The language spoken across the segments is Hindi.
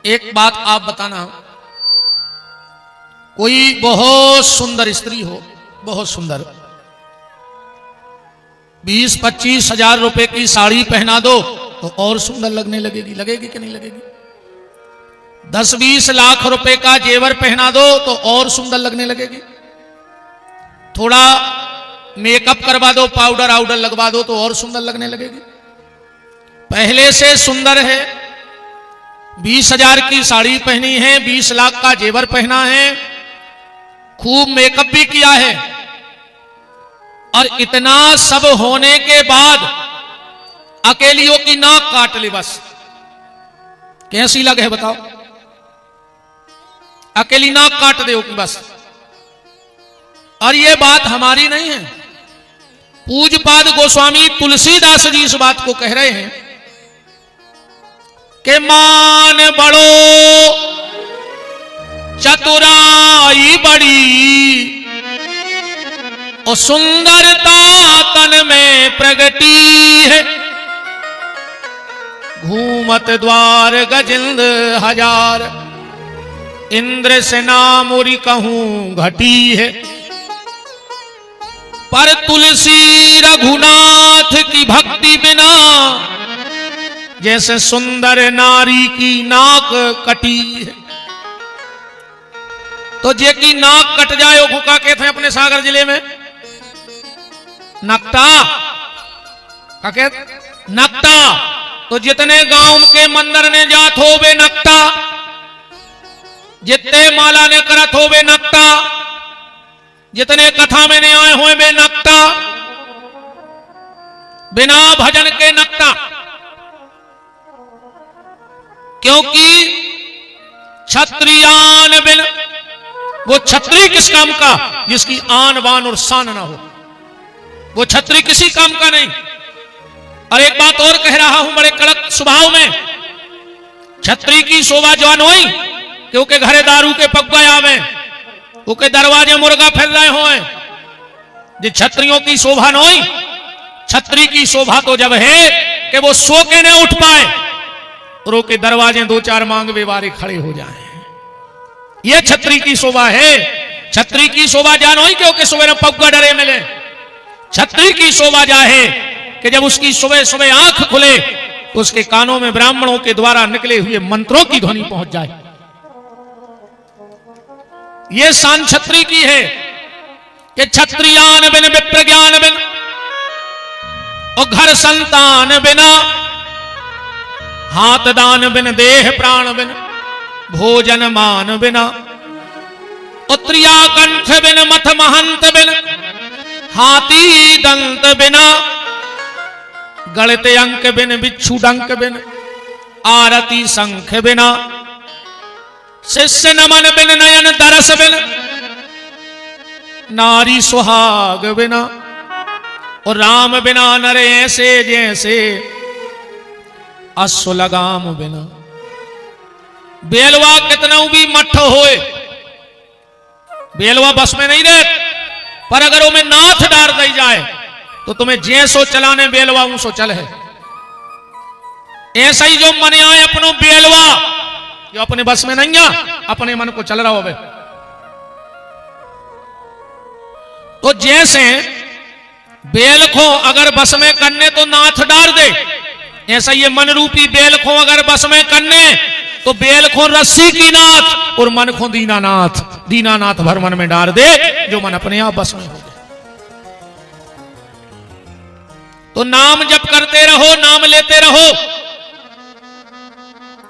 एक बात आप बताना, कोई बहुत सुंदर स्त्री हो, बहुत सुंदर, 20-25 हजार रुपए की साड़ी पहना दो तो और सुंदर लगने लगेगी। लगेगी कि नहीं लगेगी? 10-20 लाख रुपए का जेवर पहना दो तो और सुंदर लगने लगेगी। थोड़ा मेकअप करवा दो, पाउडर आउडर लगवा दो तो और सुंदर लगने लगेगी। पहले से सुंदर है, 20 हजार की साड़ी पहनी है, 20 लाख का जेवर पहना है, खूब मेकअप भी किया है, और इतना सब होने के बाद अकेलियों की नाक काट ली बस, कैसी लगे बताओ? अकेली नाक काट दे कि बस। और ये बात हमारी नहीं है, पूज्यपाद गोस्वामी तुलसीदास जी इस बात को कह रहे हैं कि मान बड़ो चतुराई बड़ी और सुंदरता तन में प्रगटी है, घूमत द्वार गजिंद हजार, इंद्र से नामुरी कहूं घटी है। पर तुलसी रघुनाथ की भक्ति बिना जैसे सुंदर नारी की नाक कटी है। तो जे की नाक कट जाए वो का कहते हैं अपने सागर जिले में नकटा, का कहते नकटा। तो जितने गांव के मंदिर ने जात हो वे नकटा, जितने माला ने करत हो वे नकटा, जितने कथा में ने आए हुए वे नकटा, बिना भजन के नकटा। क्योंकि क्षत्रियान बिन, वो छत्री किस काम का जिसकी आन बान और शान ना हो, वो छत्री किसी काम का नहीं। और एक बात और कह रहा हूं बड़े कड़क स्वभाव में, छत्री की शोभा जवान हुई क्योंकि घरे दारू के पग आवे, के दरवाजे मुर्गा फिर रहे हो, जो छत्रियों की शोभा न हुई। छत्री की शोभा तो जब है कि वो सो के न उठ पाए और के दरवाजे 2-4 मांगवे वारे खड़े हो जाएं, ये छत्री की शोभा है। छत्री की शोभा जान हुई क्योंकि सुबह पग्गा डरे मिले। छत्री की शोभा जा है कि जब उसकी सुबह सुबह आंख खुले तो उसके कानों में ब्राह्मणों के द्वारा निकले हुए मंत्रों की ध्वनि पहुंच जाए। ये शान छत्री की है कि क्षत्रियान बिन विप्रज्ञान बिन और घर संतान बिना, हाथ दान बिन देह प्राण बिन, भोजन मान बिना, उत्रिया कंठ बिन मथ महंत बिन, हाथी दंत बिना, गणित अंक बिन बिच्छू डंक बिन, आरती संख बिना, शिष्य नमन बिन नयन दरस बिन, नारी सुहाग बिना, और राम बिना नरे ऐसे जैसे अश्व लगाम बिना। बेलवा कितना भी मठ होए, बेलवा बस में नहीं रहे, पर अगर वो में नाथ डार दी जाए तो तुम्हें जैसो चलाने बेलवा उसो चल है। ऐसा ही जो मन आए अपनो बेलवा, जो अपने बस में नहीं है, अपने मन को चल रहा हो। तो जैसे बेल को अगर बस में करने तो नाथ डाल दे, ऐसा ये मन रूपी बेल को अगर बस में करने तो बेल को रस्सी की नाथ और मन को दीनानाथ, दीनानाथ भर मन में डाल दे, जो मन अपने आप बस में हो गए। तो नाम जप करते रहो, नाम लेते रहो,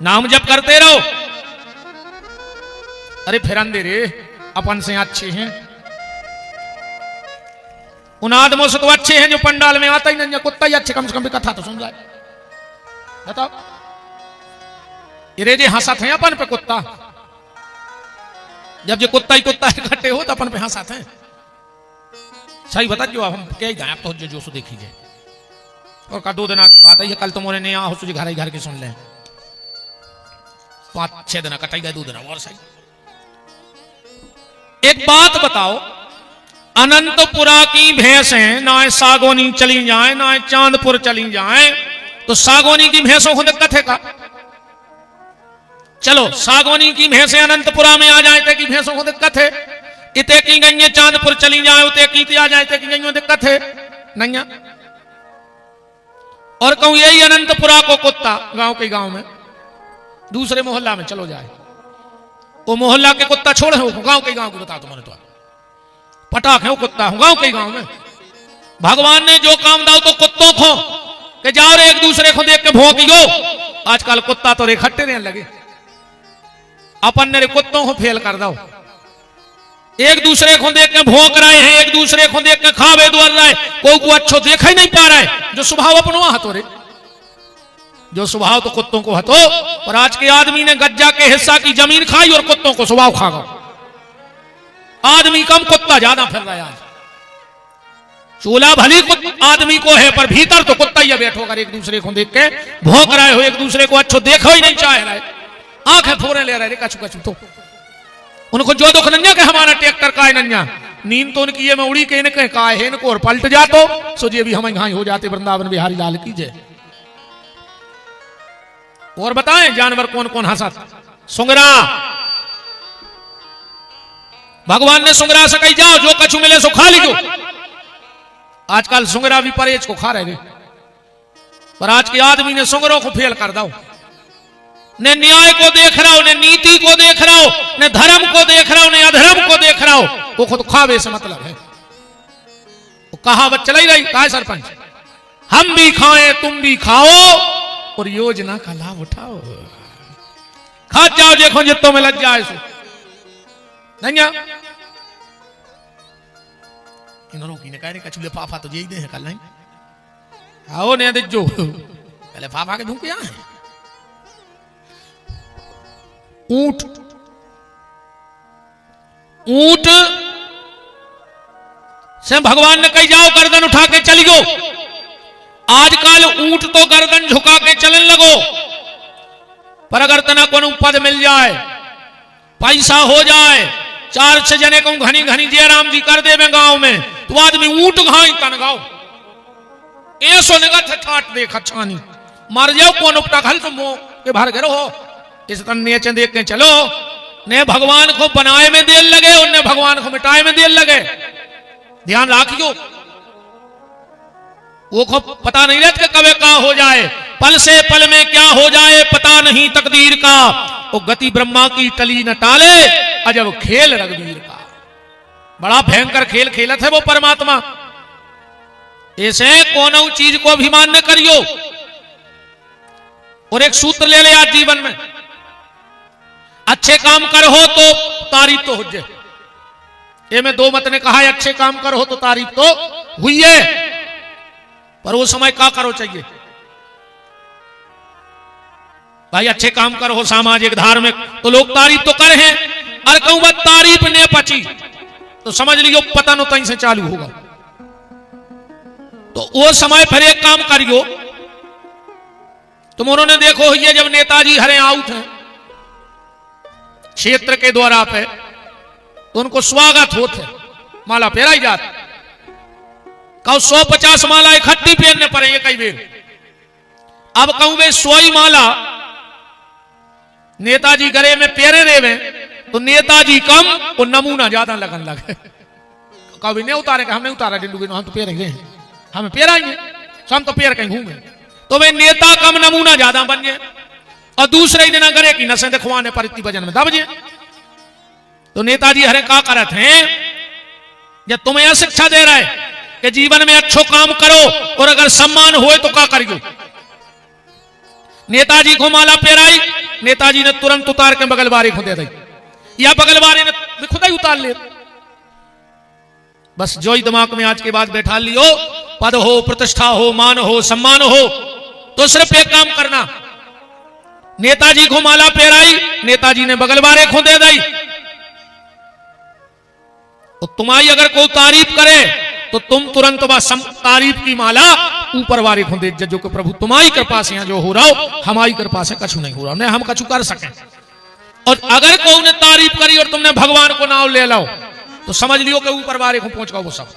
नाम जप करते रहो। अरे फिर अंधे रे अपन से अच्छे हैं, उन आदमों से तो अच्छे हैं जो पंडाल में आता ही नहीं, कुत्ता ही अच्छे, कम से कम भी कथा तो सुन जाए। बताओ ये जे हंसत हैं अपन पे कुत्ता, जब जो कुत्ता ही कुत्ता इकट्ठे हो तो अपन पे हंसत हैं। सही बता, जो हम क्या ही गाय तो जो सो देखिए। और का 2 दिन बात है, कल तुम्हारे नहीं हो तुझे घर ही घर के सुन ले, 5-6 दिन कटाई गए, 2 दिन और सही। एक बात बताओ, अनंतपुरा की भैंसें ना सागोनी चली जाए ना चांदपुर चली जाए, तो सागोनी की भैंसों को दिक्कत है का? चलो सागवानी की भैंसे अनंतपुरा में आ जाए कि भैंसों को दिक्कत है, इते की गई चांदपुर चली जाए उते की आ जाए कि गई दिक्कत है नहीं। और कहूं यही अनंतपुरा को कुत्ता गांव के गांव में दूसरे मोहल्ला में चलो जाए, वो मोहल्ला के कुत्ता छोड़े हो गांव के गांव की बता तुम्हारे तो पटाख है वो कुत्ता हूं गांव के गांव में। भगवान ने जो काम दाओ तो कुत्तों को कि जाओ रे एक दूसरे को देख के भौंकियो। आजकल कुत्ता तो इकट्ठे रहने लगे, अपन ने कुत्तों को फेल कर दो। एक दूसरे को देख के भौंक रहे हैं, एक दूसरे को देख के खावे दुआर रहे, कोई को अच्छो देखा ही नहीं पा रहा है। जो स्वभाव अपनो हतो रे, जो स्वभाव तो कुत्तों को हतो। और आज के आदमी ने गज्जा के हिस्सा की जमीन खाई और कुत्तों को स्वभाव खा गया। आदमी कम कुत्ता ज्यादा फिर रहा है आज। चूल्हा भली आदमी को है पर भीतर तो कुत्ता ही बैठो कर एक दूसरे को देख के भौंक रहे हो, एक दूसरे को अच्छो देखो ही नहीं चाह रहे, आंखें फोड़े ले रहे कछु कछु। तो उनको जो दुख नन्या के हमारा ट्रैक्टर का है नन्या, नींद तो उनकी ये में उड़ी के इनके का है इनको और पलट जातो सो जी भी हम यहाँ हो जाते। वृंदावन बिहारी लाल की जय। और बताएं जानवर कौन कौन हंसत। सुंगरा, भगवान ने सुंगरा से कही जाओ जो कछु मिले सो खा लीजो। आजकल सुंगरा भी परहेज को खा रहे, पर आज के आदमी ने सुंगरों को फेल कर दो। ने न्याय को देख रहा हो, ने नीति को देख रहा हो, ने धर्म को देख रहा हो, ने अधर्म को देख रहा हो। वो खुद खावे से मतलब है। वो कहावत चलाई रही कहा सरपंच, हम भी खाएं तुम भी खाओ और योजना का लाभ उठाओ। खा जाओ देखो जितों में लग जाए सो नहीं। इन्होंने की ने कह रहे कचूले फाफा तो यही दे है कल नहीं आओ ने दे जो पहले फाफा के धूप यहाँ है। ऊंट, ऊंट से भगवान ने कही जाओ गर्दन उठा के चलियो। आजकल ऊंट तो गर्दन झुका के चलने लगो, पर अगर तना को पद मिल जाए, पैसा हो जाए, 4 जने को घनी घनी जयराम जी कर देवे गांव में, तो आदमी ऊंट घाई तन गाओ ऐसो निगत ठाट देख अच्छा नहीं मार जाओ कौन उपटा खल तुम के बाहर गिरो हो। इस तन नीचे देख के चलो, ने भगवान को बनाए में देर लगे, उनने भगवान को मिटाए में देर लगे। ध्यान रखियो, वो को पता नहीं रहता कब क्या हो जाए, पल से पल में क्या हो जाए पता नहीं तकदीर का। वो गति ब्रह्मा की टली न टाले, अजब खेल रघुवीर का। बड़ा भयंकर खेल खेलत है वो परमात्मा। ऐसे कोनो चीज को अभिमान न करियो। और एक सूत्र ले ले आज जीवन में, अच्छे काम कर हो तो तारीफ तो हो जाए। ये में दो मत ने कहा है अच्छे काम कर हो तो तारीफ तो हुई है, पर वो समय क्या करो चाहिए भाई। अच्छे काम कर हो सामाजिक धार्मिक तो लोग तारीफ तो कर हैं, और कहूं बात तारीफ ने पची तो समझ लियो पतन तहीं से चालू होगा। तो वो समय फिर एक काम करियो तुम। उन्होंने देखो ये जब नेताजी हरे आउट हैं क्षेत्र के द्वारा पे, तो उनको स्वागत होते माला फेराई जाती। कहूं 150 माला इकट्ठी पहनने पड़ेंगे कई बेर। अब कहूं वे 100 माला नेताजी गले में पेरे देवे तो नेताजी कम और नमूना ज्यादा लगन लगे। कभी नहीं उतारे, हम नहीं उतारा डिंडू, हम तो पेरेंगे, हमें पेराएंगे, हम तो पेर कहीं घूमे। तो वे नेता कम नमूना ज्यादा बन गए, और दूसरे ही दिन गरे की नसें दिखवाने पर इतनी वजन में दब जाए। तो नेताजी हरे का करत हैं, जब तुम्हें यह शिक्षा दे रहा है कि जीवन में अच्छो काम करो और अगर सम्मान होए तो क्या करियो। नेताजी को माला पेराई, नेताजी ने तुरंत उतार के बगलवारी को दे दी, या बगलवारी ने खुद ही उतार ले। बस जो ही दिमाग में आज के बाद बैठा लियो, पद हो, प्रतिष्ठा हो, मान हो, सम्मान हो, तो सिर्फ एक काम करना। नेताजी को माला पेराई, नेताजी ने बगलवारे को दे दी। तो तुम्हारी अगर कोई तारीफ करे तो तुम तुरंत तारीफ की माला ऊपर वाले को दे जो कि प्रभु तुम्हारी कृपा से जो हो रहा हो, हमारी कृपा से कछु नहीं हो रहा, नहीं हम कछु कर सकें। और अगर कोई ने तारीफ करी और तुमने भगवान को नाम ले लो तो समझ लियो कि ऊपर वाले को पहुंच गया वो सब।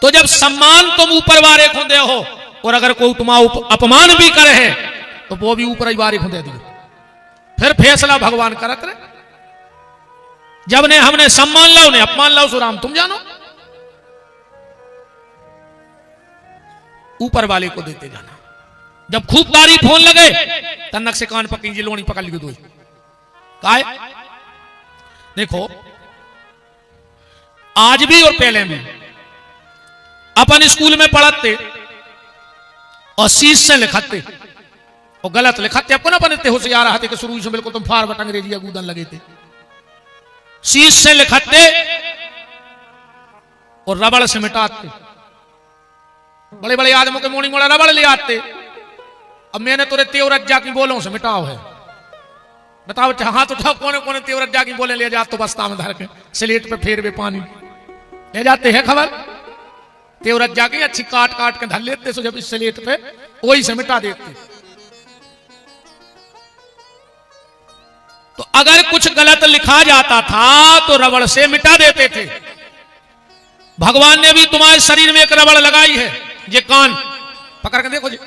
तो जब सम्मान तुम ऊपर वाले को दे हो, और अगर कोई तुम्हारा अपमान भी करे है तो वो भी ऊपर ही वाले को दे दियो। फिर फैसला भगवान करत रहे। जब ने हमने सम्मान लाओ ने अपमान लाओ सो राम तुम जानो। ऊपर वाले को देते जाना। जब खूब तारीफ होने लगे तन्नक से कान पकड़ी लोनी पकड़ ली दो काय। देखो आज भी और पहले भी अपन स्कूल में पढ़ते और शीश से लिखते और गलत लिखते आपको ना बनते होशियार रहते कि शुरू से बिल्कुल तुम फार बट अंग्रेजी गूदन लगे थे। शीश से लिखते और रबड़ से मिटाते। बड़े बड़े आदमों के मोड़ी मोड़ा रबड़ ले आते। अब मैंने तुरे तेवरज्जा की बोलों से मिटाओ है। बताओ हाथ उठाओ कोने कोने तेवरज्जा की बोले ले जाते तो बस्ता में धर के स्लेट पे फेर वे पानी ले जाते हैं। खबर तेवरज्जा की अच्छी काट काट के धर लेते सो जब इस स्लेट पे वही से मिटा देते। तो अगर कुछ गलत लिखा जाता था तो रबड़ से मिटा देते थे। भगवान ने भी तुम्हारे शरीर में एक रबड़ लगाई है। ये कान पकड़ के देखो जी,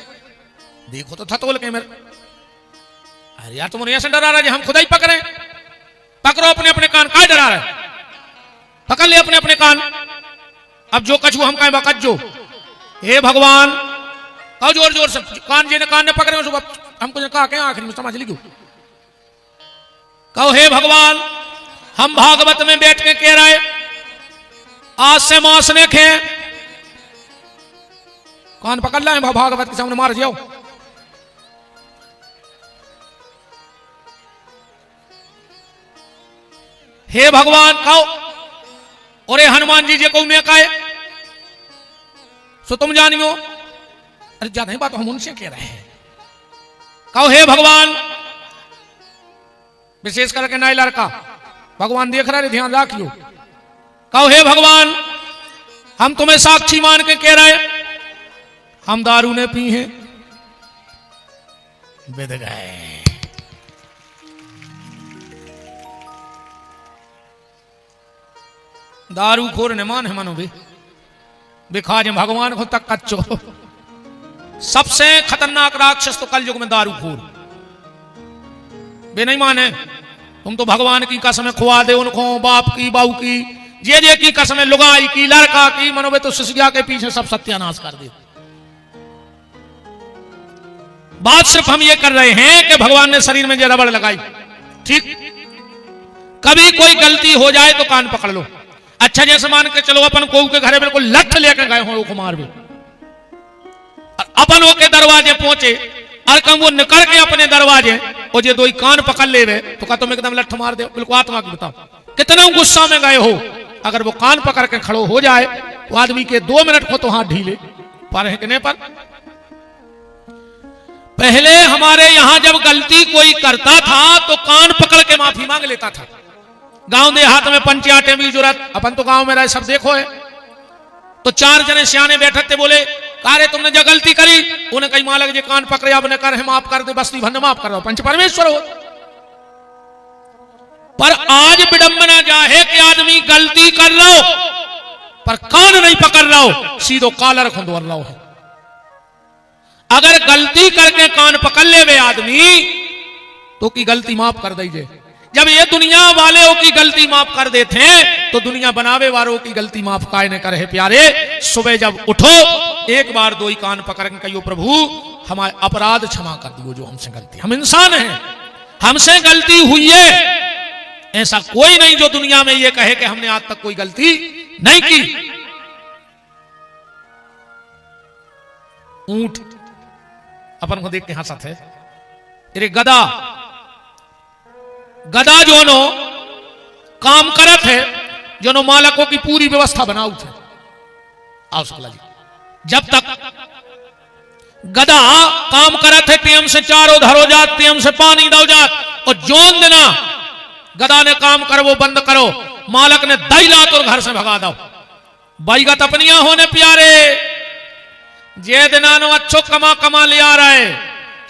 देखो तो था तोल के मेरे। अरे यार तुम ऐसे डरा रहे हम खुदा ही पकड़े। पकड़ो अपने अपने कान, काय डरा रहे? पकड़ ले अपने अपने कान। अब जो कछू हम कहें बकत जो। हे भगवान कहो जोर जोर से कान जी ने कान ने पकड़े हमको कहा क्या आखिर में समझ ली क्यों। कहो हे भगवान हम भागवत में बैठ के कह रहे आज से मांस ने खे। कान पकड़ लाए भागवत के सामने मार जाओ। हे भगवान कहो और हनुमान जी जी को मैं कहे सो तुम जानियो। अरे ज्यादा ही बात हम उनसे कह रहे हैं। कहो हे भगवान विशेष करके नए लड़का भगवान देख रहे ध्यान रखियो। कहो हे भगवान हम तुम्हें साक्षी मान के कह रहे हम दारू ने पी है। बिद गए। दारू खोर ने मान है मानो भी बिखाज भगवान को तक कच्चो। सबसे खतरनाक राक्षस तो कल युग में दारू खोर बे नहीं माने। तुम तो भगवान की कसम खुआ दे उनको बाप की बाऊ की जे की कसम लुगाई की लड़का की मनोबे तो सिसगिया के पीछे सब सत्यानाश कर दे। बात सिर्फ हम ये कर रहे हैं कि भगवान ने शरीर में जो रबड़ लगाई ठीक। कभी कोई गलती हो जाए तो कान पकड़ लो। अच्छा जैसे मान के चलो अपन को के घरे बिल्कुल लठ लेकर गए हो कुमार भी अपन के दरवाजे पहुंचे और कम वो निकल के अपने दरवाजे और ये दो ही कान पकड़ ले रहे तो का तुम एकदम लठ मार दे। बिल्कुल आत्मा की बताओ कितना गुस्सा में गए हो। अगर वो कान पकड़ के खड़ो हो जाए तो आदमी के 2 मिनट को तो हाथ ढीले पर है कि नहीं। पर पहले हमारे यहां जब गलती कोई करता था तो कान पकड़ के माफी मांग लेता था। गांव देहात में पंचायतें भी जरूरत अपन तो गांव में रहे सब देखो है। तो 4 जने सियाने बैठे थे बोले कारे तुमने जो गलती करी उन्हें कई मालक जी कान पकड़े अब ने कर है माफ कर दे बस्ती भंड माफ कर दो पंच परमेश्वर हो। पर आज विडंबना जा है कि आदमी गलती कर रहा हो पर कान नहीं पकड़ रहा हो सीधो कालर खुंदवर रहा है। अगर गलती करके कान पकड़ ले वे आदमी तो की गलती माफ कर दीजिए। जब ये दुनिया वालों की गलती माफ कर देते हैं तो दुनिया बनावे वालों की गलती माफ काहे न करे। प्यारे सुबह जब उठो एक बार 2 ही कान पकड़ के कहियो प्रभु हमारे अपराध क्षमा कर दियो जो हमसे गलती। हम इंसान हैं हमसे गलती हुई है। ऐसा कोई नहीं जो दुनिया में ये कहे कि हमने आज तक कोई गलती नहीं की। ऊंट अपन को देख के हंसत है। अरे गधा गधा जो नो काम करत है जो नो मालकों की पूरी व्यवस्था बनाऊ थे। आओ शुक्ला जी जब तक गधा काम करत है टेम से चारों धरो जात टेम से पानी दो जात और जोन देना गधा ने काम करो वो बंद करो मालक ने दई लात और घर से भगा दो। बैगत अपनिया होने प्यारे जे दिना नो अच्छो कमा कमा ले आ रहा है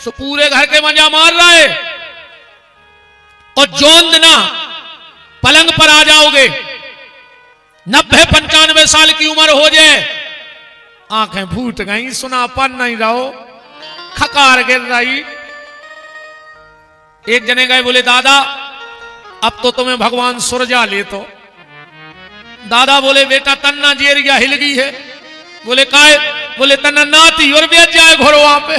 सो पूरे घर के मजा मार रहा है। और जोन दिना पलंग पर आ जाओगे 90-95 साल की उम्र हो जाए आंखें फूट गई सुनापन नहीं रहो खकार गिर रही एक जने गए बोले दादा अब तो तुम्हें भगवान सुरजा ले तो। दादा बोले बेटा तन्ना जेरिया हिल गई है। बोले काय? बोले तन्ना नाती और बेच जाए घोरो वहां पे।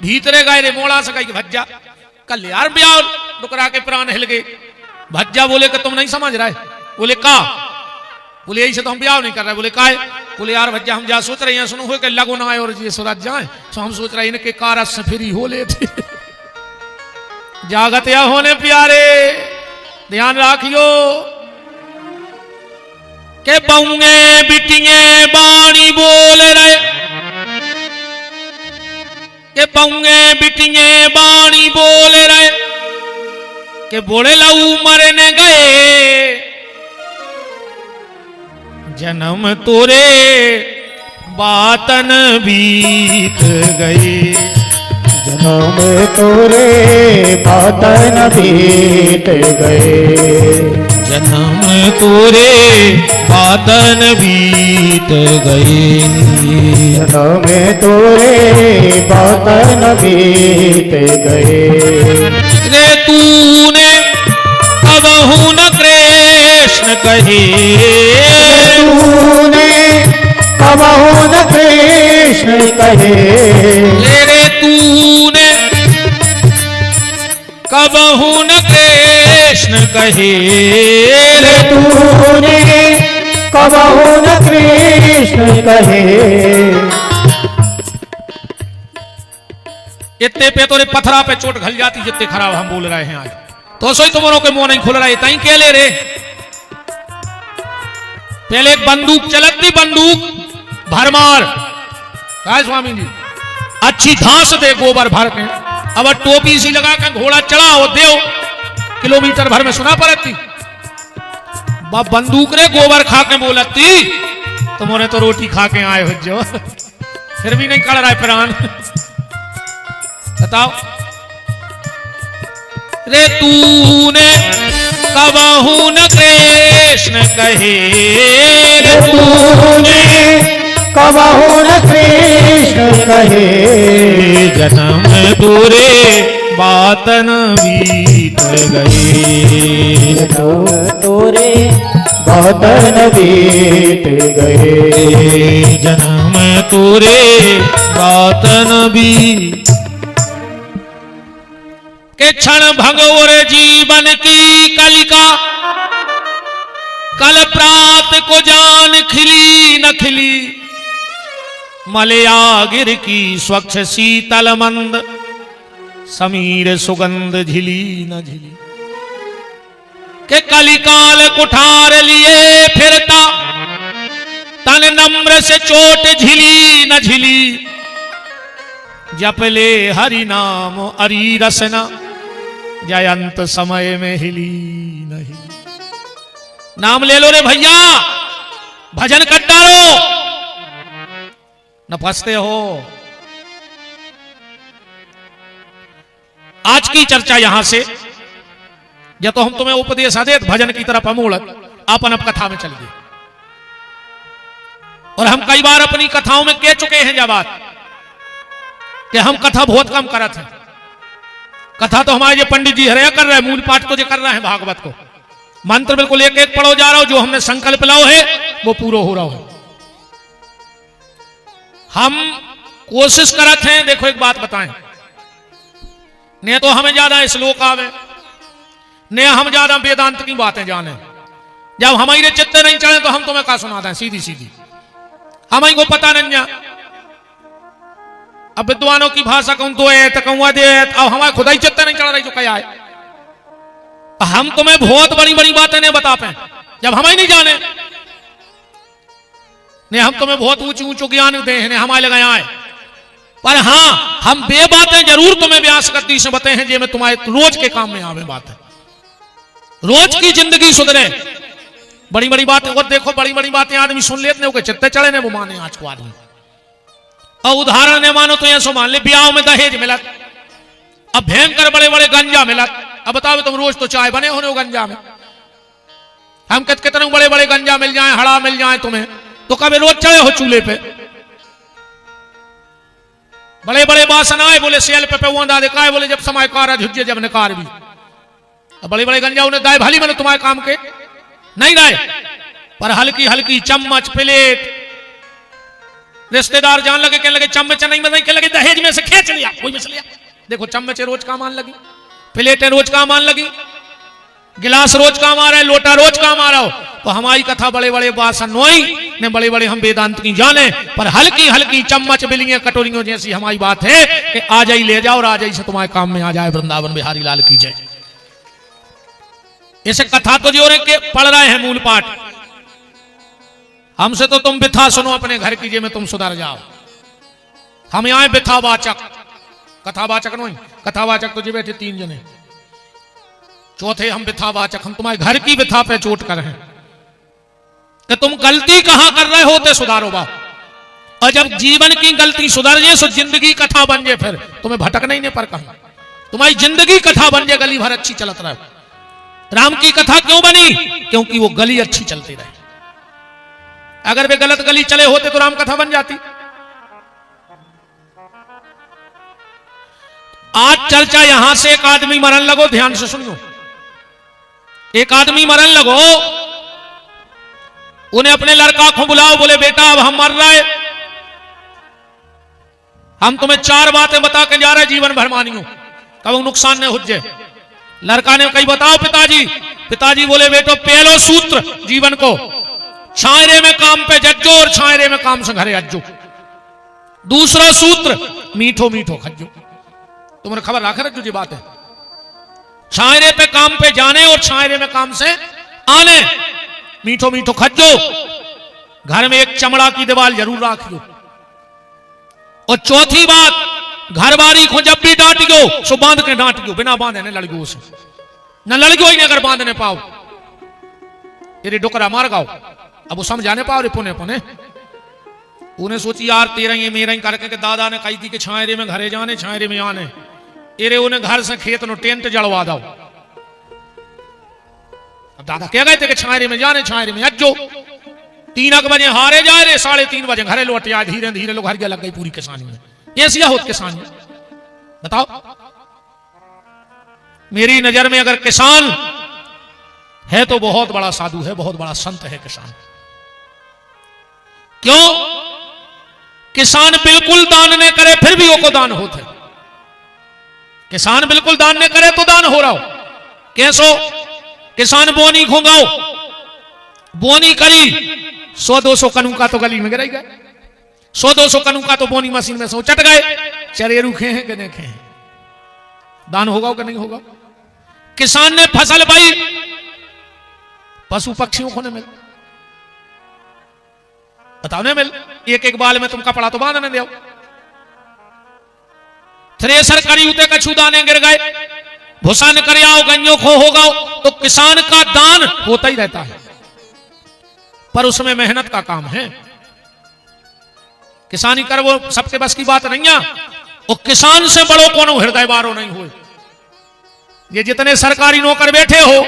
भीतरे गए रे मोड़ा से कही भज्जा कल यार ब्याह डुकरा के प्राण हिल गए। भज्जा बोले कि तुम नहीं समझ रहे। बोले का? बोले यही से तो हम ब्याह नहीं कर रहे। बोले काय? बोले यार भज्जा हम जा सोच रहे हैं सुनो हो के लगो ना आए और ये सूरज जाए तो हम सोच रहे हैं इनके कारस से फिर हो ले थे। जागत या होने प्यारे ध्यान राखियो के बहुए बिटिए बाणी बोल रहे के बहुए बिटिए बाणी बोल रहे के बोले लऊ मरने गए जन्म तोरे बातन बीत गए। जन्म तोरे बातन बीत गए। जन्म तोरे बातन बीत गए। जन्म तोरे बातन बीत गए। रे तूने कबहू न कृष्ण कहे। तूने कबहू न कृष्ण कहे। रे तूने कबहू न कृष्ण कहे। तूने कबहू न कृष्ण कहे। इतने पे तो पत्थरा पे चोट घल जाती जितने खराब हम बोल रहे हैं आज। तो सोई तुम्हारों के मुंह नहीं खुल रहा है तई के ले रे। पहले एक बंदूक चलत थी बंदूक भरमार काय स्वामी जी अच्छी घास दे गोबर भर के अब टोपी सी लगा कर घोड़ा चढ़ाओ देव किलोमीटर भर में सुना पड़ती। बंदूक रे गोबर खा के बोलती तुम्हारे तो रोटी खा के आए हो जो फिर भी नहीं कड़ रहा है प्राण। बताओ रे तूने कबहू न कृष्ण कहे। तूने कबहू न कृष्ण कहे। जन्म तोरे बातन बीत गए। जन्म तोरे बातन बीत गए। जन्म तोरे बातन बीत के क्षण भगोर जीवन की कलिका कल प्रात को जान खिली न खिली। मलया गिर की स्वच्छ शीतल मंद समीर सुगंध झिली न झिली। के कलिकाल कुठार लिए फिरता तन नम्र से चोट झिली न झिली। जपले हरि नाम अरी रसना जयंत समय में हिली नहीं। नाम ले लो रे भैया भजन कर डालो न फंसते हो। आज की चर्चा यहां से या तो हम तुम्हें उपदेश आदेत भजन की तरफ अमूलक अपन अब कथा में चल गए। और हम कई बार अपनी कथाओं में कह चुके हैं जब बात कि हम कथा बहुत कम करते हैं। कथा तो हमारे जो पंडित जी हरे कर रहे हैं मूल पाठ तो जो कर रहे हैं भागवत को मंत्र बिल्कुल एक एक पढ़ो जा रहा हो जो हमने संकल्प लाओ है वो पूरा हो रहा हो। हम कोशिश करते हैं देखो एक बात बताएं ने तो हमें ज्यादा श्लोक आवे ने हम ज्यादा वेदांत की बातें जाने। जब हमारे चित्ते नहीं चढ़े तो हम तुम्हें क्या सुनाते हैं सीधी सीधी हमें को पता नहीं जा। अब विद्वानों की भाषा कहूं तो है तकवा दे अब हमारे खुदा ही चित्ते नहीं चढ़ रही जो क्या है। हम तुम्हें बहुत बड़ी बड़ी बातें नहीं बता पाए जब हमें नहीं जाने ने हम तुम्हें बहुत ऊंची ऊंचू ज्ञान दे हैं हमारे लगाए आए। पर हाँ हम बे बातें जरूर तुम्हें व्यास गति से बताए हैं जे में तुम्हारे रोज के काम में आवे बातें रोज की जिंदगी सुधरे। बड़ी बड़ी बातें और देखो बड़ी बड़ी बातें आदमी सुन लेते हैं चित्ते चढ़े ने वो माने आज को आदमी। और उदाहरण ने मानो तो ऐसा मान ले ब्याह में दहेज मिला अब भयंकर बड़े बड़े गंजा मिला। अब बताओ तुम रोज तो चाय बने होने गंजा में हम कितने बड़े बड़े गंजा मिल जाए हड़ा मिल जाए तुम्हें तो कभी रोज चढ़े हो चूल्हे पे। बड़े बड़े बासन आए, बोले सेल पे वो दादे काय, बोले जब समय कार झुज्जे जब निकार भी। बड़े बड़े गंजा उन्हें दाए भाली मैंने तुम्हारे काम के नहीं दाए, पर हल्की हल्की चम्मच प्लेट रिश्तेदार जान लगे, कहने लगे चम्मच नहीं में नहीं, कहने लगे दहेज में से खींच लिया कोई में से लिया। देखो चम्मच रोज काम आने लगी, प्लेटें रोज काम आने लगी, गिलास रोज काम आ रहा है, लोटा रोज काम आ रहा हो। तो हमारी कथा बड़े बड़े बासन नोई ने, बड़े बड़े हम वेदांत की जाने, पर हल्की हल्की चम्मच बिलियां कटोरियों जैसी हमारी बात है कि आ जाई ले जाओ और आ जाई से तुम्हारे काम में आ जाए। वृंदावन बिहारी लाल की जय। इसे कथा तो जो के पढ़ रहे हैं मूल पाठ, हमसे तो तुम बिथा सुनो अपने घर की, जे में तुम सुधर जाओ। हम यहां बिथावाचक, कथावाचक नहीं, कथावाचक तो जी बैठे 3 जने, चौथे हम बिथावाचक, हम तुम्हारे घर की बिथा पे चोट कर रहे हैं कि तुम गलती कहां कर रहे होते सुधारो बा। और जब जीवन की गलती सुधर जाए तो जिंदगी कथा बन जाए, फिर तुम्हें भटक नहीं पर कहीं, तुम्हारी जिंदगी कथा बन जाए, गली भर अच्छी चलत रहे। राम की कथा क्यों बनी? क्योंकि वो गली अच्छी चलती रही। अगर वे गलत गली चले होते तो राम कथा बन जाती। आज चर्चा यहां से एक आदमी मरण लगो, ध्यान से सुनियो, एक आदमी मरण लगो, उन्हें अपने लड़का को बुलाओ, बोले बेटा अब हम मर रहे, हम तुम्हें 4 बातें बता के जा रहे जीवन भर मानियो, कब नुकसान नहीं हो जाए। लड़का ने कही बताओ पिताजी। पिताजी बोले बेटो पहलो सूत्र जीवन को, छायरे में काम पे जज्जो और छायरे में काम से घरे अज्जो। दूसरा सूत्र मीठो मीठो खज्जो। तुम्हारे खबर रख रहे जो बात है, छायरे पे काम पे जाने और छायरे में काम से आने, मीठो मीठो खज्जो। घर में एक चमड़ा की दीवार जरूर रखियो। और चौथी बात, घर बारी को जब भी डांटियो सो बांध के डांटियो, बिना बांधे न लड़गो से, न लड़गो ही नहीं अगर बांधने पाओ, तेरे डोकरा मार गाओ। अब वो समझाने पाओ रे पुने पुने, उन्हें सोची यार तेरा ये मेरा ही करके, दादा ने कही थी कि छायरे में घरे जाने छायरे में आने, तेरे उन्हें घर से खेत नो टेंट जड़वा दो। अब दादा कह गए थे कि छायरे में जाने छायरे में अज्जो। 3 बजे हारे जा रहे, 3:30 बजे घरे लौट आए, धीरे धीरे लोग हरिया लग गई पूरी किसानी में। ऐसी होत किसानी बताओ। मेरी नजर में अगर किसान है तो बहुत बड़ा साधु है, बहुत बड़ा संत है किसान। क्यों? किसान बिल्कुल दान नहीं करे फिर भी वो को दान होते। किसान बिल्कुल दान नहीं करे तो दान हो रहा हो। कैसो? किसान बोनी खोगाओ, बोनी करी 100-200 कनू का तो गली में गिराई गए, 100-200 कनू का तो बोनी मशीन में से चट गए। चरे रूखे हैं कि नहीं खे, दान होगा कि नहीं होगा? किसान ने फसल पाई, पशु पक्षियों को नहीं मिल, बताओ नहीं मिल। एक एक बाल में तुम कपड़ा तो बांधने दो। थ्रेसर करी उते कछु दाने गिर गए, भूषण कर आओ गंजो खो होगा, तो किसान का दान होता ही रहता है, पर उसमें मेहनत का काम है। किसानी कर वो सबके बस की बात नहीं है। वो किसान से बड़ो कोनो हृदय बारो नहीं हो। ये जितने सरकारी नौकर बैठे हो,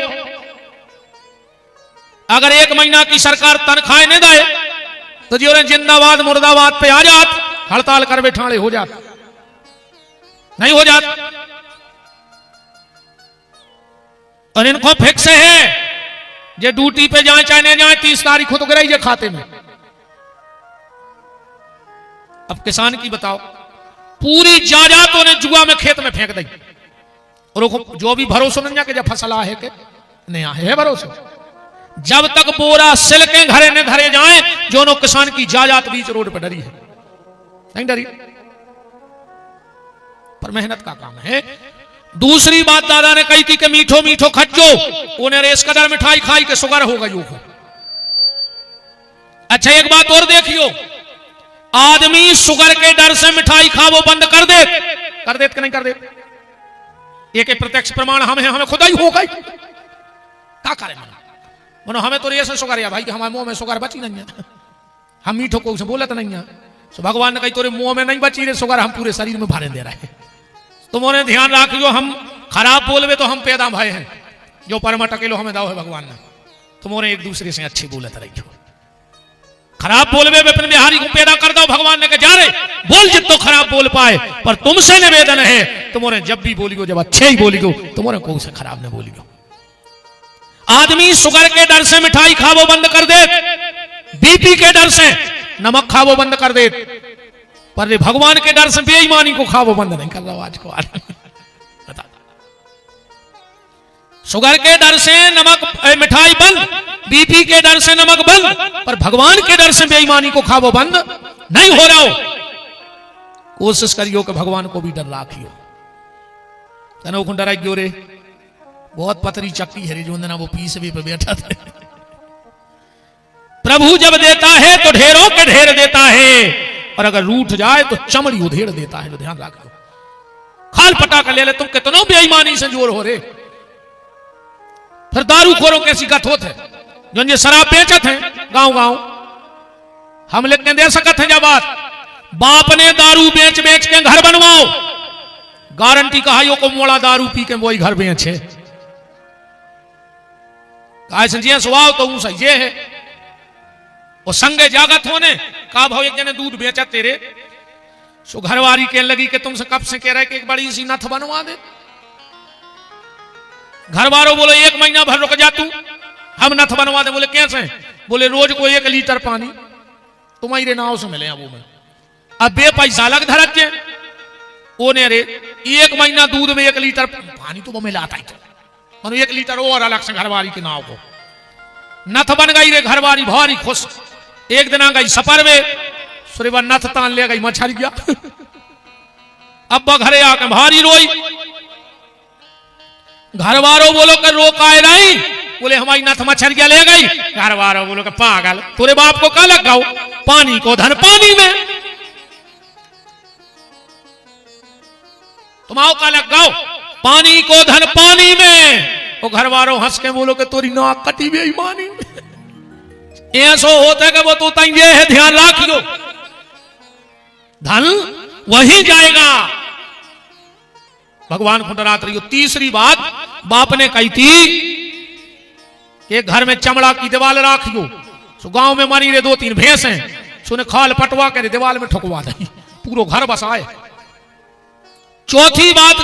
अगर 1 महीना की सरकार तनख्वाह नहीं दे तो जी जिंदाबाद मुर्दाबाद पे आ जात, हड़ताल कर बैठाड़े हो जात, नहीं हो जात। और इनको फिक्स है जे ड्यूटी पे जाए चाहे नहीं जाए 30 तारीख को तो गिराई जे खाते में। अब किसान की बताओ, पूरी जायदाद ने जुआ में खेत में फेंक दी, और जो भी भरोसा नहीं कि जब फसल आहे के नहीं आहे है भरोसा। जब तक बोरा सिल के घरे ने धरे जाए, जो नो किसान की जायदाद बीच रोड पर डरी है, नहीं डरी, पर मेहनत का काम है। दूसरी बात दादा ने कही थी कि मीठो मीठो खज्जो, उन्हें रेस कदर मिठाई खाई के शुगर होगा यू को। अच्छा एक बात और देखियो, आदमी शुगर के डर से मिठाई खावो बंद कर दे कि नहीं कर दे? एक प्रत्यक्ष प्रमाण हम है, हमें खुदा ही होगा क्या करें मनो, हमें तो ऐसे शुगर है भाई कि हमारे मुंह में शुगर बची नहीं है, हम मीठो को उसे बोलत नहीं है। तो भगवान ने कही तोरे मुंह में नहीं बची रे शुगर, हम पूरे शरीर में भरे दे रहे हैं। तुमने ध्यान रखियो, हम खराब बोलवे तो हम पैदा भय हैं, जो परम टकेलो हमें दाव है भगवान ने। तुमने एक दूसरे से अच्छी बोलत रहियो, खराब बोलवे विपिन बिहारी को पैदा कर दो। भगवान ने कहा जा रे बोल जितो खराब बोल पाए, पर तुमसे निवेदन है तुम्हारे जब भी बोलियो जब अच्छे ही बोलियो, तुम्हारे को से खराब न बोलियो। आदमी शुगर के डर से मिठाई खावो बंद कर दे, बीपी के डर से नमक खावो बंद कर दे, पर भगवान के डर से बेईमानी को खावो बंद नहीं कर रहा आज को। बता, शुगर के डर से नमक मिठाई बंद, बीपी के डर से नमक बंद, पर भगवान के डर से बेईमानी को खावो बंद नहीं हो रहा हो। कोशिश करियो कि भगवान को भी डर राखियो। तनो को डरा क्यों रे, बहुत पतरी चक्की है रे जो ना वो पीस भी पे बैठा था। प्रभु जब देता है तो ढेरों के ढेर देता है, और अगर रूठ जाए तो चमड़ी उधेड़ देता है। तो ध्यान रखो, खाल पटा कर ले ले तुम कितनों बेईमानी से जोर हो रे। फिर दारू खोरों कैसी गत होत है जो ये शराब बेचत है गांव गांव, हम लिख के दे सकत हैं। जब बाप ने दारू बेच बेच के घर बनवाओ, गारंटी कहा को मोड़ा दारू पी के वही घर बेचे जी सुहाव तो सही ये है। वो संगे जागत होने का भाव एक जने दूध बेचा तेरे सो घरवारी कहने लगी कि तुमसे कब से कह रहे कि एक बड़ी सी नथ बनवा दे। घर वालों बोलो 1 महीना भर रुक जा तू, हम नथ बनवा दे। बोले कैसे? बोले रोज को 1 लीटर पानी तुम्हारे नाव से मिले वो में। अब बे पैसा लग धरत जे ओने रे 1 महीना दूध में 1 लीटर पानी तो वो मिलाता ही, तो 1 लीटर और अलग से घरवारी के नाव को नथ बन गई रे। घरवारी भारी खुश। एक दिन आ गई सफर में, सुरेबा नथ तान ले गई मछली गया। अब घरे आके भारी रोई। घर वालों बोलो कर रोकाए नहीं, बोले हमारी नथ मछलिया ले गई। घर वालों बोलो कि पागल तेरे बाप को क्या लग गाओ, पानी को धन पानी में, तुम आओ का लग गाओ पानी को धन पानी में। वो घर वालों हंस के बोलो कि तोरी नाक कटी बेईमानी में। ऐसो होता है कि वो तो ये है, ध्यान रखियो धन वही जाएगा। भगवान को डरात रही हो। तीसरी बात बाप ने कही थी कि घर में चमड़ा की दीवार राखियो। सो गांव में मारी रे 2-3 भैंस हैं, सुने खाल पटवा के दीवार में ठुकवा दी, पूरा घर बसाए। चौथी बात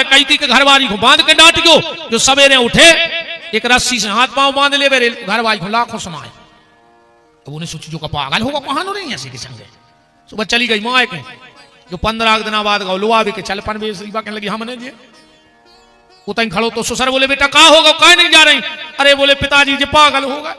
कही थी कि घरवारी को बांध के डांटियो, जो सवेरे उठे एक रस्सी से हाथ पांव बांध ले बेरे घरवारी को लाखों सुनाए। अब उन्हें सोची जो का पागल होगा कहां नहीं ऐसे के संगे। सुबह चली गई माँ के, जो 15 दिन बाद गौ लुआ भी के चल पन बेसरीबा कहने लगी हमने जे उतई खड़ो तो ससुर बोले बेटा कहा होगा कहीं नहीं जा रही। अरे बोले पिताजी जी पागल होगा।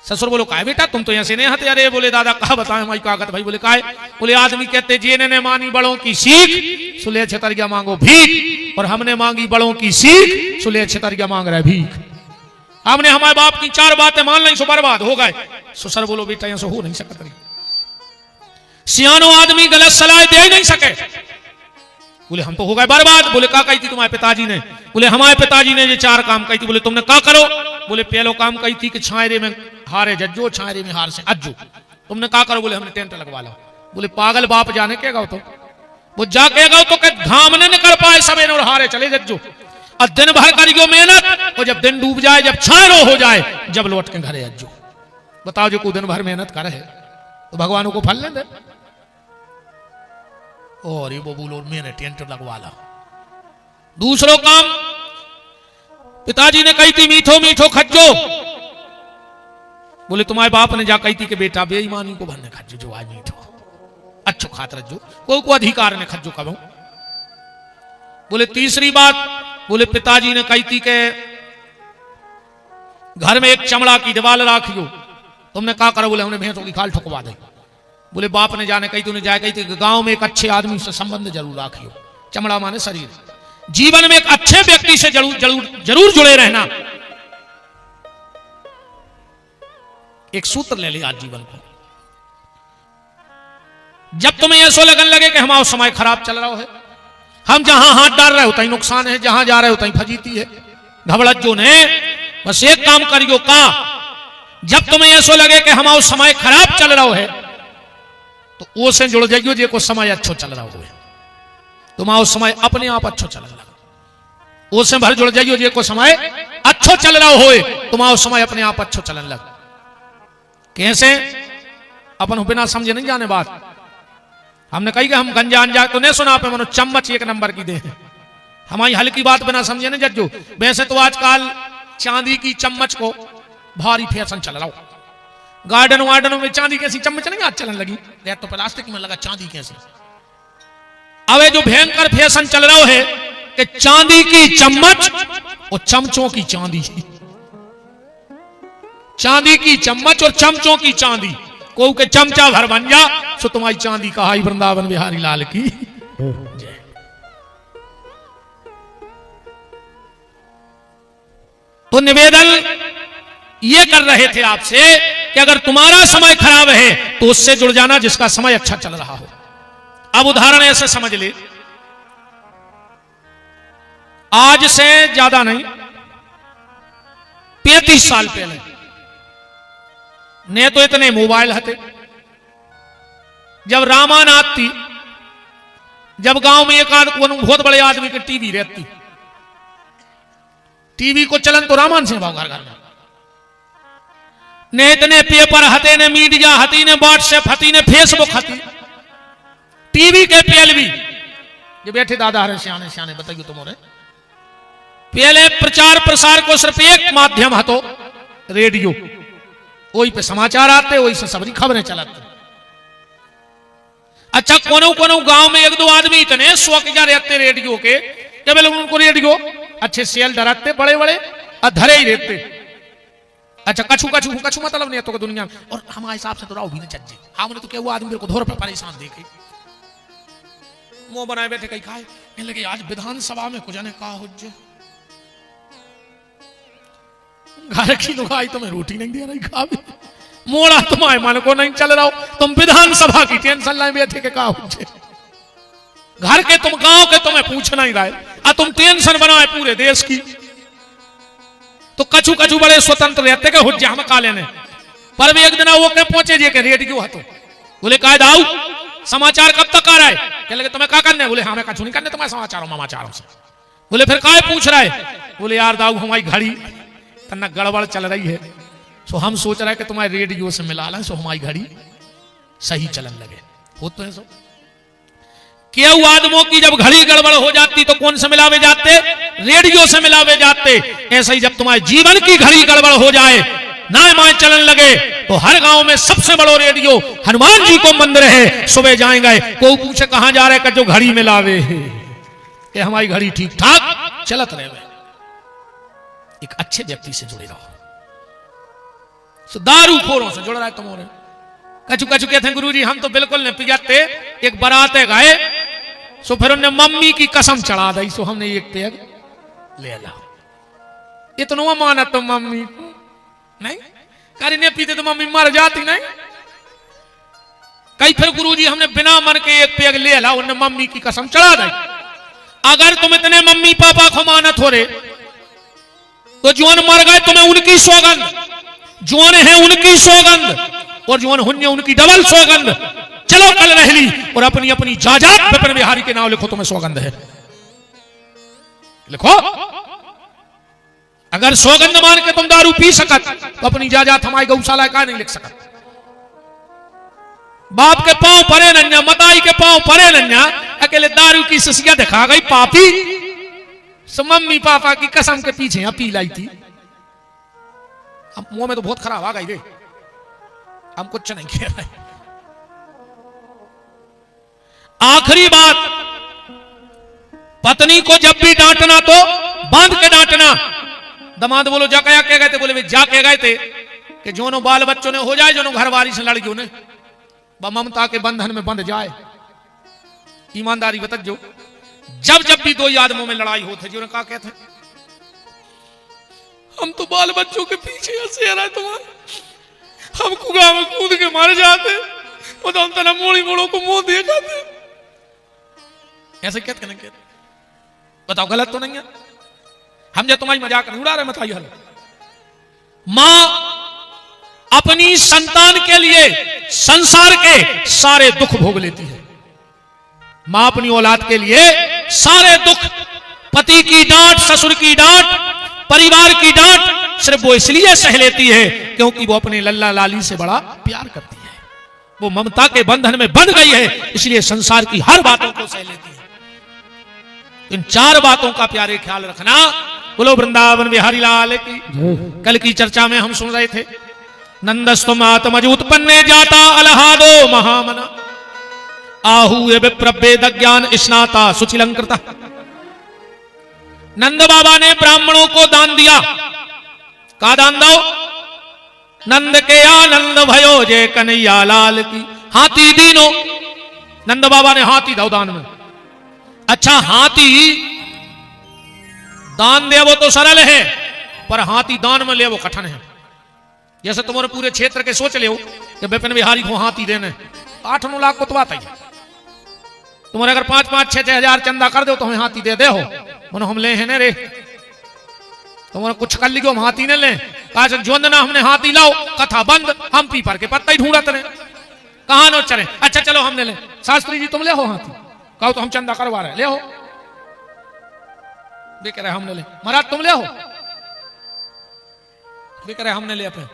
ससुर बोलो काहे बेटा तुम तो ऐसे नहीं हते। अरे बोले दादा कहा बताएं हमारी कागत भाई। बोले काहे? बोले आदमी कहते जेने ने मानी बड़ों की सीख सुले छतरिया मांगो भीख, और हमने मांगी बड़ों की सीख सुले छतरिया मांग रहे भीख। हमने हमारे बाप की 4 बातें मान ली सो बर्बाद हो गए। ससुर बोलो बेटा ऐसा हो नहीं सकता, सियानो आदमी गलत सलाह दे नहीं सके। बोले हम तो हो गए बर्बाद। बोले का कही थी तुम्हारे पिताजी ने? बोले हमारे पिताजी ने ये 4 काम कही थी। बोले तुमने का करो? बोले पहलो काम कही थी कि छायरे में हारे जज्जो, छायरे में हार से अज्जो। तुमने का करो? बोले हमने टेंट लगवा लो। बोले पागल बाप जाने के गाओ तो वो जा के गाओ तो धाम ने कर पाए सवेरे और हारे चले जज्जो, और दिन भर करियो मेहनत, और जब दिन डूब जाए, जब छायरो हो जाए, जब लौट के घरे अज्जो। बताओ जो को दिन भर मेहनत करे तो भगवान को फल लें दे। और ये वो बोलो मैंने टेंट लगवा ला। दूसरो काम पिताजी ने कही थी मीठो मीठो खज्जो। बोले तुम्हारे बाप ने जा कही थी कि बेटा बेईमानी को भरने खज्जो जो आज मीठो अच्छो खात रज्जो, को अधिकार ने खज्जो करो। बोले तीसरी बात बोले पिताजी ने कही थी कि घर में एक चमड़ा की दीवार राखियो। तुमने कहा करो? बोले हमने भैंसों की खाल ठुकवा दी। बोले बाप ने जाने कही तूने जाए कही थी गांव में एक अच्छे आदमी से संबंध जरूर राखियो। चमड़ा माने शरीर, जीवन में एक अच्छे व्यक्ति से जरूर जरूर जरूर जुड़े रहना। एक सूत्र ले लिया आज जीवन को। जब तुम्हें ऐसा लगन लगे कि हमारा समय खराब चल रहा है, हम जहां हाथ डाल रहे होता ही नुकसान है, जहां जा रहे होता ही फजीती है, घबड़त जो ने बस एक काम करियो का, जब तुम्हें ऐसा लगे कि हमारा समय खराब चल रहा है तो वो से जुड़ जाइयो जे को समय अच्छो चल रहा हो। तुम्हारा समय अपने आप अच्छो चल रहा हो, वो से भर जुड़ जाइयो जे को समय अच्छो चल रहा हो, तुम्हारा समय अपने आप अच्छो चलन लग। कैसे? अपन बिना समझे नहीं जाने बात। हमने कही कि हम गंजा अंजा तो नहीं सुना पे मनो चम्मच एक नंबर की दे, हमारी हल्की बात बिना समझे नहीं जज्जो। वैसे तो आजकल चांदी की चम्मच को भारी फैशन चल रहा हो, गार्डन वार्डनों में चांदी कैसी चम्मच नहीं आज चलन लगी, तो प्लास्टिक में लगा चांदी कैसे। अब जो भयंकर फैशन चल रहा है कि चांदी की चम्मच और चमचों की चांदी, चांदी की चम्मच और चमचों की चांदी, को के चमचा भर बन जा सो तुम्हारी चांदी कहा वृंदावन बिहारी लाल की जय। तो निवेदन ये कर रहे थे आपसे कि अगर तुम्हारा समय खराब है तो उससे जुड़ जाना जिसका समय अच्छा चल रहा हो। अब उदाहरण ऐसे समझ ले, आज से ज्यादा नहीं 35 साल पहले ने तो इतने मोबाइल हते, जब रामानाथ थी, जब गांव में एक बहुत बड़े आदमी की टीवी रहती, टीवी को चलन तो रामान से भाव घर घर में ने इतने पेपर हते, ने मीडिया हती, ने व्हाट्सएप हती, ने फेसबुक हती, टीवी के पहले भी जो बैठे दादा हरे सियाने सियाने बताइए तुम्हारे पहले प्रचार प्रसार को सिर्फ एक माध्यम हतो, रेडियो, वही पे समाचार आते, वही से सबरी खबरें चलाते। अच्छा कोनो कोनो गांव में एक दो आदमी इतने शौकिया रहते रेडियो के, जब लोग उनको रेडियो अच्छे सेल डराते बड़े बड़े और धरे ही रहते। अच्छा कछु कछु कछु मतलब नहीं तो दुनिया में, और हमारे हिसाब से तो राव भी नहीं चज्जे, हमने तो क्या वो आदमी को धोर पे परेशान देखे मुंह बनाए बैठे कहीं खाए कहने लगे आज विधानसभा में कुछ ने कहा हुज्जे घर की लुगाई तुम्हें रोटी नहीं दे रही खा भी, मोड़ा तुम्हारे मन को नहीं चल रहा हो, तुम विधानसभा की टेंशन लाए बैठे के कहा हुज्जे, घर के तुम गांव के तुम्हें पूछ नहीं रहे, आ तुम टेंशन बनाए पूरे देश की। तो कछु कछु बड़े स्वतंत्र रहते के हुज्जे हम का लेने, पर भी एक दिन वो के पहुंचे जे के रेडियो हतो, बोले कहा दाऊ समाचार कब तक आ रहा है, कह लगे तुम्हें क्या करने, बोले हमें कछु नहीं करने तुम्हारे समाचारों से। बोले फिर काय पूछ रहा है, बोले यार दाऊ हमारी घड़ी तना गड़बड़ चल रही है, सो हम सोच रहे हैं कि तुम्हारे रेडियो से मिला लें सो हमारी घड़ी सही चलन लगे। हो तो है सो केव आदमों की जब घड़ी गड़बड़ हो जाती तो कौन से मिलावे जाते, रेडियो से मिलावे जाते। ऐसे ही जब तुम्हारे जीवन की घड़ी गड़बड़ हो जाए ना माए चलन लगे तो हर गांव में सबसे बड़ो रेडियो हनुमान जी को मंदिर है, सुबह जाएंगे कोई पूछे कहां जा रहे जो घड़ी मिलावे कि हमारी घड़ी ठीक ठाक चलत रहे। एक अच्छे व्यक्ति से जुड़े रहो, तो दारू खोरों से जुड़ रहा है तुम्हारे। कछु कछु कहते हैं गुरुजी हम तो बिल्कुल नहीं पिजाते, एक बाराते गए सो फिर उन्हें मम्मी की कसम चढ़ा दी, सो हमने एक पेग ले ला, इतना माना तो मम्मी नहीं करी ने पीते तो मम्मी मर जाती नहीं। कई फिर गुरुजी हमने बिना मन के एक पेग ले ला, उन्हें मम्मी की कसम चढ़ा दी। अगर तुम इतने मम्मी पापा को मानत हो रहे तो जवान मर गए तुम्हें उनकी सौगंध, जवान है उनकी सौगंध और जवान हुन्ने उनकी डबल सौगंध। चलो कल रह ली और अपनी अपनी जायदाद विपिन बिहारी के नाम लिखो, तुम्हें सौगंध है लिखो। अगर सौगंध मान के तुम दारू पी सकत तो अपनी जायदाद हमारी गौशाला का नहीं लिख सकत। बाप के पांव परे नन्या, मताई के पांव परे नन्या, अकेले दारू की सिसिया दिखा गई पापी, सो मम्मी पापा की कसम के पीछे पी लाई थी। अब मुंह में तो बहुत खराब आ गई रे, हम कुछ नहीं कह रहे। आखिरी बात, पत्नी को जब भी डांटना तो बांध के डांटना। दमाद बोलो जा क्या कह गए थे, बोले वे जा कह गए थे कि जोनो बाल बच्चों ने हो जाए, जोनो घरवारी से लड़कियों ने ममता के बंधन में बंध जाए। ईमानदारी बता जो जब जब भी दो आदमों में लड़ाई होती जो ने कहा कहते हम तो बाल बच्चों के पीछे हंसे रहे तुम्हारे, हम कुआ में कूद के मारे जाते, वो तो हम तना मोड़ी मोड़ों को मुंह दिए जाते। ऐसे कहते नहीं कहते, बताओ गलत तो नहीं है? हम जो तुम्हारी मजाक नहीं उड़ा रहे, बताइए हल। मां अपनी संतान के लिए संसार के सारे दुख भोग लेती है। मां अपनी औलाद के लिए सारे दुख, पति की डांट, ससुर की डांट, परिवार की डांट, सिर्फ वो इसलिए सह लेती है क्योंकि वो अपने लल्ला लाली से बड़ा प्यार करती है, वो ममता के बंधन में बंध गई है, इसलिए संसार की हर बातों को सह लेती है। इन 4 बातों का प्यारे ख्याल रखना। बोलो वृंदावन बिहारी लाल की। कल की चर्चा में हम सुन रहे थे, नंदस्तु मातमज उत्पन्ने जाता अलहादो महामना आहूय विप्रभेद ज्ञान स्नाता सुचिलंकृता। नंद बाबा ने ब्राह्मणों को दान दिया। का दान दो? नंद के आनंद भयो जय कन्हैया लाल की। हाथी दीनो, नंद बाबा ने हाथी दो दान में। अच्छा, हाथी दान दे वो तो सरल है, पर हाथी दान में ले वो कठिन है। जैसे तुम्हारे पूरे क्षेत्र के सोच ले हो कि विपिन बिहारी को हाथी देने 8-9 लाख को तो आता ही। तुम्हारे अगर 5-5, 6-6 हजार चंदा कर दो तो हमें हाथी दे हो, मन हम ले हैं न रे, तुम्हारे कुछ कर लिखो हम हाथी ने ले। कहा जोंदना हमने हाथी लाओ, कथा बंद, हम पीपर के पत्ता ही ढूंढते रहे, कहां नो चले। अच्छा चलो हमने ले, शास्त्री जी तुम ले हो हाथी, कहो तो हम चंदा करवा रहे, ले हो। वे कह रहे हमने ले। महाराज तुम ले हो, वे कह रहे हमने ले। अपने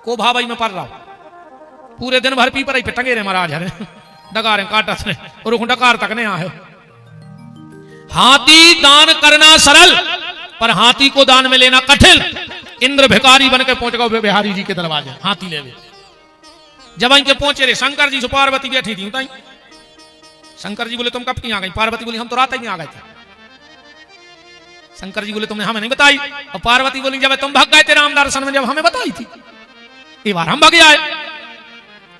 को भाई में पढ़ रहा हूं, पूरे दिन भर पीपर ही पे टंगे रहे महाराज, हरे डगारे काटत ने और डकार तक नहीं आए। हाथी दान करना सरल, पर हाथी को दान में लेना कठिन। इंद्र भिखारी बन के पहुंच गए बिहारी जी के दरवाजे, हाथी ले ले। जब इनके पहुंचे रे शंकर जी से पार्वती बैठी थी उताई। शंकर जी बोले तुम कब की आ गई? पार्वती बोली हम तो रात ही आ गए थे। शंकर जी बोले तुमने हमें नहीं बताई। और पार्वती बोली जब तुम भाग गए थे राम दर्शन में, जब हमें बताई थी, ये बार हम भागे आए।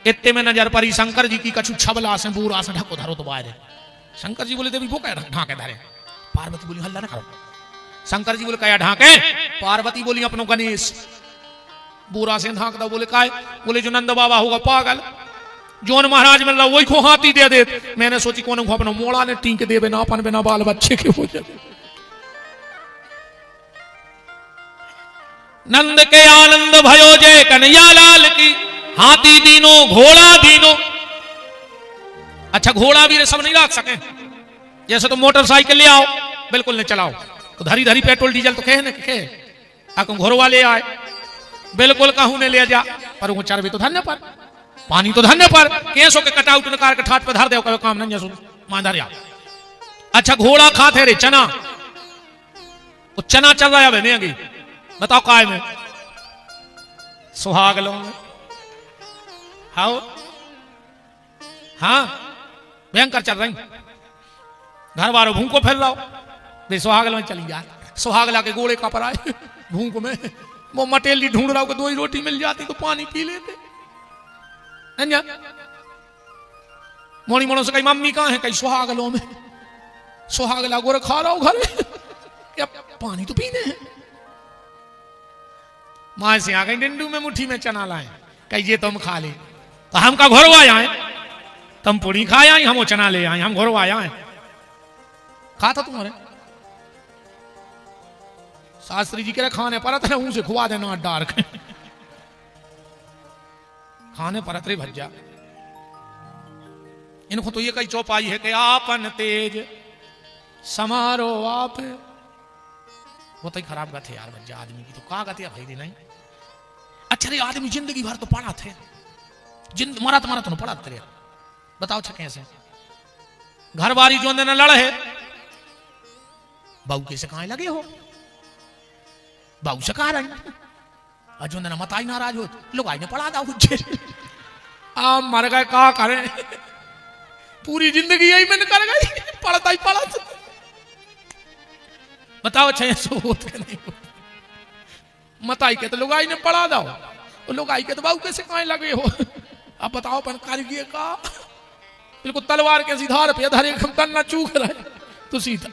इतने में नजर पड़ी शंकर जी की कछु छबला से बूरा से ढको धरो तो बाहर। शंकर जी बोले देवी वो क्या ढाके धरे? पार्वती बोली हल्ला ना करो। शंकर जी बोले क्या ढाके? पार्वती बोली अपनो गणेश बूरा से ढाक दो। बोले काय? बोले जो नंद बाबा होगा पागल, जोन महाराज मिल रहा वही को हाथी दे दे। मैंने सोची कौन को अपना मोड़ा ने टीक दे बिना अपन बिना बाल बच्चे के हो जाए। नंद के आनंद भयो जय कन्हैया लाल की। हाथी दीनो घोड़ा दीनो। अच्छा घोड़ा भी सब नहीं रख सके, जैसे तो मोटरसाइकिल ले आओ बिल्कुल नहीं चलाओ तो धरी धरी पेट्रोल डीजल तो कहे न कहे आको घोड़ वाले आए बिल्कुल कहूं ने ले जा, पर वो चरबी तो धन्य पर, पानी तो धन्य पर, केसों के कटाउट नकार के ठाट पे धर दे काम नहीं सुन मांधर या। अच्छा घोड़ा खाते रे चना, वो चना चल रहा है नहीं बताओ काय में? सुहाग लो में। हाँ हाँ भयंकर चल रही, घर वालों भूखो फैल रहा हो, सुहाग लो में चली जा। सुहाग ला के गोले का पर आए भूख में, वो मटेली ढूंढ रहा हो, 2 ही रोटी मिल जाती तो पानी पी लेते। मोनी मोनो से कही मम्मी कहाँ है? कहीं सुहाग लो में। सुहाग ला गोरे खा रहा हो घर में, पानी तो पीने हैं। माँ से आ गई डिंडू में मुट्ठी में चना लाए, कही ये तुम खा ले। तो हम का घर आया है, तुम पूरी खाए आई, हम वो चना ले आए, हम घर आया है। खा था तुम्हारे शास्त्री जी के खाने परत है, उनसे खुआ देना डार खाने परत रे भज्जा। इनको तो ये कई चौपाई है कि आपन तेज समारो आप, वो तो खराब गथे यार भज्जा आदमी की, तो कहा गथे भाई नहीं। अच्छा रे आदमी जिंदगी भर तो पढ़ा थे, मरा तुम्हारा तो पढ़ा थे, बताओ अच्छा कैसे? घर बारी जो न लड़ है, बहू कैसे कहा लगे हो, बहू से कहा रही जो न मत आई नाराज हो, लोग आई ने पढ़ा था आप मर गए कहा करें, पूरी जिंदगी यही मैंने कर गई, पढ़ता ही पढ़ा। बताओ अच्छा ऐसा होता नहीं हो? मत आई के तो लोग आई ने पढ़ा दो, लोग आई के तो बहू कैसे कहा लगे हो? अब बताओ अपन कारीगिर का बिल्कुल तलवार के सीधार पे धरे तन्ना चूक रहे तो सीधा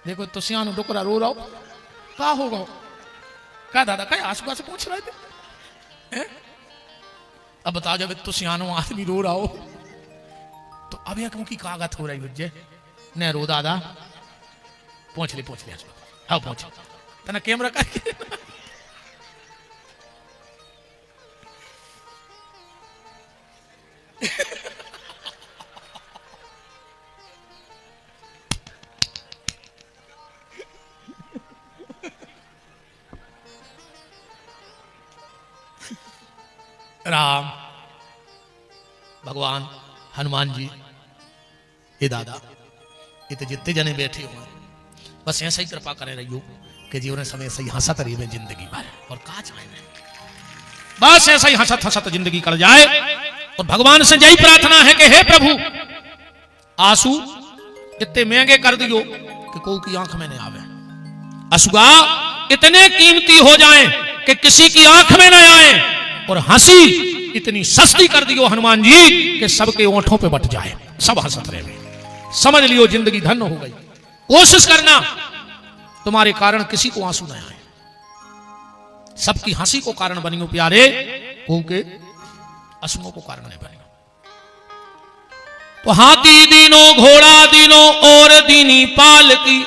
देखो तो सियानो डोकरा रो रहा हो, क्या होगा? क्या दादा क्या आसपास से पूछ रहे थे हैं? अब बताओ जब तो सियानो आदमी रो रहा हो तो अब एक मुखी कागत हो रही बुझे न रो दादा, पहुंच ले हाँ पहुंच तना कैमरा करके राम भगवान हनुमान जी ये दादा ये तो जितने जने बैठे हुए बस ऐसा ही कृपा करे रहियो कि जीवन समय सही हंसत रही में जिंदगी भर और का चाहे बस ऐसा ही हंसत हंसत जिंदगी कर जाए। और भगवान से यही प्रार्थना है कि हे प्रभु आंसू इतने महंगे कर दियो कि कोई की आंख में नहीं आवे, अश्रुआ इतने कीमती हो जाएं कि किसी की आंख में न आए, और हंसी इतनी सस्ती कर दियो हनुमान जी कि सबके ओंठों पे बट जाए, सब हंसत रहे। समझ लियो जिंदगी धन्य हो गई। कोशिश करना तुम्हारे कारण किसी को आंसू न आए, सबकी हंसी को कारण बनियो प्यारे, के अश्रुओं को कारण नहीं बनियो। तो हाथी दीनो घोड़ा दीनो और दीनी पाल की,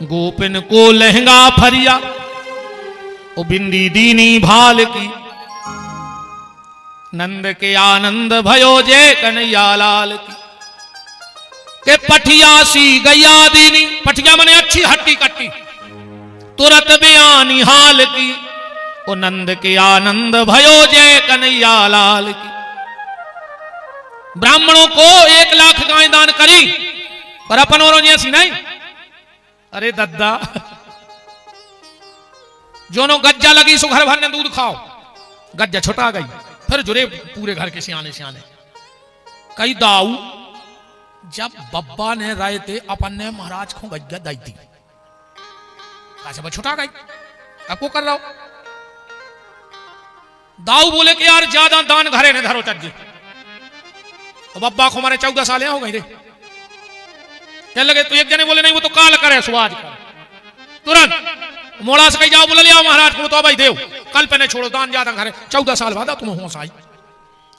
गोपिन को लहंगा फरिया ओ बिंदी दीनी भाल की, नंद के आनंद भयो जय कन्हैया लाल की, के पठिया सी गैया दीनी, पठिया मने अच्छी हट्टी कट्टी, तुरत बयानी हाल की, ओ नंद के आनंद भयो जय कन्हैया लाल की। ब्राह्मणों को 1 लाख गाय दान करी, पर अपन औरों जैसी नहीं। अरे दद्दा जोनो गज्जा लगी सो घर भर ने दूध खाओ, गज्जा छुटा गई, फिर जुड़े पूरे घर के सियाने सियाने। कई दाऊ जब बब्बा ने राय थे अपन ने महाराज को गज्जा दाई थी, कैसे छुटा गई, अब को कर रहा हो। दाऊ बोले कि यार ज्यादा दान घरे ने धरो चज्जे, तो बब्बा को हमारे 14 साल हो गई रे। क्या लगे तो एक जने बोले नहीं वो तो काल करे सुआज कर, तुरंत मोड़ा से कही जाओ बोले लिया महाराज को तो भाई देव कल पे नहीं छोड़ो दान ज्यादा घरे, 14 साल बाद तुम होश आई।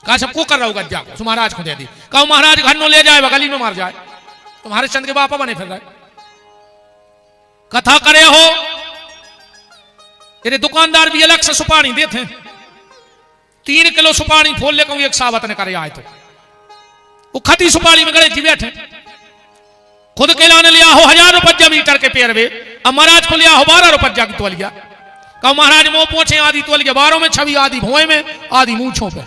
कहा सबको कर रहा होगा गज्जा को महाराज को दे दी, कहो महाराज घर नो ले जाए गली में मार जाए, तुम्हारे चंद के बापा बने फिर रहे। कथा करे हो तेरे दुकानदार भी अलग से सुपारी देते, 3 किलो सुपारी फोल ले कहूं एक सावत ने करे आए तो वो खती सुपारी में गले जी बैठे, खुद के लाने लिया हो 1000 रुपया मीटर के पेड़ में, अब महाराज को लिया हो 12 रुपया की तोलिया, कहो महाराज मुंह पोछे आदि तोलिया 12 में, छवि आदि भुए में, आदि मूछों पे,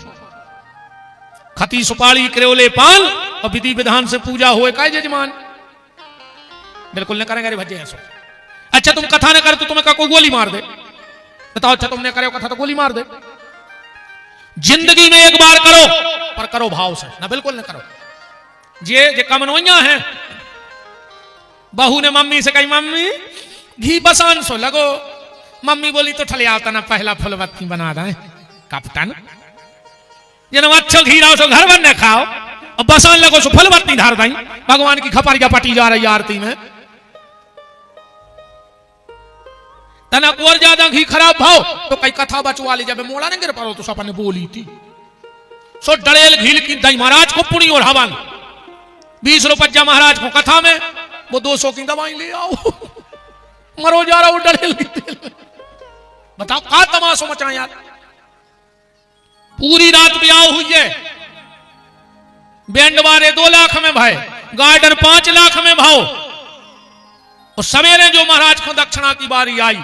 खती सुपारी क्रेओले पान और विधि विधान से पूजा हुए का जजमान, बिल्कुल न करेंगे रे भज्जे ऐसो। अच्छा तुम कथा न कर तो तुम्हें कोई गोली मार दे, बताओ अच्छा तुमने करे कथा तो गोली मार दे। जिंदगी में एक बार करो, पर करो भाव से, ना बिल्कुल न करो। जे कमनोइया है, बहू ने मम्मी से कही मम्मी घी बसान सो लगो, मम्मी बोली तो ठले आता ना पहला फुलबत्ती बना दें कप्तान, जन अच्छो घी रहो सो घर बनने खाओ, और बसान लगो सो फुलबत्ती धार दाई, भगवान की खपरिया पटी जा रही आरती में, तनक और ज्यादा घी खराब भाव तो कई कथा बचवा ली, जब मोड़ा नहीं गिर पारो तो सपने बोली थी सो डड़ेल घील की दही महाराज को पुणी और हवन, 20 रुपया महाराज को कथा में, वो 200 की दवाई ले आओ, मरो जा रहा हो डड़ेल की तेल। बताओ का तमाशो मचा यार। पूरी रात ब्याह हुई है, बैंड वारे 2 लाख में भाई, गार्डन 5 लाख में भाव, और सवेरे जो महाराज को दक्षिणा की बारी आई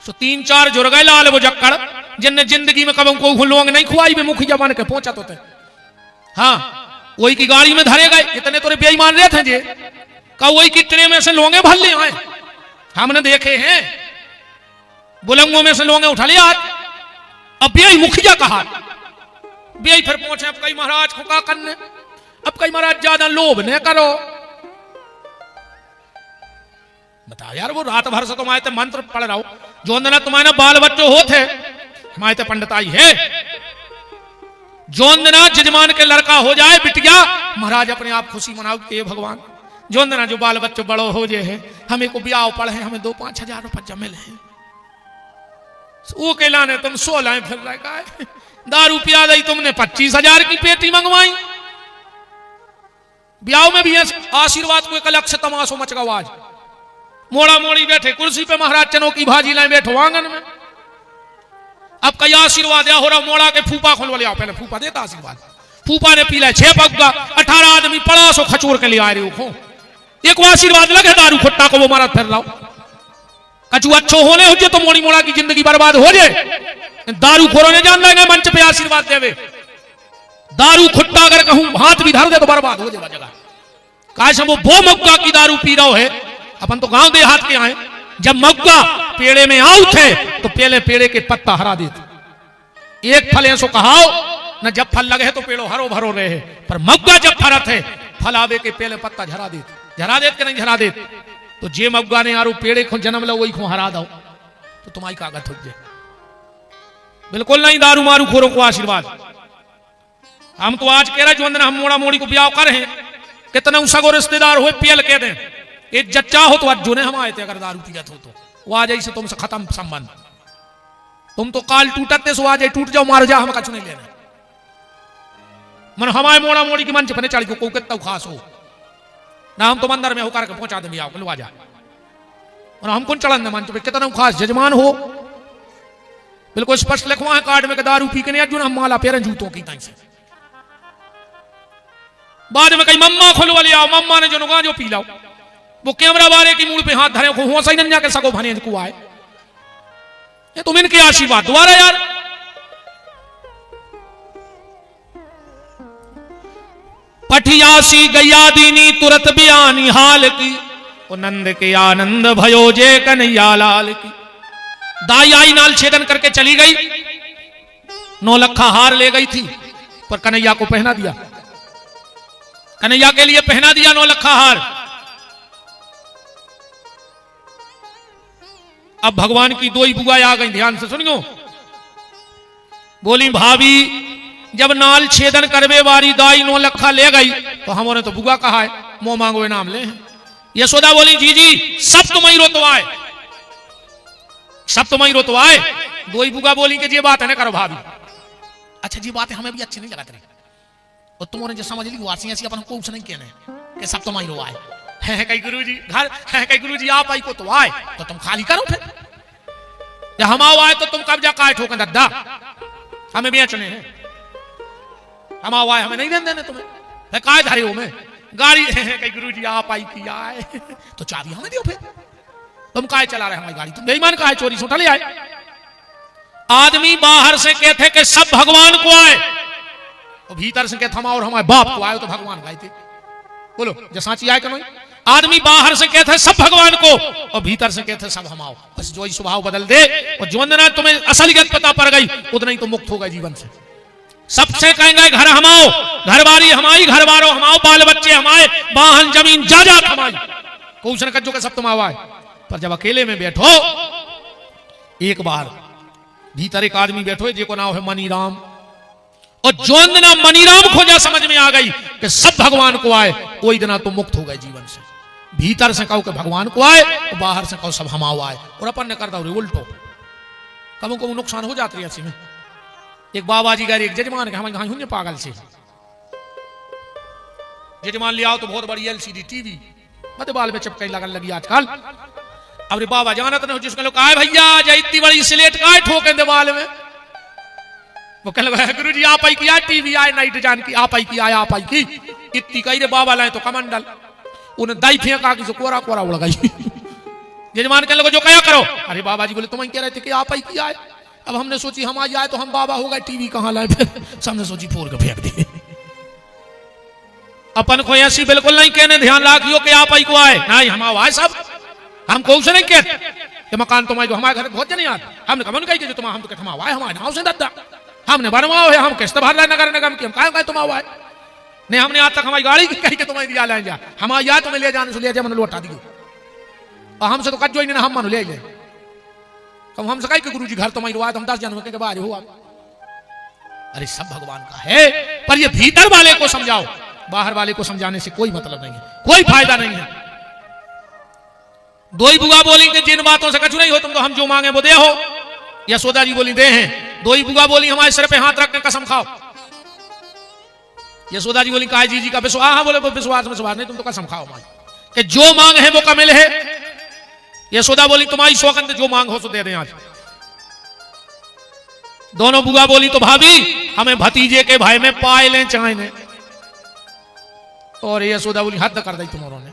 सो 3-4 जुड़ गए लाल वो जक्कड़, जिनने जिंदगी में कभी को लोग नहीं खुआई भी मुखी जबान के पहुंचा तो थे। हाँ वही की गाड़ी में धरे गए, इतने तो बेईमान रहे थे जे, का वही की ट्रे में से लोंगे भर ले आए, हमने देखे हैं बुलंगों में से लोंगे उठा लिया, अब बेई मुखिया कहा, बेई फिर पहुंचे, अब कई महाराज को का करने, अब कई महाराज ज्यादा लोभ न करो। बताओ यार वो रात भर से तुम्हारे मंत्र पढ़ रहा हो, जो अंदर तुम्हारे बाल बच्चे होते हमारे पंडिताई है, जो अंदर जजमान के लड़का हो जाए बिटिया, महाराज अपने आप खुशी मनाओ कि भगवान जो अंदर जो बाल बच्चे बड़ो हो जाए है, हमें को ब्याह पड़े हैं, हमें 2-5 हजार रुपया मिले हैं, वो के लाने तुम 16 फिर रहा है, दारू पिया दी तुमने 25,000 की पेटी मंगवाई। ब्याह में भी आशीर्वाद को एक अलग से तमाशो मच गवा, आज मोड़ा मोड़ी बैठे कुर्सी पे, महाराज चनों की भाजी लाए बैठो आंगन में, अब कई आशीर्वाद या हो रहा, मोड़ा के फूफा खोलवा ले आओ, पहले फूफा देता आशीर्वाद, फूफा ने पी लाए 6 पग्गा, 18 आदमी पड़ा सो खचोर के लिए आ रहे हो, एक वो आशीर्वाद लगे दारू खुट्टा को वो मारा फिर लाओ, कचू अच्छो होने हो जाए तो मोड़ी मोड़ा की जिंदगी बर्बाद हो जाए, दारू खोरों ने जान लेंगे मंच पे आशीर्वाद देवे। दारू खुट्टा अगर कहूं हाथ भी धर दे तो बर्बाद हो जाएगा जगह। काश हम वो मौका की दारू पी रहा है। अपन तो गांव देहात के आए, जब मौका पेड़े में आउ थे तो पहले पेड़े के पत्ता हरा देते। एक फल ऐसो कहाओ न, जब फल लगे तो पेड़ो हरो भरो रहे, पर मौका जब फरत है फल आवे के पहले पत्ता झरा देते कि नहीं झरा देते। तो जे मौका ने यारो पेड़े को जन्म लो वही को हरा दो तो तुम्हारी कागज हो जाए। बिल्कुल नहीं दारू मारू खोरों को आशीर्वाद। हम तो आज कह रहे जो अंदर हम मोड़ा मोड़ी को ब्याह कर हैं, कितना सगो रिश्तेदार हो पियल कह दें इज्जत चाहो तो आज जो ने हम आए थे अगर दारू पियत हो तो वो आ जाए से तुमसे खत्म संबंध। तुम तो काल टूटते सो आ जाए टूट जाओ मार जाओ, हम कछ नहीं लेना। मन हमारे मोड़ा मोड़ी की मंच पर चढ़ को कितना खास हो ना, हम तो मंदिर में होकर के पहुंचा देंगे आओ आ जा। और हम कौन चढ़न मंच पे कितना खास जजमान हो। बिल्कुल स्पष्ट लिखवा है कार्ड में कि दारू पी के नहीं अर्जुन हम माला पेरन जूतों की तंग से। बाद में कहीं मम्मा खुलवा ले आओ, मम्मा ने जो नुगा जो पी लाओ, वो कैमरा वाले की मूड पे हाथ धरे हो सही नहीं जाके सको भने को आए। ये तुम इनके आशीर्वाद द्वारा यार। पठियासी गैया दीनी तुरत बयानी हाल की, ओ नंद के आनंद भयो जे कन्हैया लाल की। दाई आई नाल छेदन करके चली गई, 9 लखा हार ले गई थी पर कन्हैया को पहना दिया, कन्हैया के लिए पहना दिया 9 लखा हार। अब भगवान की 2 ही बुआ आ गई, ध्यान से सुनियो। बोली भाभी जब नाल छेदन करवे वारी दाई 9 लखा ले गई तो हमने तो बुआ कहा है मुंह मांगो नाम ले। यशोदा बोली जी सब तुम्हारी रोतो आए, सब तुम्हारी रोतो आए। 2 ही बुआ बोली कि ये बात है ना करो भाभी। अच्छा जी बात है हमें भी अच्छी नहीं लगत रही, और तुमने जो समझ ली वासी ऐसी अपन को नहीं कहने कि सब तुम्हारी रो आए है कई गुरुजी घर है कई गुरुजी आप आई को तो आए तो तुम खाली करो फिर, या हम आओ आए तो तुम कब्जा काहे ठोकें दद्दा, हमें भी अचने हैं। हम आओ आए हमें नहीं देने तुम्हें काय धारे हो में गाड़ी है कई गुरुजी आप आई की आए तो चाबी हमें दियो फिर, तुम काय चला रहे हमारी गाड़ी, तुम बेईमान काहे चोरी से उठा ले आए। आदमी बाहर से कहते कि सब भगवान को आए, और भीतर से कहते हम और हमारे बाप को आए तो भगवान गाए थे। बोलो जो साची आए कहीं। आदमी बाहर से कहते सब भगवान को और भीतर से कहते सब हम आओ। बस जो ही स्वभाव बदल दे और जो अंदर तुम्हें असलियत पता पड़ गई उतना ही तो मुक्त हो गए जीवन से। सबसे कहेंगे घर हमाओ, घर बारी हमारी, घर बारो हमाओ, बाल बच्चे हमारे, वाहन जमीन जायदाद हमारी, कुछ न कजो के सब तुम आवाए। पर जब अकेले में बैठो एक बार भीतर एक आदमी बैठो जिसको नाम है मनीराम, और जो अंदना मनीराम खोजा समझ में आ गई कि सब भगवान को आए कोई दिन तो मुक्त हो गए जीवन से। भीतर से कहो कि भगवान को आए और बाहर से कहो सब हमाओ आए, और अपन ने करता उल्टो कबू कबू नुकसान हो जाती है ऐसी में। एक बाबा जी गारी एक जजमान के हमारे हुए पागल से जजमान ले आओ तो बहुत बड़ी LCD टीवी मत बाल में चपकाई लगन लगी आजकल। अब रे बाबा जानत नहीं जिसको लोग आए भैया जा इतनी बड़ी स्लेट काय ठोके दीवाल में, वो कह लगा गुरु जी आप आई की आए टीवी आए नाइट जान की आप आई की आए आप आई की इतनी कही रे बाबा लाए तो कमंडल उन्हें दाई फेंका की कोरा कोरा उड़ गई। जजमान कह लगा जो क्या करो, अरे बाबा जी बोले तुम कह रहे थे कि आप आई की आए, अब हमने सोची हम आज आए तो हम बाबा हो गए टीवी कहाँ लाए, फिर सबने सोची फोड़ के फेंक दी। अपन को ऐसी बिल्कुल नहीं कहने, ध्यान रखियो कि आप आई को आए नहीं हम आए सब, हम कौन से नहीं कहते कि मकान तुम्हारे जो हमारे घर बहुत जने आते, हमने कमन कही कि तुम हम तो हम आए हमारे नाव से दद्दा हमने बनवाओ है, हम किस्त भर नगर निगम की हम कहा तुम आए नहीं, हमने आज तक हमारी गाड़ी की कही कि तुम्हें दिया ले जा हमारे यहाँ तुम्हें ले जाने से ले जाए मैंने लौटा दियो, और हमसे तो कजो ही नहीं हम मन ले गए। कब हमसे कही कि गुरु जी घर तुम्हारी आए तो हम 10 जन्म के बाद हुआ। अरे सब भगवान का है, पर ये भीतर वाले को समझाओ, बाहर वाले को समझाने से कोई मतलब नहीं है, कोई फायदा नहीं है। 2 ही बुआ बोली कि जिन बातों से कछु नहीं हो तुम तो हम जो मांगे वो दे हो। यशोदा जी बोली दे हैं। 2 ही बुआ बोली हमारे सिर पे हाथ रख के कसम खाओ। यशोदा जी बोली कहा जी का विश्वास, हाँ बोले विश्वास विश्वास नहीं तुम तो कसम खाओ हमारी कि जो मांग है वो कमिल है। यशोदा बोली तुम्हारी सौगंध जो मांग हो सो दे दें आज। दोनों बुआ बोली तो भाभी हमें भतीजे के भाई में पाए लें चाहे ने, और यशोदा बोली हद कर दी तुम्हारों ने,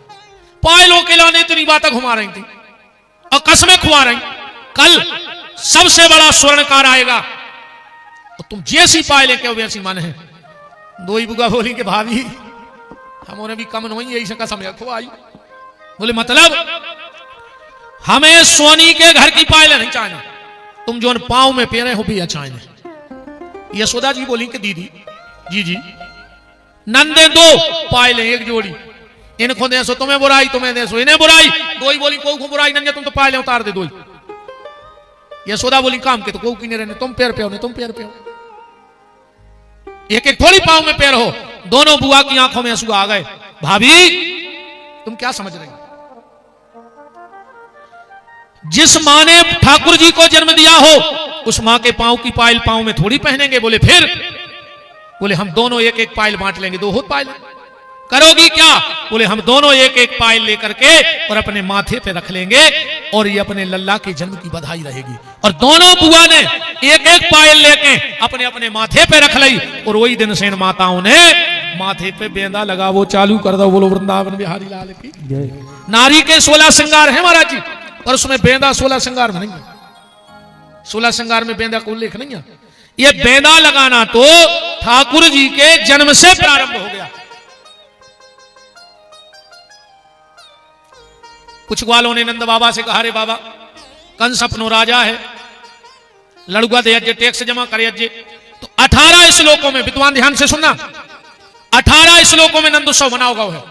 पाए लो के लाने इतनी बातें घुमा रही थी और कसमें खुआ रही। कल सबसे बड़ा स्वर्णकार आएगा और तुम जैसी पाए लेके वैसी मन है। दो ही बुआ बोली के भाभी हमारे भी कम नहीं यही सका समय खो आई। बोले मतलब हमें सोनी के घर की पायले नहीं चाहिए, तुम जो पांव में पेरे हो भी चाहिए। यशोदा जी बोली कि दीदी जी जी नंदे दो पायले एक जोड़ी, इनको दे सो तुम्हें बुराई तुम्हें दे सो इन्हें बुराई। दो ही बोली को बुराई नंगे तुम तो पायले उतार दे दो ही। यशोदा बोली काम के तो को नहीं रहने, तुम पैर पे हो नहीं तुम पैर पे हो, एक एक थोड़ी पांव में पैर हो। दोनों बुआ की आंखों में आंसू आ गए। भाभी तुम क्या समझ रही हो? जिस मां ने ठाकुर जी को जन्म दिया हो उस मां के पांव की पायल पांव में थोड़ी पहनेंगे। बोले फिर? बोले हम दोनों एक एक पायल बांट लेंगे, दो हो पायल करोगी क्या? बोले हम दोनों एक एक पायल लेकर के और अपने माथे पे रख लेंगे और ये अपने लल्ला के जन्म की बधाई रहेगी। और दोनों बुआ ने एक एक पायल लेके अपने अपने माथे पे रख ली और वही दिन से इन माताओं ने माथे पे बेंदा लगा वो चालू कर दो। बोलो वृंदावन बिहारी लाल की। नारी के 16 श्रृंगार है महाराज जी, पर उसमें बेंदा 16 श्रृंगार में नहीं है। 16 श्रृंगार में बेंदा का उल्लेख नहीं है। ये बेंदा लगाना तो ठाकुर जी के जन्म से प्रारंभ हो गया। कुछ ग्वालों ने नंद बाबा से कहा रे बाबा कंस अपनो राजा है, लड़ुआ दे अज्जे टैक्स जमा करे अज्जे। तो 18 श्लोकों में, विद्वान ध्यान से सुनना, 18 श्लोकों में नंद उत्सव मनाओगा है।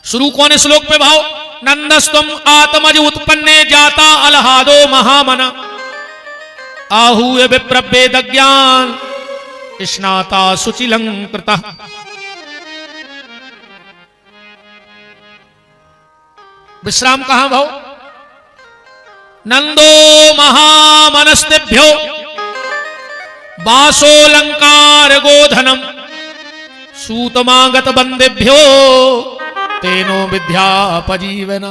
शुरू कौन श्लोक पे भाव? नंदस्तम आत्मज उत्पन्ने जाता अलहादो महामना आहूय विप्रवेद ज्ञान स्नाता सुचिलंकृता। विश्राम कहां भाव? नंदो महामनस्तेभ्यो वासोलंकार गोधनम सूतमागत बंदेभ्यो तेनो विद्यापजीवन।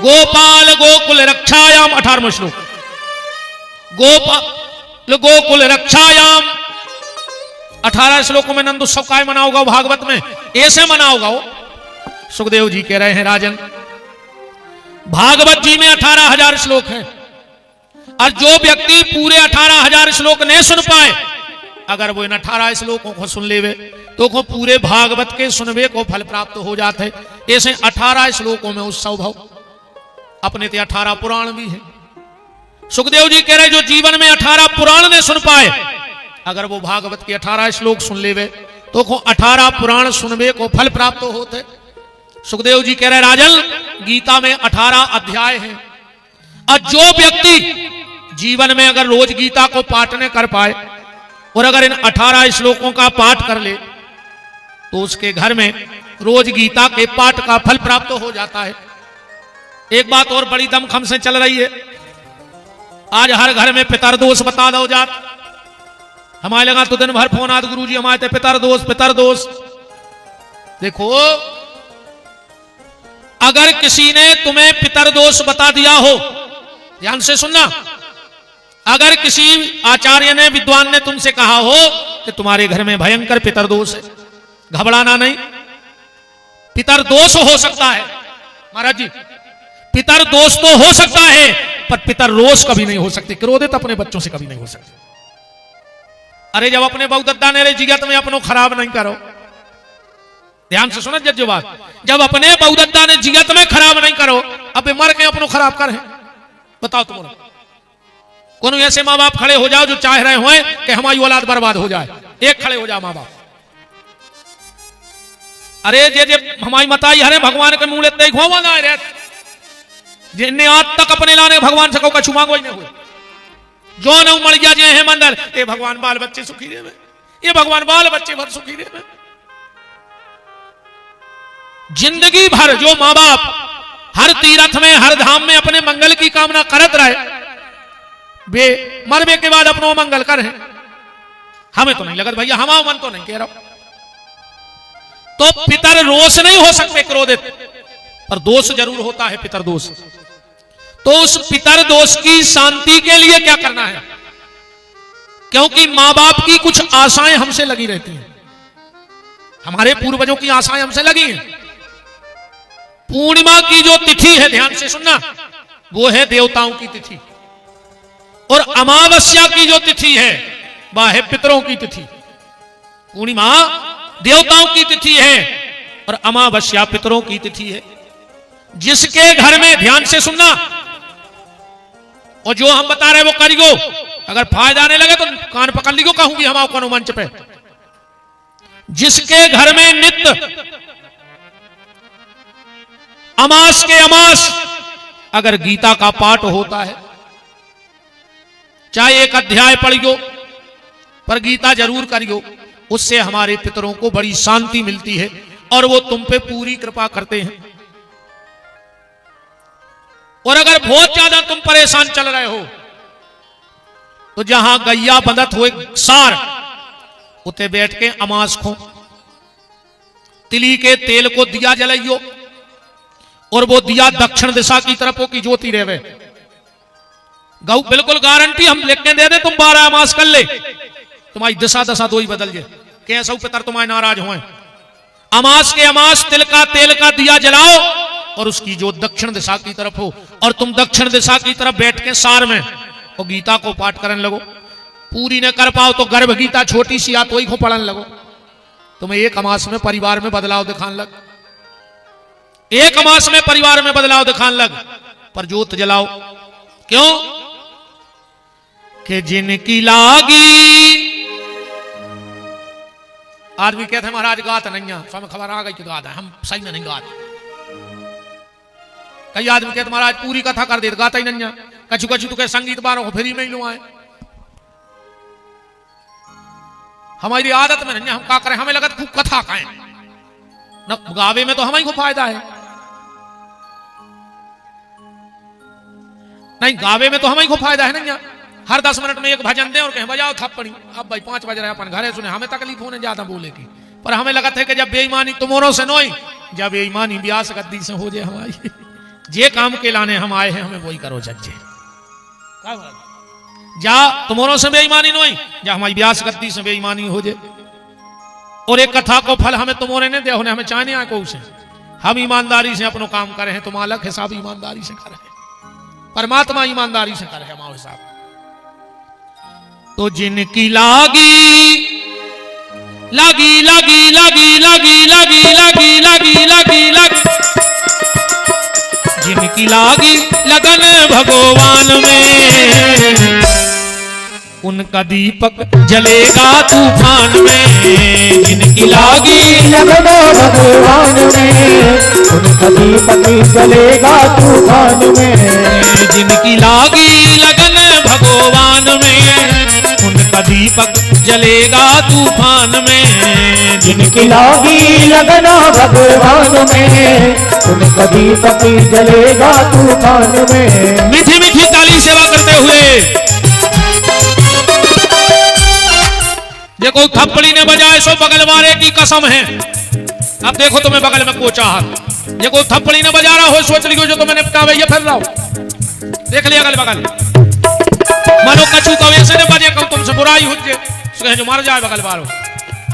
गोपाल गोकुल रक्षायाम 18वां श्लोक। गोपाल गोकुल रक्षायाम 18 श्लोकों में नंद उत्सव काय मनाओगा भागवत में? ऐसे मनाओगा वो। सुखदेव जी कह रहे हैं राजन भागवत जी में 18,000 श्लोक हैं और जो व्यक्ति पूरे 18,000 श्लोक नहीं सुन पाए, अगर वो इन 18 श्लोकों को सुन लेवे तो को पूरे भागवत के सुनवे को फल प्राप्त हो जाते। ऐसे 18 श्लोकों में उत्सव भाव। अपने ते 18 पुराण भी हैं। सुखदेव जी कह रहे जो जीवन में 18 पुराण ने सुन पाए, अगर वो भागवत के 18 श्लोक सुन लेवे तो को 18 पुराण सुनवे को फल प्राप्त होते। सुखदेव जी कह रहे राजन गीता में 18 अध्याय हैं और जो व्यक्ति जीवन में अगर रोज गीता को पाठ न कर पाए और अगर इन 18 श्लोकों का पाठ कर ले तो उसके घर में रोज गीता के पाठ का फल प्राप्त हो जाता है। एक बात और बड़ी दमखम से चल रही है, आज हर घर में पितर दोष बता दो जात। हमारे लगा तो दिन भर फोन आते गुरु जी हमारे थे पितर दोष। देखो अगर किसी ने तुम्हें पितर दोष बता दिया हो, ध्यान से सुनना, अगर किसी आचार्य ने विद्वान ने तुमसे कहा हो कि तुम्हारे घर में भयंकर पितर दोष है, घबराना नहीं। पितर दोष हो सकता है महाराज जी, पितर दोष तो हो सकता है पर पितर रोष कभी नहीं हो सकते, क्रोधित अपने बच्चों से कभी नहीं हो सकते। अरे जब अपने बहुदत्ता ने जिगत में अपनों खराब नहीं करो, ध्यान से सुनो जज बात, जब अपने बहुदत्ता ने जिगत में खराब नहीं करो, अब मर के अपनों खराब कर है। बताओ तुम कौन ऐसे माँ बाप खड़े हो जाओ जो चाह रहे हो कि हमारी औलाद बर्बाद हो जाए, एक खड़े हो जाओ माँ बाप। अरे जे हमारी मताई हरे भगवान के मुंह लेते ही जिन्हें आज तक अपने लाने भगवान से कछु मांगो ही नहीं हुए, जो न मर गया जे है मंदिर ये भगवान बाल बच्चे सुखी रहे, ये भगवान बाल बच्चे भर सुखी रहे। जिंदगी भर जो माँ बाप हर तीर्थ में हर धाम में अपने मंगल की कामना करत रहे, वे मरने के बाद अपनो मंगल कर है। हमें तो नहीं लगता भैया, हमारा मन तो नहीं कह रहा। तो पितर रोष नहीं हो सकते क्रोधित, पर दोष जरूर होता है पितर दोष। तो उस पितर दोष की शांति के लिए क्या करना है? क्योंकि मां बाप की कुछ आशाएं हमसे लगी रहती हैं, हमारे पूर्वजों की आशाएं हमसे लगी हैं। पूर्णिमा की जो तिथि है, ध्यान से सुनना, वो है देवताओं की तिथि, और अमावस्या की जो तिथि है वह है पितरों की तिथि। पूर्णिमा देवताओं की तिथि है और अमावस्या पितरों की तिथि है। जिसके घर में, ध्यान से सुनना, और जो हम बता रहे वो करियो, अगर फायदा आने लगे तो कान पकड़ लियो, कहूंगी हम आओ मंच पे। जिसके घर में नित्य अमास के अमास अगर गीता का पाठ होता है, चाहे एक अध्याय पढ़ियो पर गीता जरूर करियो, उससे हमारे पितरों को बड़ी शांति मिलती है और वो तुम पे पूरी कृपा करते हैं। और अगर बहुत ज्यादा तुम परेशान चल रहे हो तो जहां गैया बंधत हो सार, उते बैठ के अमास खो, तिली के तेल को दिया जलाइयो और वो दिया दक्षिण दिशा की तरफ हो की ज्योति रहे। गौ बिल्कुल गारंटी हम लिख के दे दे, तुम 12 अमास कर ले, तुम्हारी दिशा दशा दो ही बदल जाए, कैसा पितर तुम्हारे नाराज हुए। अमास के अमास तिल का तेल का दिया जलाओ और उसकी जो दक्षिण दिशा की तरफ हो, और तुम दक्षिण दिशा की तरफ बैठ के सार में और गीता को पाठ करने लगो। पूरी न कर पाओ तो गर्भ गीता छोटी सी आत वही को पढ़ने लगो। तुम्हें एक अमास में परिवार में बदलाव दिखाने लग, एक अमास में परिवार में बदलाव दिखाने लग। पर जोत जलाओ, क्यों कि जिनकी लागी, आदमी कहते हैं महाराज गाता नहीं है, स्वामी खबर आ गई कि गाता है, हम सही में नहीं गाते। कई आदमी कहते महाराज पूरी कथा कर दे, गाता ही नहीं है, कछु कछु तो कह संगीत बारों को फ्री में ही लो आए। हमारी आदत में नहीं है, हम क्या करें, हमें लगत खूब कथा खाएं न, गावे में तो हमें को फायदा है, नहीं गावे में तो हमें को फायदा है नहीं। हर 10 मिनट में एक भजन दे और कहें बजाओ थप्पड़ी, अब भाई 5 बज रहे अपन घरे सुने, हमें तकलीफ होने ज्यादा बोले की, पर हमें लगा था कि जब बेईमानी तुमोरों से नोई, जब बेईमानी ब्यास गद्दी से हो जाए हमारी, जे काम के लाने हम आए हैं हमें वही करो जज्जे, जा तुमोरों से बेईमानी नोई, जा हमारी ब्यास गद्दी से बेईमानी हो जाए। और एक कथा को फल हमें तुमोरे ने दे, हमें चाहने आए को उसे, हम ईमानदारी से अपनो काम करे हैं, तुम अलग हिसाब ईमानदारी से करे, परमात्मा ईमानदारी से करे हमारे हिसाब। तो जिनकी लागी लागी लागी लागी लागी लागी लागी लागी लागी लागी, जिनकी लागी लगन भगवान में, उनका दीपक जलेगा तूफान में। जिनकी लागी लगन भगवान में, उनका दीपक जलेगा तूफान में। जिनकी लागी लगन भगवान में, उनका दीपक जलेगा तूफान में। जिनकी लागी लगन भगवान में, उनका दीपक जलेगा तूफान में। मीठी मीठी ताली सेवा करते हुए ये कोई थप्पड़ी ने बजाए सो बगल वाले की कसम है। अब देखो तुम्हें बगल में कोचा हाथ, ये कोई थप्पड़ी ने बजा रहा हो, सोच लियो जो तुम्हें निपटावे ये फिर रहा देख लिया अगल बगल, मानो कछु का वैसे ने बजे कहूं तुमसे बुराई हो जाए जो मर जाए बगल वालों,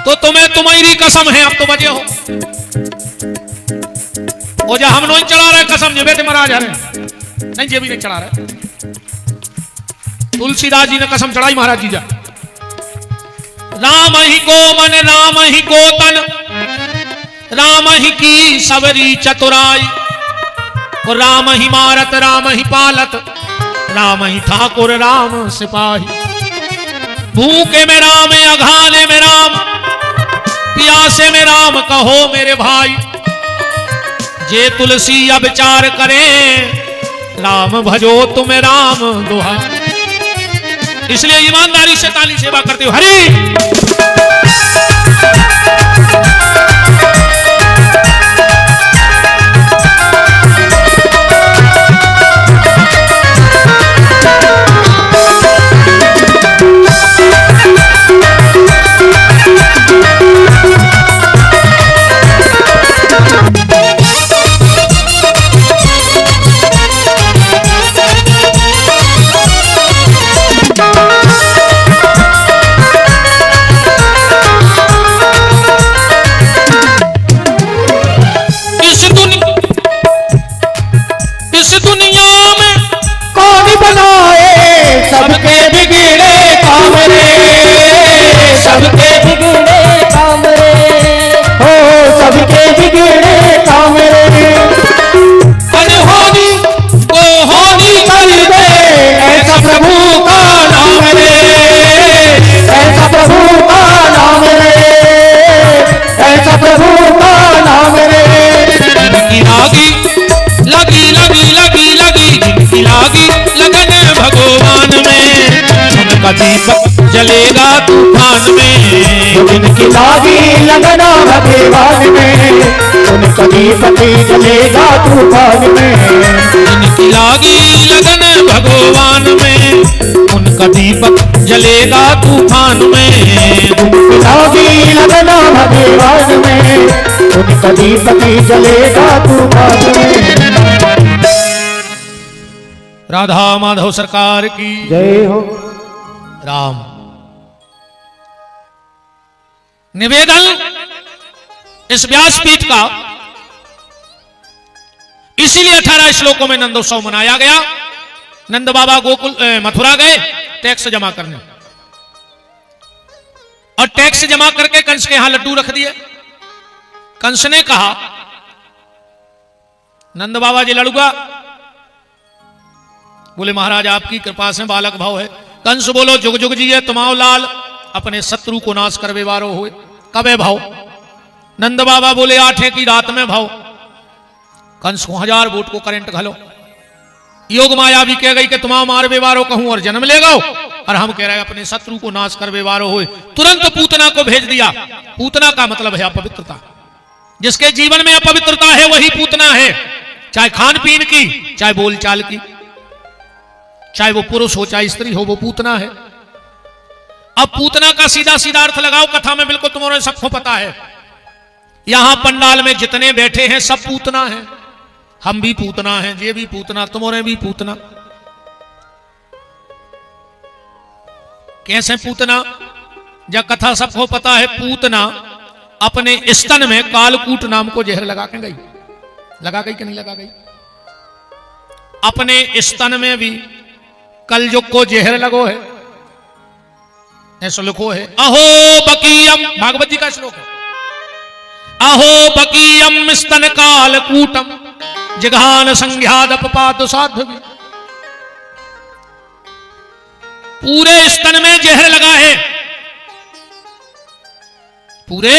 तो तुम्हें तुम्हारी कसम है, अब तो बजे हो। और जब हम नहीं चढ़ा रहे कसम जो बेटे महाराज हरे नहीं, जे भी नहीं चढ़ा रहे, तुलसीदास जी ने कसम चढ़ाई महाराज जी जा, राम ही को मन राम ही को तन, राम ही की सबरी चतुराई, और राम ही मारत राम ही पालत, राम ही ठाकुर राम सिपाही। भूखे में राम अघाने में राम, प्यासे में राम कहो मेरे भाई, जे तुलसी अब विचार करें, राम भजो तुम्हें राम दुहाई। इसलिए ईमानदारी से ताली सेवा करते हो। हरि दीपक जलेगा तूफान में। जिनकी लागी लगना भगवान में, उनका दीपक जलेगा तूफान में। जिनकी लागी लगन भगवान में, उनका दीपक जलेगा तूफान में। जिनकी लागी लगना भगवान में, उनका दीपक जलेगा तूफान में। राधा माधव सरकार की जय हो। राम। निवेदन इस व्यासपीठ का इसीलिए 18 श्लोकों में नंदोत्सव मनाया गया। नंद बाबा गोकुल मथुरा गए टैक्स जमा करने, और टैक्स जमा करके कंस के यहां लड्डू रख दिए। कंस ने कहा नंद बाबा जी लड़ूगा? बोले महाराज आपकी कृपा से बालक भाव है। कंस बोलो जुग जुग जी है तुमाओ लाल, अपने शत्रु को नाश करवे वारो हुए कबे भाव। नंद बाबा बोले 8 की रात में भाव। कंस को 1000 वोट को करंट घलो। योग माया भी कह गई कि तुमाओ मार बेवारो कहूं और जन्म ले गो, और हम कह रहे हैं अपने शत्रु को नाश कर बेवारो हुए। तुरंत पूतना को भेज दिया। पूतना का मतलब है अपवित्रता। जिसके जीवन में अपवित्रता है वही पूतना है, चाहे खान पीन की, चाहे बोलचाल की, चाहे वो पुरुष हो चाहे स्त्री हो, वो पूतना है। अब पूतना का सीधा सीधा अर्थ लगाओ कथा में, बिल्कुल तुम्हारे सबको पता है। यहां पंडाल में जितने बैठे हैं सब पूतना हैं। हम भी पूतना हैं, ये भी पूतना, तुम्हारे भी पूतना। कैसे पूतना? जब कथा सबको पता है, पूतना अपने स्तन में कालकूट नाम को जहर लगा के गई। लगा गई कि नहीं लगा गई? अपने स्तन में भी कलयुग को जहर लगो है, ऐसा लिखो है। अहो बकीयम, भागवत जी का श्लोक है। अहो बकीयम स्तन कालकूटम जिघान संज्ञादपाद साध्वी। पूरे स्तन में जहर लगा है, पूरे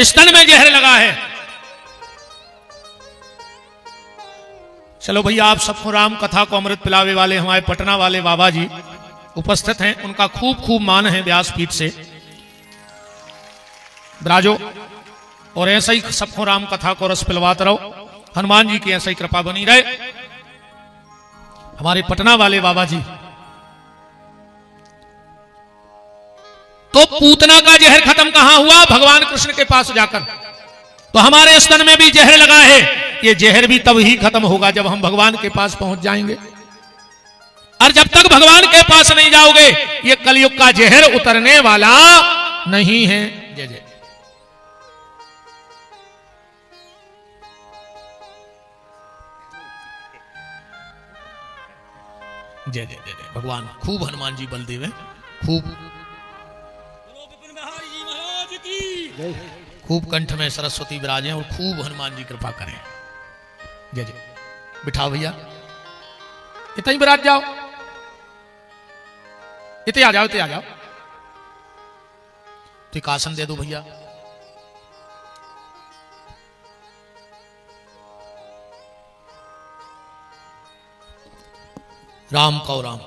स्तन में जहर लगा है। चलो भैया, आप सबको राम कथा को अमृत पिलावे वाले हमारे पटना वाले बाबा जी उपस्थित हैं, उनका खूब खूब मान है व्यासपीठ से। ब्राजो और ऐसा ही सबको राम कथा को रस पिलवाते रहो। हनुमान जी की ऐसा ही कृपा बनी रहे। हमारे पटना वाले बाबा जी तो पूतना का जहर खत्म कहां हुआ? भगवान कृष्ण के पास जाकर। तो हमारे स्तन में भी जहर लगा है, ये जहर भी तब ही खत्म होगा जब हम भगवान के पास पहुंच जाएंगे। और जब तक भगवान के पास नहीं जाओगे, ये कलयुग का जहर उतरने वाला नहीं है। जय जय जय जय जय जय। भगवान खूब हनुमान जी बल देवे, खूब खूब कंठ में सरस्वती विराजें और खूब हनुमान जी कृपा करें। जय जय। बिठाओ भैया, इतना ही विराज जाओ, इतने आ जाओ, इतने आ जाओ। तो एक आसन दे दो भैया। राम कौ राम।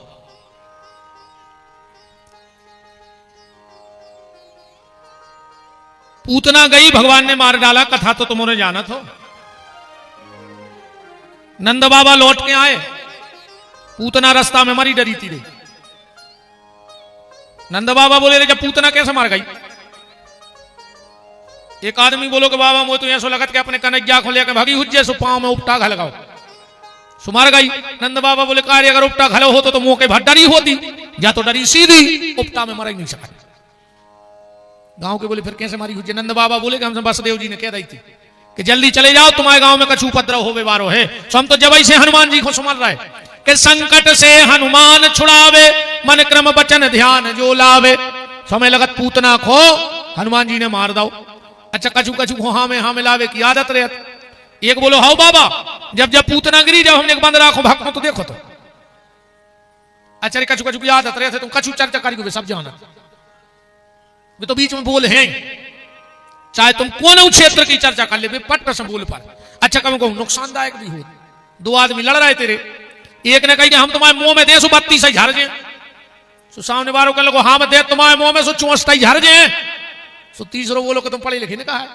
पूतना गई, भगवान ने मार डाला। कथा तो तुमने जाना था। नंद बाबा लौट के आए, पूतना रास्ता में मरी डरी थी रही। नंद बाबा बोले रे, जब पूतना कैसे मार गई? एक आदमी बोलो कि बाबा मोह तो ऐसा लगत के अपने कन्हैया को लेकर भागी हुज्जे सो पांव में उपटा घा लगाओ, सुमार गई। नंद बाबा बोले कार्य अगर उपटा घलो हो तो मुंह के भट डरी होती, या तो डरी सीधी, उपटा में मर ही नहीं सका। गांव के बोले फिर कैसे मारी हुज्जे? नंद बाबा बोले कि हमसे बसदेव जी ने कह रही थी कि जल्दी चले जाओ, तुम्हारे गांव में कछु उपद्रव हो बेवारो है। सो हम तो जब से हनुमान जी को सुमर रहे कि संकट से हनुमान छुड़ावे, मन क्रम बचन ध्यान जो लावे। समय लगत पूतना खो हनुमान जी ने मार दो। अच्छा कछु कछु को हाँ में लावे की आदत रहती। एक बोलो हाउ बाबा, जब जब पूतना गिरी, जब हमने बंद राखो भक्त तो देखो तो। अच्छा कछु कछु की आदत रहते, तुम कछु चर्चा करी सब जाना, वे तो बीच में बोल हैं, चाहे तुम कौन क्षेत्र की चर्चा कर ले, वे पट से बोल पर। अच्छा कम को नुकसानदायक भी हो। दो आदमी लड़ रहे तेरे, एक ने कही कि हम तुम्हारे मुंह में देसु बत्ती से झाड़ जे, सो सामने वालों का लगो हाँ दे तुम्हारे मुंह में सो चौंसटा ही झर जाए। सो तीसरो बोलो कि तुम पढ़े लिखे ने कहा है।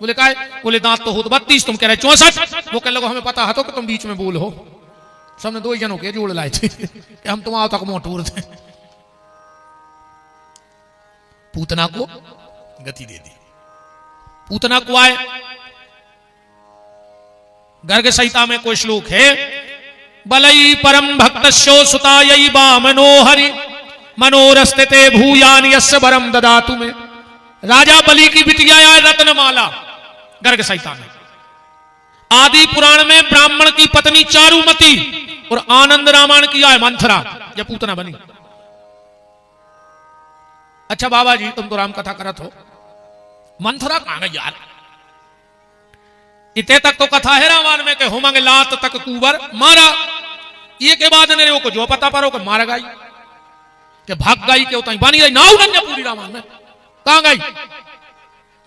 बोले कहा है? बोले दांत तो हो तो 32, तुम कह रहे 64। वो कह लगो हमें पता है तो कि तुम बीच में बोल हो। सबने दो ही जनों के जोड़ लाए थे कि हम तुम आओ तक मोटूर थे। पूतना को गति दे दी। पूतना को आए। गर्ग संहिता में कोई श्लोक है, बलई परम भक्तस्यो सुतायई बा मनोहरि मनोरस्ते भूयान यस्य वरम ददातु में। राजा बलि की बिटिया है रत्नमाला, गर्ग संहिता में। आदि पुराण में ब्राह्मण की पत्नी चारुमती और आनंद रामायण की है मंथरा, जब पूतना बनी। अच्छा बाबा जी तुम तो राम कथा करत हो, मंथरा कहां गई यार? इतने तक तो कथा है रामायण में कि होमंग लात तक कुबर मारा। ये के बाद ने को जो पता पारो कि मारा गई कि भाग गई के उताई बनी गई ना उड़न पूरी रामायण में। कहां गई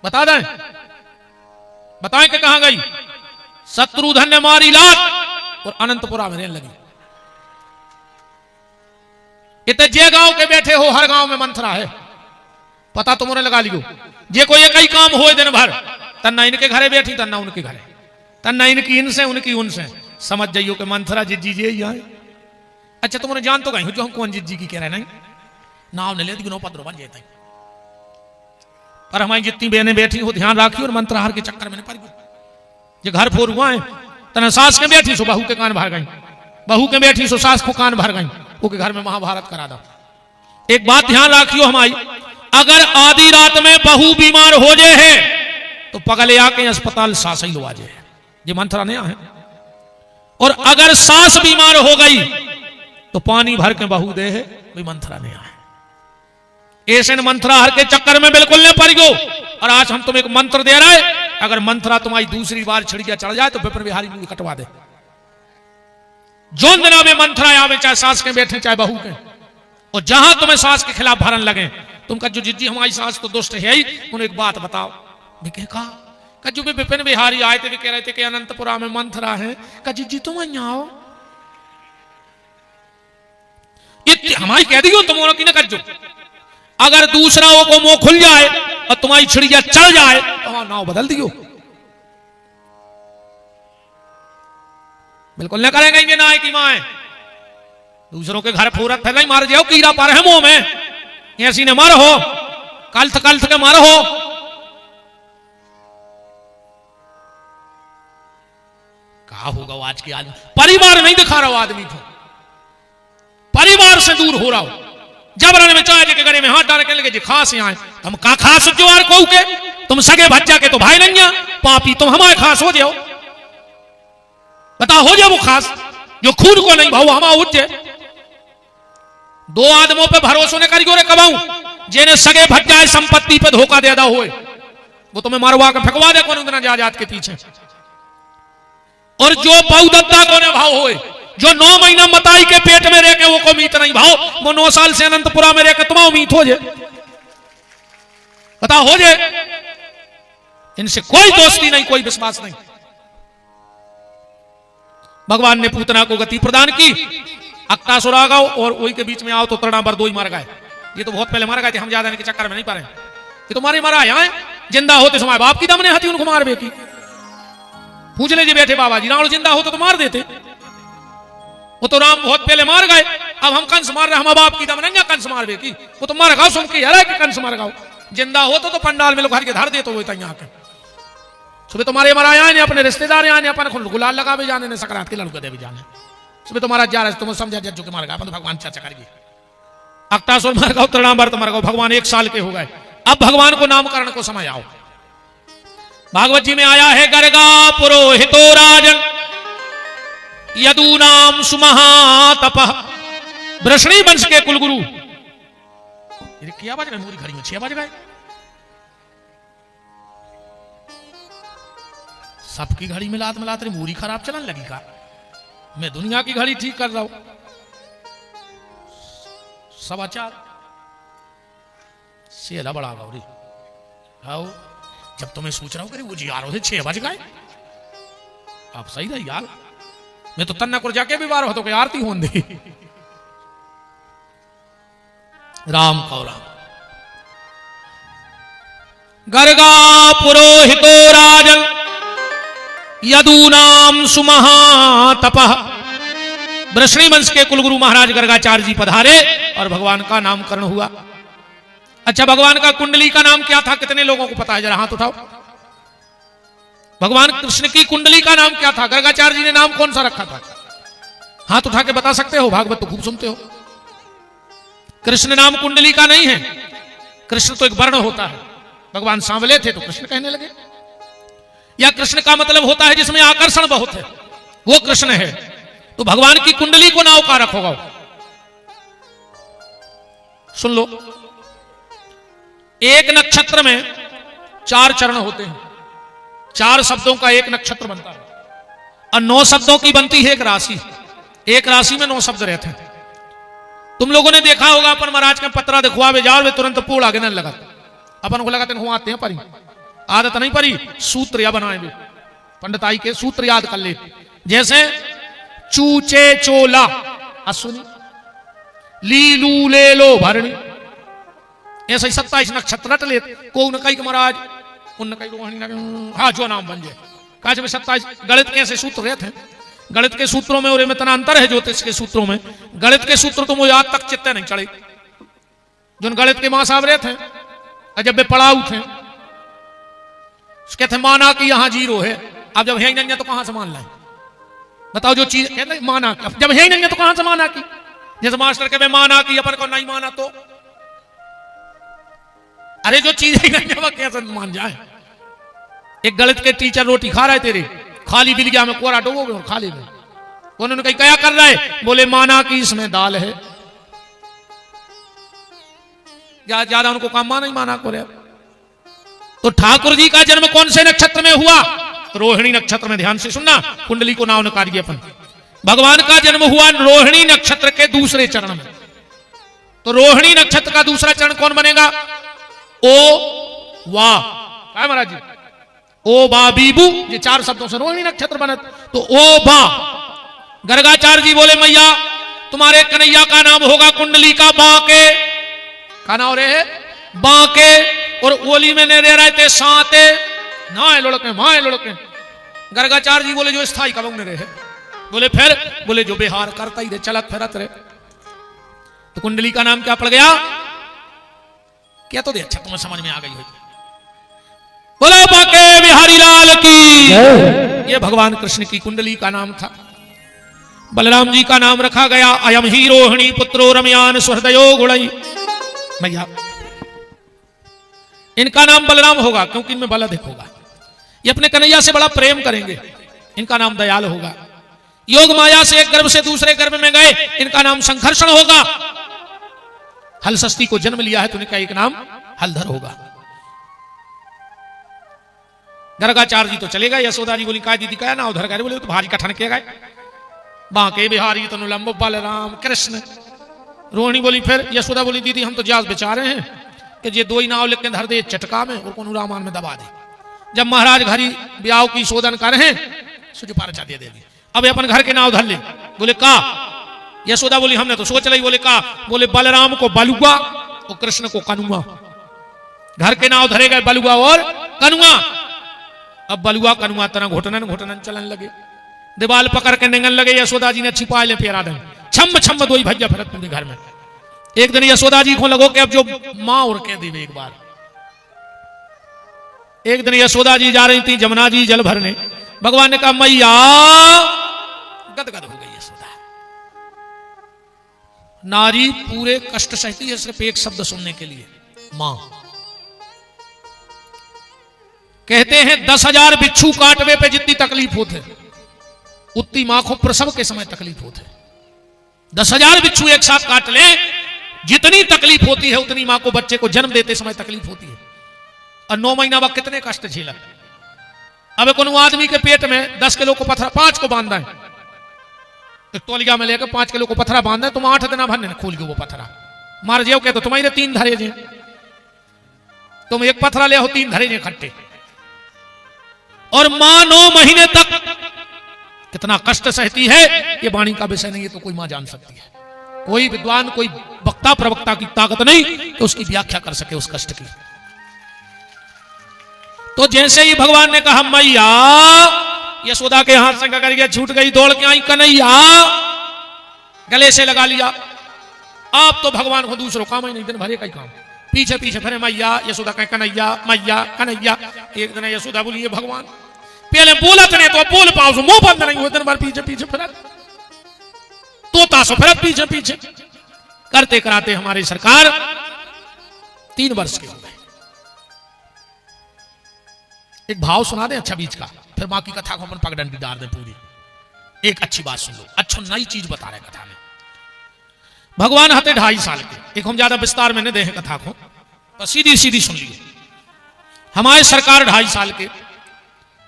बता दें, बताएं कि कहां गई? शत्रुधन ने मारी लात और अनंतपुरा में रहने लगी। इतने जे गांव के बैठे हो, हर गांव में मंथरा है, पता तुमने लगा लियो। जे कोई एक ही काम हो दिन भर, तन्ना इनके घरे बैठी तन्ना उनके घरे, तन्ना इनकी इनसे उनकी उनसे, समझ जाइयो कि मंथरा जिज्जी जी यहाँ। अच्छा तुमने जान तो गई जो हम कौन जिज्जी की कह रहे नहीं, नाव ने ले दी पद्रो बन जाते। पर हमारी जितनी बहनें बैठी हो ध्यान राखी और मंत्रहार के चक्कर में पड़ गई। जो घर फोर हुआ है तना सास के बैठी सो बहू के कान भर गई, बहू के बैठी सो सास को कान भर गई। वो के घर में महाभारत करा दो। एक बात ध्यान राखियो हमारी, अगर आधी रात में बहू बीमार हो जाए है तो पगले आके अस्पताल सास ही लो आ जाए, ये मंत्रा नहीं है। और अगर सास बीमार हो गई तो पानी भर के बहू दे है, कोई मंत्रा नहीं है। ऐसे मंत्रा हर के चक्कर में बिल्कुल नहीं पड़ गो। और आज हम तुम्हें एक मंत्र दे रहे, अगर मंत्रा तुम्हारी दूसरी बार छिड़िया चढ़ जाए तो विपिन बिहारी मुंह कटवा दे। जो दिना में मंत्रा आवे, चाहे सास के बैठे चाहे बहू के, और जहां तुम्हें सास के खिलाफ भरन लगे, तुम कह जो जिज्जी हमारी सास तो दुष्ट है ही, उन्हें एक बात बताओ। कहा जो विपिन बिहारी आए थे, कह रहे थे कि अनंतपुरा में मंथरा है, कहा जिज्जी तुम यहाँ आओ। हमारी कह दी तुम की ना कर जो, अगर दूसरा को मुंह खुल जाए और तुम्हारी छिड़िया चल जाए तो वहां नाव बदल दियो। बिल्कुल न करेंगे ये ना की माए, दूसरों के घर फोरत फैला ही मार जाओ, कीड़ा पार है मुंह में, ऐसी ने मार हो, कल्थ कल्थ के मार हो। कहा होगा आज के आदमी, परिवार नहीं दिखा रहा हो आदमी को, परिवार से दूर हो रहा हो। जबरन में चाहे के गले में हाथ डाल के लगे जी खास यहाँ तुम का खास जो आर को के, तुम सगे भज्जा के तो भाई नहीं है, पापी तुम हमारे खास हो जाओ। बता हो जाए वो खास जो खून को नहीं भाव हमारा उठ जाए। दो आदमों पे भरोसा ने करियो रे कबाऊ, जेने सगे भज्जा संपत्ति पे धोखा दे दा होए, वो तुम्हें मारवा के फेंकवा दे कौन उतना जायदाद के पीछे। और जो बहुदत्ता को ने भाव होए, जो 9 महीना मताई के पेट में रह के वो को मीत नहीं भाव, वो 9 साल से अनंतपुरा में रह के तुम्हारा मीत हो जाए। बता हो जाए, इनसे कोई दोस्ती नहीं, कोई विश्वास नहीं। भगवान ने पूतना को गति प्रदान की, अक्टासुर आ गए और वही के बीच में आओ तो तरणा बर दो ही मार गए। ये तो बहुत पहले मार गए थे, हम ज्यादा के चक्कर में नहीं पा रहे। ये तुम्हारे मरा है, जिंदा होते समय बाप की दम ने हथी उनको मार बेटी। पूछ ले जी बैठे बाबा जी, रावण जिंदा होते तो मार देते, वो तो राम बहुत पहले मार गए। अब हम कंस मार रहे, हम बाप की दम नहीं कंस मार बेटी, वो तो मार गाओ सुन के यार कि कंस मार गाओ। जिंदा होते तो पंडाल में लोग घर के धर देते वो यहाँ के। सुबह तुम्हारे मराया ने अपने रिश्तेदार आने, अपन गुलाल लगा भी जाने ने, सकरात के लड़के दे भी जाने। सुबह तुम्हारा जा रहे तुम समझा जो के मार गया, अपन भगवान चर्चा करेंगे। अक्टासुर मार गाओ, तृणावर्त मार गाओ, भगवान 1 साल के हो गए। अब भगवान को नामकरण को समय आओ। भागवत जी में आया है, गर्गा पुरोहितो राजन यदूनाम सुमहातपः, वृषणी वंश के कुलगुरु। क्या बज गए मूरी घड़ी में 6 बज गए। सबकी घड़ी मिलात मिलात रे मूरी खराब चलन लगी का, मैं दुनिया की घड़ी ठीक कर रहा हूं। समाचार सेला बड़ा गौरी आओ, जब तुम्हें सोच रहा हूं वो जी आ रहे 6 बज गए। आप सही रही यार, मैं तो तन्ना को जाके भी बार हो तो कोई आरती होन दे। राम कौ राम। गर्गा पुरोहितो राजन यदूनाम सुमहातपः। वृष्णि वंश के कुलगुरु महाराज गर्गाचार्य जी पधारे और भगवान का नामकरण हुआ। अच्छा, भगवान का कुंडली का नाम क्या था? कितने लोगों को पता है? जरा हाथ उठाओ। भगवान कृष्ण की कुंडली का नाम क्या था? गर्गाचार्य जी ने नाम कौन सा रखा था? हाथ उठा के बता सकते हो? भागवत तो खूब सुनते हो। कृष्ण नाम कुंडली का नहीं है। कृष्ण तो एक वर्ण होता है। भगवान सांवले थे तो कृष्ण कहने लगे। या कृष्ण का मतलब होता है जिसमें आकर्षण बहुत है, वो कृष्ण है। तो भगवान की कुंडली को नाव का रखोगा। सुन लो, एक नक्षत्र में 4 चरण होते हैं। 4 शब्दों का एक नक्षत्र बनता है और 9 शब्दों की बनती है एक राशि। एक राशि में 9 शब्द रहते हैं। तुम लोगों ने देखा होगा, अपन महाराज का पत्रा दिखवावे जाओ वे तुरंत पूर्ण आगे न लगा। अपन को लगाते आते हैं परी, आदत नहीं परी। सूत्र या बनाए वे पंडिताई के सूत्र याद कर ले। जैसे चूचे चोला अश्विनी, लीलू ले लो भरणी, ऐसे 27 नक्षत्र रट ले। को न कई महाराज उन कई हाँ जो नाम बन जाए। काज में 27 गणित के ऐसे सूत्र रहते हैं। गणित के सूत्रों में और इनमें इतना अंतर है ज्योतिष के सूत्रों में। गणित के सूत्र तो मुझे आज तक चित्ते नहीं चढ़े। जो गणित के महासाब रहते हैं और जब वे पढ़ाऊ थे कहते माना कि यहां 0 है। अब जब है ही नहीं है तो कहां से मान लाए? बताओ। जो चीज कहते माना, जब है ही नहीं है तो कहां से माना की? जैसे मास्टर कहते माना कि अपन को नहीं माना तो अरे जो चीज ही नहीं है वह कैसे मान जाए? एक गणित के टीचर रोटी खा रहे तेरे, खाली बिल गया में कोरा डोबोगे और खा ले। उन्होंने कही क्या कर रहा है? बोले माना कि इसमें दाल है। ज्यादा उनको काम माना ही माना को रहे। तो ठाकुर जी का जन्म कौन से नक्षत्र में हुआ? रोहिणी नक्षत्र में। ध्यान से सुनना, कुंडली को नाव नकारिए अपन। भगवान का जन्म हुआ रोहिणी नक्षत्र के दूसरे चरण में। तो रोहिणी नक्षत्र का दूसरा चरण कौन बनेगा? ओ वाह क्या महाराज जी? ओ बा बीबू, ये 4 शब्दों से रोहिणी नक्षत्र बनत। तो ओ बा। गर्गाचार्य जी बोले मैया तुम्हारे कन्हैया का नाम होगा कुंडली का बांके। का नाम रे बांके। और ओली में ने रहे थे साते नाए लुड़के माए लुड़के। गर्गाचार्य जी बोले जो स्थाई कब ने रहे। बोले फिर? बोले जो बिहार करता ही रहे, चलत फिरत रहे। तो कुंडली का नाम क्या पड़ गया? क्या तो दे अच्छा तुम्हें समझ में आ गई होगी। बोलो बाके बिहारी लाल की। ये भगवान कृष्ण की कुंडली का नाम था। बलराम जी का नाम रखा गया अयम ही रोहिणी पुत्रो रमयान सुहृदयो गुणई। भैया इनका नाम बलराम होगा क्योंकि इनमें बल अधिक होगा। ये अपने कन्हैया से बड़ा प्रेम करेंगे। इनका नाम दयाल होगा। योग माया से एक गर्भ से दूसरे गर्भ में गए, इनका नाम संघर्षण होगा। हलषष्ठी को जन्म लिया है तो इनका एक नाम हलधर होगा। गर्गाचार्य जी तो चले गए। यशोदा जी बोली काय दीदी क्या ना उधर गए? बोले तो भारी कठन के गए। बांके बिहारी तनु लंबो बलराम कृष्ण। रोहिणी बोली फिर? यशोदा बोली दीदी हम तो जाज बेचा रहे हैं कि ये 2 ही नाव लिख के धर दे चटका में और कौन रामान में दबा दे। जब महाराज घरी ब्याह की शोधन कर रहे हैं सुझ पारचा दे दे। अब अपन घर के नाव धर ले। बोले का? यशोदा बोली हमने तो सोच ली। बोले का? बोले बलराम को बलुआ और कृष्ण को कनुआ। घर के नाव धरे गए बलुआ और कनुआ। अब बलुआ कनुआ तरह घुटनन घुटनन चलन लगे। दीवाल पकड़ के निगन लगे। यशोदा जी ने छिपा ले फेरा दे। छम छम 2 ही भैया फिरत पूरे घर में। एक दिन यशोदा जी को लगो कि अब जो मां और कह दी एक बार। एक दिन यशोदा जी जा रही थी जमुना जी जल भरने। भगवान ने कहा मैया। गदगद हो गई यशोदा। नारी पूरे कष्ट सहती है सिर्फ एक शब्द सुनने के लिए, मां। कहते हैं 10,000 बिच्छू काटवे पे जितनी तकलीफ होते उतनी मां को प्रसव के समय तकलीफ होते। 10,000 बिच्छू एक साथ काट ले, जितनी तकलीफ होती है उतनी मां को बच्चे को जन्म देते समय तकलीफ होती है। और 9 महीना बाद कितने कष्ट झेला। अब कोनो आदमी के पेट में 10 किलो को पत्थरा 5 को बांधा है, तो तौलिया में लेकर 5 किलो को पत्थरा बांधा है, तुम 8 दिन भरने खोल गए वो पत्थरा मार जाओ क्या? तो तुम्हारे 3 धरे जे। तुम एक पत्थरा ले हो 3 धरे जे खट्टे। और मां 9 महीने तक कितना कष्ट सहती है ये वाणी का विषय नहीं है, तो कोई मां जान सकती है। कोई विद्वान, कोई वक्ता प्रवक्ता की ताकत नहीं कि उसकी व्याख्या कर सके उस कष्ट की। तो जैसे ही भगवान ने कहा मैया, यशोदा के हाथ से कर गया, छूट गई, दौड़ के आई कन्हैया, गले से लगा लिया। आप तो भगवान को दूसरों काम ही नहीं, दिन भरे का ही काम, पीछे पीछे फिरे मैया, यशोदा कहे कन्हैया, मैया कन्हैया। एक दिन यशोदा बोली ये भगवान पहले बोलत नहीं तो बोल पाओ, मुंह बंद नहीं हुए, दिन भर पीछे पीछे फिरत, तोता सो फिरत पीछे पीछे करते कराते हमारी सरकार 3 वर्ष के हो गए। एक भाव सुना दे अच्छा बीच का, फिर बाकी कथा को अपन पगडंडी डाल दे पूरी। एक अच्छी बात सुन लो, अच्छा नई चीज बता रहे कथा में। भगवान हते 2.5 साल के, एक हम ज्यादा विस्तार में नहीं दे कथा को, तो सीधी सीधी सुन लिए। हमारे सरकार 2.5 साल के,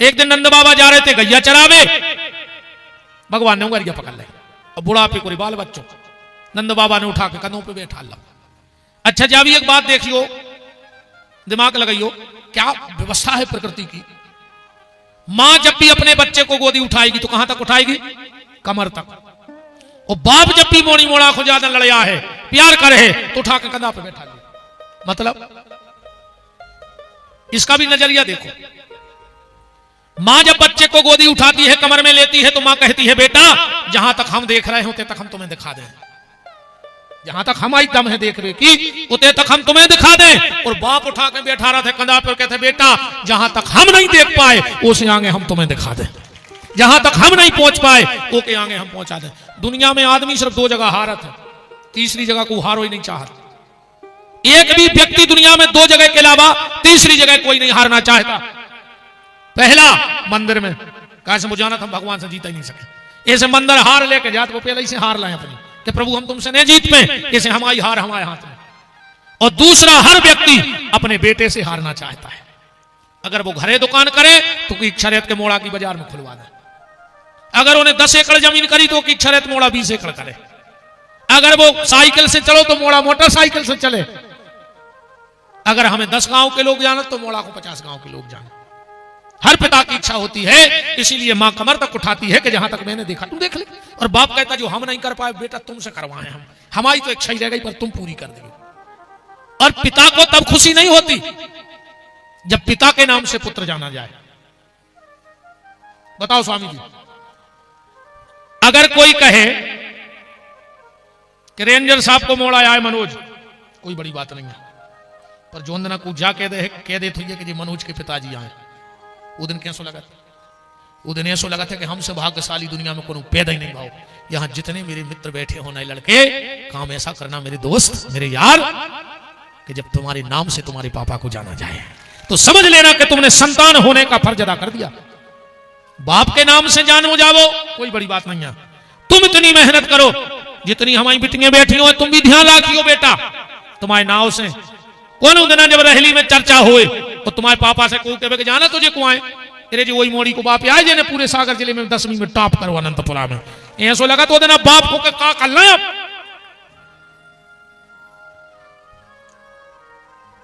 एक दिन नंद बाबा जा रहे थे गैया चरावे, भगवान ने उंगरिया पकड़ ले और बुढ़ापे को बाल बच्चों, नंद बाबा ने उठा के कंधों पे बैठा ला। अच्छा जब एक बात देखियो, दिमाग लगाइयो, क्या व्यवस्था है प्रकृति की। मां जब भी अपने बच्चे को गोदी उठाएगी तो कहां तक उठाएगी, कमर तक। और बाप जब भी मोड़ी मोड़ा को ज्यादा लड़या है, प्यार करे तो उठा के कंधा पे बैठा ले। मतलब इसका भी नजरिया देखो। मां जब बच्चे को गोदी उठाती है, कमर में लेती है, तो मां कहती है बेटा जहां तक हम देख रहे होते तक हम तुम्हें दिखा दें, जहां तक हमारी दम है देख रहे की उतने तक हम तुम्हें दिखा दें। और बाप उठा के बैठा रहा था कंधा पर, कहते बेटा जहां तक हम नहीं देख पाए उसे आगे हम तुम्हें दिखा दें, जहां तक हम नहीं पहुंच पाए ओके आगे हम पहुंचा दें। दुनिया में आदमी सिर्फ 2 जगह हारत है, तीसरी जगह को हारो ही नहीं चाहता। एक भी व्यक्ति दुनिया में 2 जगह के अलावा तीसरी जगह कोई नहीं हारना चाहता। पहला मंदिर में, कहा से मुझे हम भगवान से जीत ही नहीं सके, ऐसे मंदिर हार लेके जाते वो पहले ही से हार लाए अपनी कि प्रभु हम तुमसे नहीं जीत पे, ऐसे हमारी हार हमारे हाथ में। और दूसरा, हर व्यक्ति अपने बेटे से हारना चाहता है। अगर वो घरे दुकान करे तो की शरीयत के मोड़ा की बाजार में खुलवा दे, अगर उन्हें 10 एकड़ जमीन करी तो की शरीयत मोड़ा 20 एकड़ करे, अगर वो साइकिल से चलो तो मोड़ा मोटरसाइकिल से चले, अगर हमें 10 गांव के लोग जाने तो मोड़ा को 50 गांव के लोग जाने। हर पिता की इच्छा होती है, इसीलिए मां कमर तक उठाती है कि जहां तक मैंने देखा तू देख ले। और बाप कहता जो हम नहीं कर पाए बेटा तुमसे करवाए हम, हमारी तो इच्छा ही रह गई पर तुम पूरी कर दियो। और पिता को तब खुशी नहीं होती जब पिता के नाम से पुत्र जाना जाए। बताओ स्वामी जी, अगर कोई कहे कि रेंजर साहब को मोड़ा आए मनोज, कोई बड़ी बात नहीं है, पर जो अंदना को जा कह दे तो ये कि जी मनोज के पिताजी आए, वो दिन कैसो लगा था? वो दिन ऐसो लगा था कि हमसे भाग्यशाली दुनिया में कोई पैदा ही नहीं भाव। यहां जितने मेरे मित्र बैठे हो नए लड़के, काम ऐसा करना मेरे दोस्त मेरे यार कि जब तुम्हारे नाम से तुम्हारे पापा को जाना जाए तो समझ लेना कि तुमने संतान होने का फर्ज अदा कर दिया। बाप के नाम से जान हो जाओ कोई बड़ी बात नहीं है। तुम इतनी मेहनत करो जितनी हमारी बिटियां बैठी हो, तुम भी ध्यान रखियो बेटा तुम्हारे नाव से कौन दिन जब रहली में चर्चा हुए तो तुम्हारे पापा से कहे जाना तुझे को आए, अरे जी वही मोड़ी को बाप आए जिन्हें पूरे सागर जिले में 10वीं में टॉप करो अनंतपुरा में। ऐसा लगा तो देना बाप को का करना है।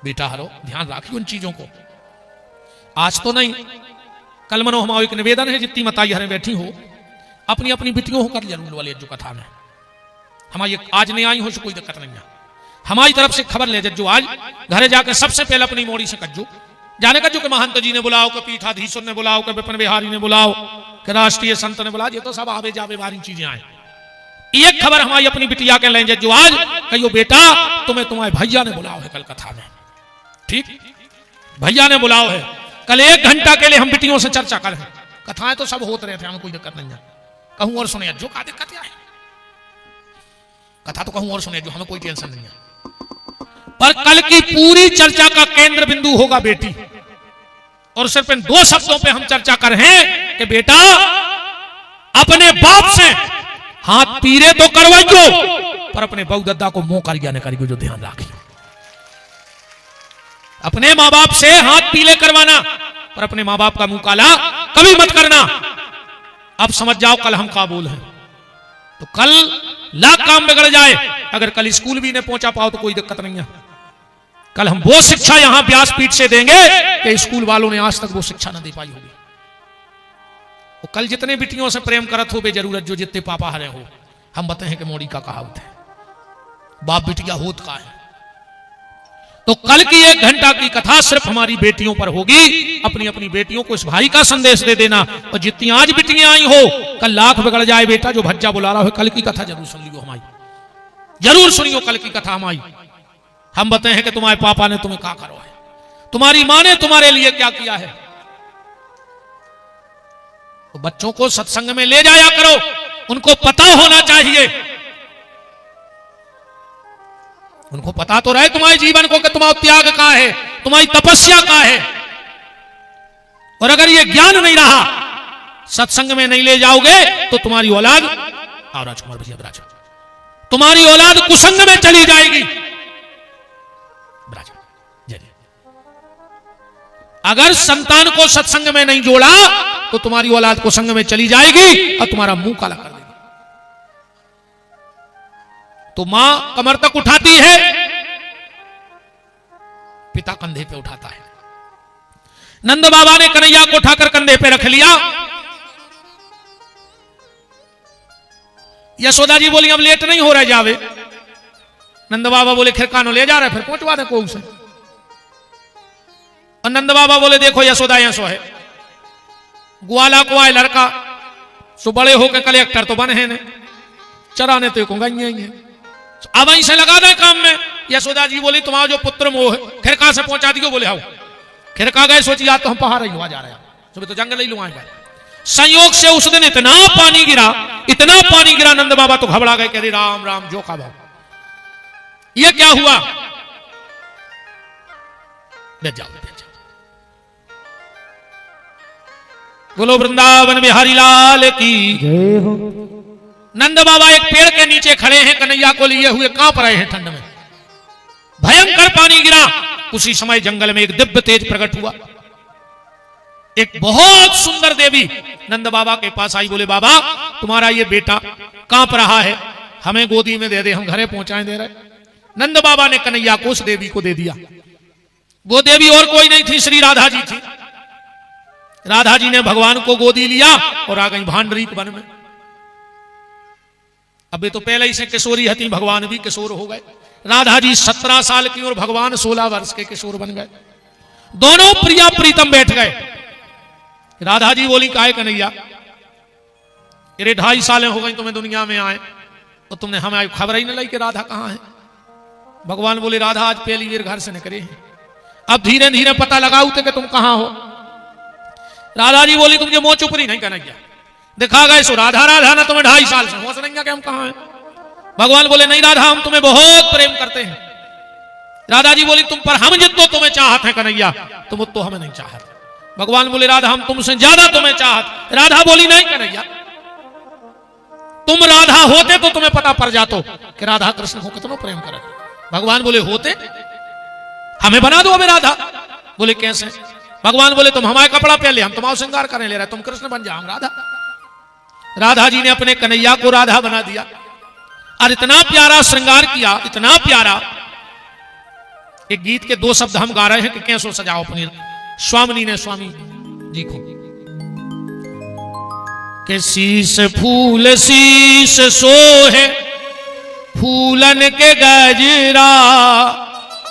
बेटा हरो ध्यान रखियो उन चीजों को। आज तो नहीं कल मनो हमारा एक निवेदन है, जितनी मताई हरे बैठी हो अपनी अपनी बिटियों हो कर जरूर वाले जो कथा में हमारी आज नहीं आई हो तो कोई दिक्कत नहीं है। हमारी तरफ से खबर ले जो आज घरे जाकर सबसे पहले अपनी मोड़ी से कज्जो जाने कज्जो के महंत जी ने बुलाओ, के पीठाधीश्वर ने बुलाओ, के विपिन बिहारी ने बुलाओ, के राष्ट्रीय संत ने बुलाओ, ये तो सब आवे जावे वाली चीजें आए। एक खबर हमारी अपनी बिटिया के लेंगे जो आज कहियो बेटा तुम्हें तुम्हारे भैया ने बुलाओ है कल कथा में, ठीक भैया ने बुलाओ है कल 1 घंटा के लिए हम बिटियों से चर्चा करें। कथाएं तो सब होते रहते, हमें कोई दिक्कत नहीं है। कहूं और सुने जो का दिक्कत है, कथा तो कहूं और सुने जो हमें कोई टेंशन नहीं है। पर कल की पूरी चर्चा का केंद्र बिंदु होगा बेटी, और सिर्फ इन 2 शब्दों पे हम चर्चा कर रहे हैं कि बेटा अपने बाप से हाथ पीरे तो करवाइयो पर अपने बहु दद्दा को मुंह कर ज्ञान करियो, जो ध्यान रखिए। अपने माँ बाप से हाथ पीले करवाना पर अपने माँ बाप का मुंह काला कभी मत करना। अब समझ जाओ कल हम काबुल हैं तो कल लाख काम बिगड़ जाए, अगर कल स्कूल भी नहीं पहुंचा पाओ तो कोई दिक्कत नहीं है। कल हम वो शिक्षा यहां व्यासपीठ से देंगे कि स्कूल वालों ने आज तक वो शिक्षा न दे पाई होगी। वो कल जितने बिटियों से प्रेम करत हो बेजरूरत जो जितने पापा हरे हो, हम बताए हैं कि मोड़ी का कहावत है बाप बिटिया होत का है। तो कल की 1 घंटा की कथा सिर्फ हमारी बेटियों पर होगी। अपनी अपनी बेटियों को इस भाई का संदेश दे देना। और जितनी आज बेटियां आई हो, कल लाख बिगड़ जाए बेटा जो भज्जा बुला रहा हो, कल की कथा जरूर सुन लियो हमारी, जरूर सुनियो कल की कथा हमारी। हम बताए हैं कि तुम्हारे पापा ने तुम्हें क्या करो है, तुम्हारी मां ने तुम्हारे लिए क्या किया है। तो बच्चों को सत्संग में ले जाया करो, उनको पता होना चाहिए, उनको पता तो रहे तुम्हारे जीवन को कि तुम्हारा त्याग का है, तुम्हारी तपस्या का है। और अगर ये ज्ञान नहीं रहा, सत्संग में नहीं ले जाओगे, तो तुम्हारी औलाद, और राजकुमार भैया राजा, तुम्हारी औलाद कुसंग में चली जाएगी। अगर संतान को सत्संग में नहीं जोड़ा, तो तुम्हारी औलाद कुसंग में चली जाएगी और तुम्हारा मुंह काला कर देगी। तो मां कमर तक उठाती है, पिता कंधे पे उठाता है। नंद बाबा ने कन्हैया को उठाकर कंधे पे रख लिया। यशोदा जी बोली अब लेट नहीं हो रहा जावे। नंद बाबा बोले खिर कानो ले जा रहे, फिर पहुंचवा दे को उसे। और नंद बाबा बोले देखो यशोदा यहां सो है, ग्वाला को आए लड़का सो बड़े होकर कलेक्टर तो बने हैं ने, चराने तो को गई अब वहीं से लगा दे काम में। यशोदा जी बोली तुम्हारा जो पुत्र मोह है, खिरका से पहुंचा दियो। बोले आओ। खिरका गए, सोची या तो हम पहाड़ ही हुआ जा रहे हैं, सुबह तो जंगल ही लुआए गए। संयोग से उस दिन इतना पानी गिरा, इतना पानी गिरा, नंद बाबा तो घबरा गए, कह रहे राम राम जो का बाबा ये क्या हुआ। बैठ जाओ, बैठ जाओ। बोलो वृंदावन बिहारी लाल की जय हो। नंद बाबा एक पेड़ के नीचे खड़े हैं, कन्हैया को लिए हुए कांप रहे हैं ठंड में। भयंकर पानी गिरा। उसी समय जंगल में एक दिव्य तेज प्रकट हुआ। एक बहुत सुंदर देवी नंद बाबा के पास आई। बोले बाबा तुम्हारा ये बेटा कांप रहा है, हमें गोदी में दे दे, हम घरे पहुंचाए दे रहे। नंद बाबा ने कन्हैया को उस देवी को दे दिया। वो देवी और कोई नहीं थी, श्री राधा जी थी। राधा जी ने भगवान को गोदी लिया और आ गई भांडरीक वन में। अबे तो पहले ही से किशोरी हती, भगवान भी किशोर हो गए। राधा जी 17 साल की और भगवान 16 वर्ष के किशोर बन गए। दोनों प्रिया प्रीतम बैठ गए। राधा जी बोली काहे कन्हैया, अरे 2.5 सालें हो गई तुम्हें दुनिया में आए और तुमने हमें खबर ही नहीं लाई कि राधा कहां है। भगवान बोले राधा आज पहली बार घर से निकले हैं, अब धीरे धीरे पता लगाओ थे कि तुम कहां हो। राधा जी बोली तुम मुंह चुप नहीं कन्हैया, दिखा गए सो राधा राधा ना, तुम्हें 2.5 साल से होश नहीं कि हम कहां हैं। भगवान बोले नहीं राधा हम तुम्हें बहुत प्रेम करते हैं। राधा जी बोली तुम पर हम जितना तुम्हें चाहते हैं कन्हैया, तुम उतो हमें नहीं चाहते। भगवान बोले राधा हम तुमसे ज्यादा तुम्हें चाहते। राधा बोली नहीं कन्हैया, तुम राधा होते तो तुम्हें पता पड़ जातो कि राधा कृष्ण को कितना प्रेम करे। भगवान बोले होते हमें बना दो अबे राधा। बोले कैसे। भगवान बोले तुम हमारे कपड़ा पहन ले, हम तुम्हारा श्रृंगार करने ले रहे, तुम कृष्ण बन जाओ हम राधा। राधा जी ने अपने कन्हैया को राधा बना दिया और इतना प्यारा श्रृंगार किया, इतना प्यारा। एक गीत के 2 शब्द हम गा रहे हैं कि कैसो सजाओ अपनी स्वामिनी ने स्वामी जी को। के शीश फूल शीश सोहे फूलन के गजरा।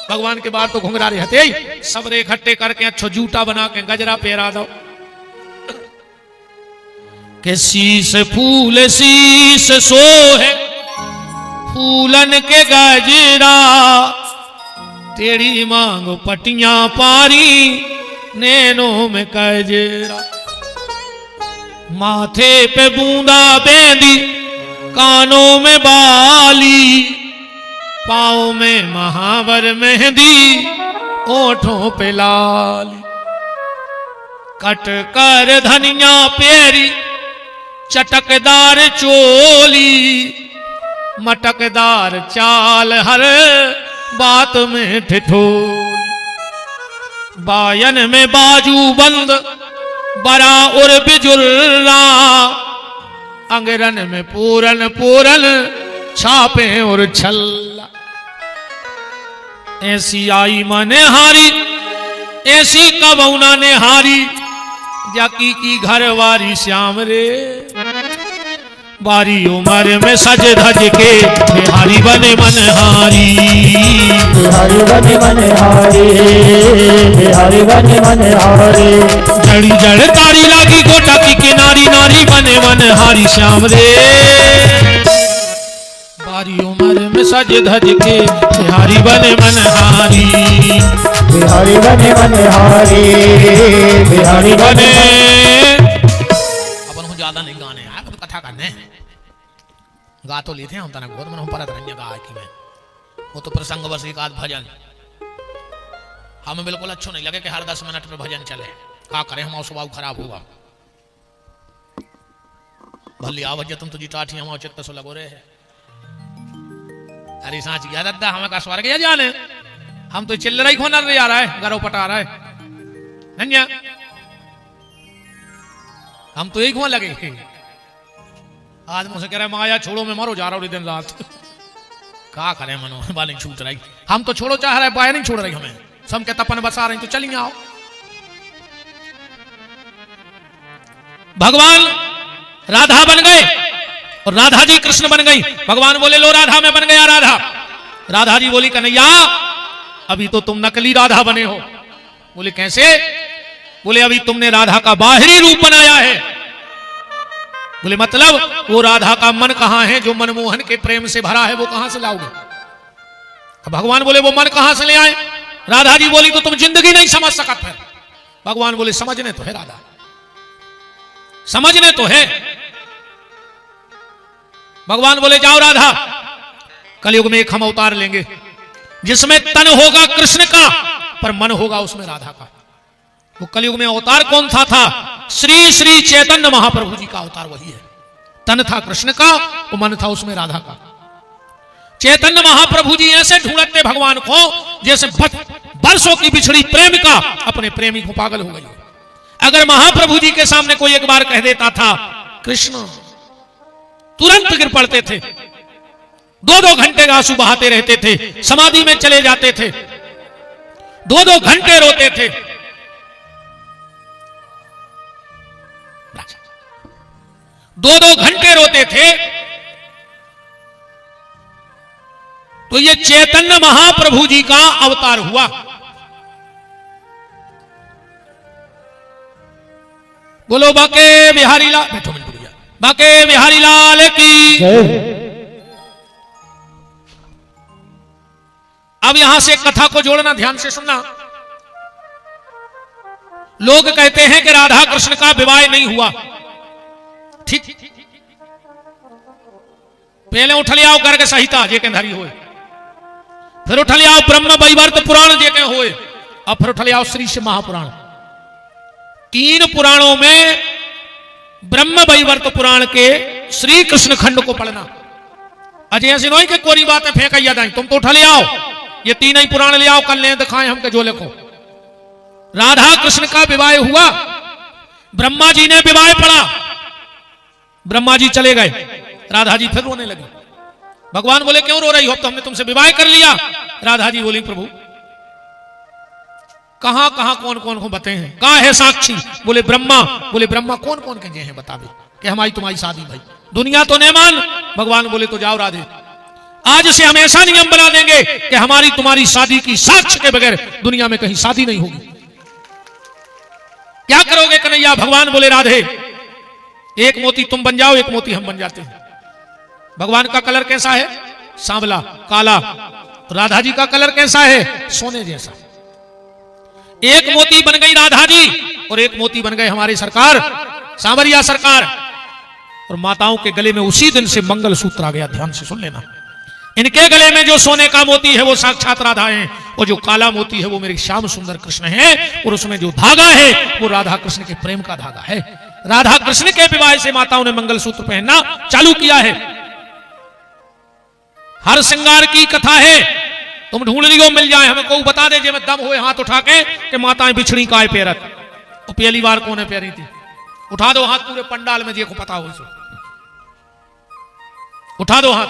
भगवान के बाद तो घुंघरा रहे हते सबरे इकट्ठे करके अच्छो जूटा बना के गजरा पहरा दो। के शीश फूल शीश सोहे फूलन के गजरा। टेढ़ी मांग पटियां पारी नैनों में कजरा। माथे पे बूंदा बेंदी कानों में बाली। पाँव में महावर मेहंदी ओठों पे लाली। कट कर धनिया पेरी चटकदार चोली। मटकदार चाल हर बात में ठिठोली। बायन में बाजू बंद बड़ा और बिजुर्रा। अंगरन में पूरन पूरन छापे और छल्ला। ऐसी आई मने हारी ऐसी कबौना ने हारी। जाकी की घर वारी श्याम रे। बारी उम्र में सज धज के बिहारी बने मनहारी। बिहारी बने मनहारी, बिहारी बने मनहारी। जड़ी जड़ तारी लागी गोटा की किनारी, नारी बने मनहारी श्याम रे। बारी उम्र में सज धज के बिहारी बने मनहारी। बिहारी बने मनहारी, बिहारी बने। अपन को ज्यादा नहीं गाने हैं, अपन कथा करने हैं। गा तो लेते हैं हम तना बहुत मन हम परत रंज गा की में वो तो प्रसंग बस एक आध भजन हमें बिल्कुल अच्छो नहीं लगे कि हर 10 मिनट में भजन चले। क्या करें हमारा स्वभाव खराब हुआ। भले आवज तुम तुझी टाठी हम चित्त सो लगो रहे है। अरे सांच गया दादा हमें का स्वर्ग या जाने हम तो चिल्ल रही खोना रे आ रहा है गरो पटा रहा है नन्या हम तो एक हुआ लगे। आज मुझसे कह रहे माया छोड़ो मैं मरो जा रहा हूँ दिन रात। क्या करें मनो बाली छूट रही। हम तो छोड़ो चाह रहे बाया नहीं छोड़ रही हमें सम के तपन बसा रही तो चलिए आओ। भगवान राधा बन गए और राधा जी कृष्ण बन गई। भगवान बोले लो राधा मैं बन गया राधा। राधा जी बोली कन्हैया अभी तो तुम नकली राधा बने हो। बोले कैसे? बोले अभी तुमने राधा का बाहरी रूप बनाया है। बोले मतलब वो राधा का मन कहां है जो मनमोहन के प्रेम से भरा है वो कहां से लाओगे? भगवान बोले वो मन कहां से ले आए? राधा जी बोली तो तुम जिंदगी नहीं समझ सकत फिर। भगवान बोले समझने तो है राधा समझने तो है। भगवान बोले जाओ राधा कलयुग में एक हम अवतार लेंगे जिसमें तन होगा कृष्ण का पर मन होगा उसमें राधा का। वो कलयुग में अवतार कौन था श्री श्री चैतन्य महाप्रभु जी का अवतार वही है। तन था कृष्ण का वो मन था उसमें राधा का। चैतन्य महाप्रभु जी ऐसे ढूंढते भगवान को जैसे बरसों की बिछड़ी प्रेमिका अपने प्रेमी को पागल हो गई। अगर महाप्रभु जी के सामने कोई एक बार कह देता था कृष्ण तुरंत गिर पड़ते थे। 2-2 घंटे आंसू बहाते रहते थे समाधि में चले जाते थे 2-2 घंटे रोते थे। 2-2 घंटे रोते थे। तो ये चैतन्य महाप्रभु जी का अवतार हुआ। बोलो बाके बिहारी लाल बैठो मिनट बाके बिहारी लाल की। अब यहां से कथा को जोड़ना ध्यान से सुनना। लोग कहते हैं कि राधा कृष्ण का विवाह नहीं हुआ। ठीक पहले उठ लिया गर्ग संहिता जे के धरी होए फिर उठ लिया ब्रह्म वैवर्त पुराण जे के होए और फिर उठ लिया श्री शिव महापुराण। 3 पुराणों में ब्रह्म वैवर्त पुराण के श्री कृष्ण खंड को पढ़ना। अजय ऐसी नहीं कि कोरी बातें फेंक दाई तुम तो उठा ले आओ ये 3 ही पुराण ले आओ कल ले दिखाएं हमके जो लिखो। राधा कृष्ण का विवाह हुआ। ब्रह्मा जी ने विवाह पढ़ा। ब्रह्मा जी चले गए। राधा जी फिर रोने लगी। भगवान बोले क्यों रो रही हो? तो हमने तुमसे विवाह कर लिया। राधा जी बोली प्रभु कहां कहां कौन कौन को बताए हैं? कहां है साक्षी? बोले ब्रह्मा। बोले ब्रह्मा कौन कौन के हैं बता दे कि हमारी तुम्हारी शादी भाई दुनिया तो नहीं मान। भगवान बोले तो जाओ राधे आज से हम ऐसा नियम बना देंगे कि हमारी तुम्हारी शादी की साक्ष्य के बगैर दुनिया में कहीं शादी नहीं होगी। क्या करोगे कन्हैया? भगवान बोले राधे एक मोती तुम बन जाओ एक मोती हम बन जाते हैं। भगवान का कलर कैसा है? सांवला काला। राधा जी का कलर कैसा है? सोने जैसा। एक मोती बन गई राधा जी और एक मोती बन गए हमारी सरकार सांवरिया सरकार। और माताओं के गले में उसी दिन से मंगल सूत्र आ गया। ध्यान से सुन लेना। इनके गले में जो सोने का मोती है वो साक्षात राधा है और जो काला मोती है वो मेरे श्याम सुंदर कृष्ण है और उसमें जो धागा है वो राधा कृष्ण के प्रेम का धागा है। राधा कृष्ण के विवाह से माताओं ने मंगल सूत्र पहनना चालू किया है। हर श्रृंगार की कथा है। तुम ढूंढ लियो मिल जाए हमें को बता दे जब दम हुए हाथ उठा के कि माताएं बिछड़ी काय पेरत। तो पहली बार कौन पेरी थी? उठा दो हाथ पूरे पंडाल में जे को पता हो सो उठा दो हाथ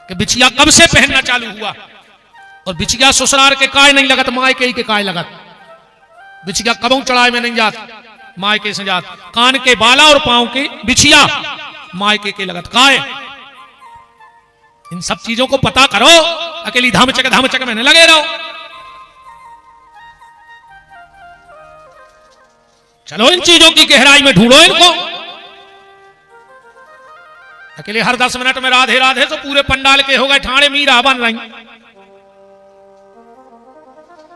कि बिछिया कब से पहनना चालू हुआ। और बिछिया ससुराल के काय नहीं लगत माए के ही के काय लगत। बिछिया कबों चढ़ाए में नहीं जात। मायके से जात, कान के बाला और पांव की बिछिया, मायके के लगत काय। इन सब चीजों को पता करो, अकेली धामचक में न लगे रहो। चलो इन चीजों की गहराई में ढूंढो इनको। अकेले हर 10 मिनट में राधे राधे तो पूरे पंडाल के हो गए ठाणे मीरा बन रही।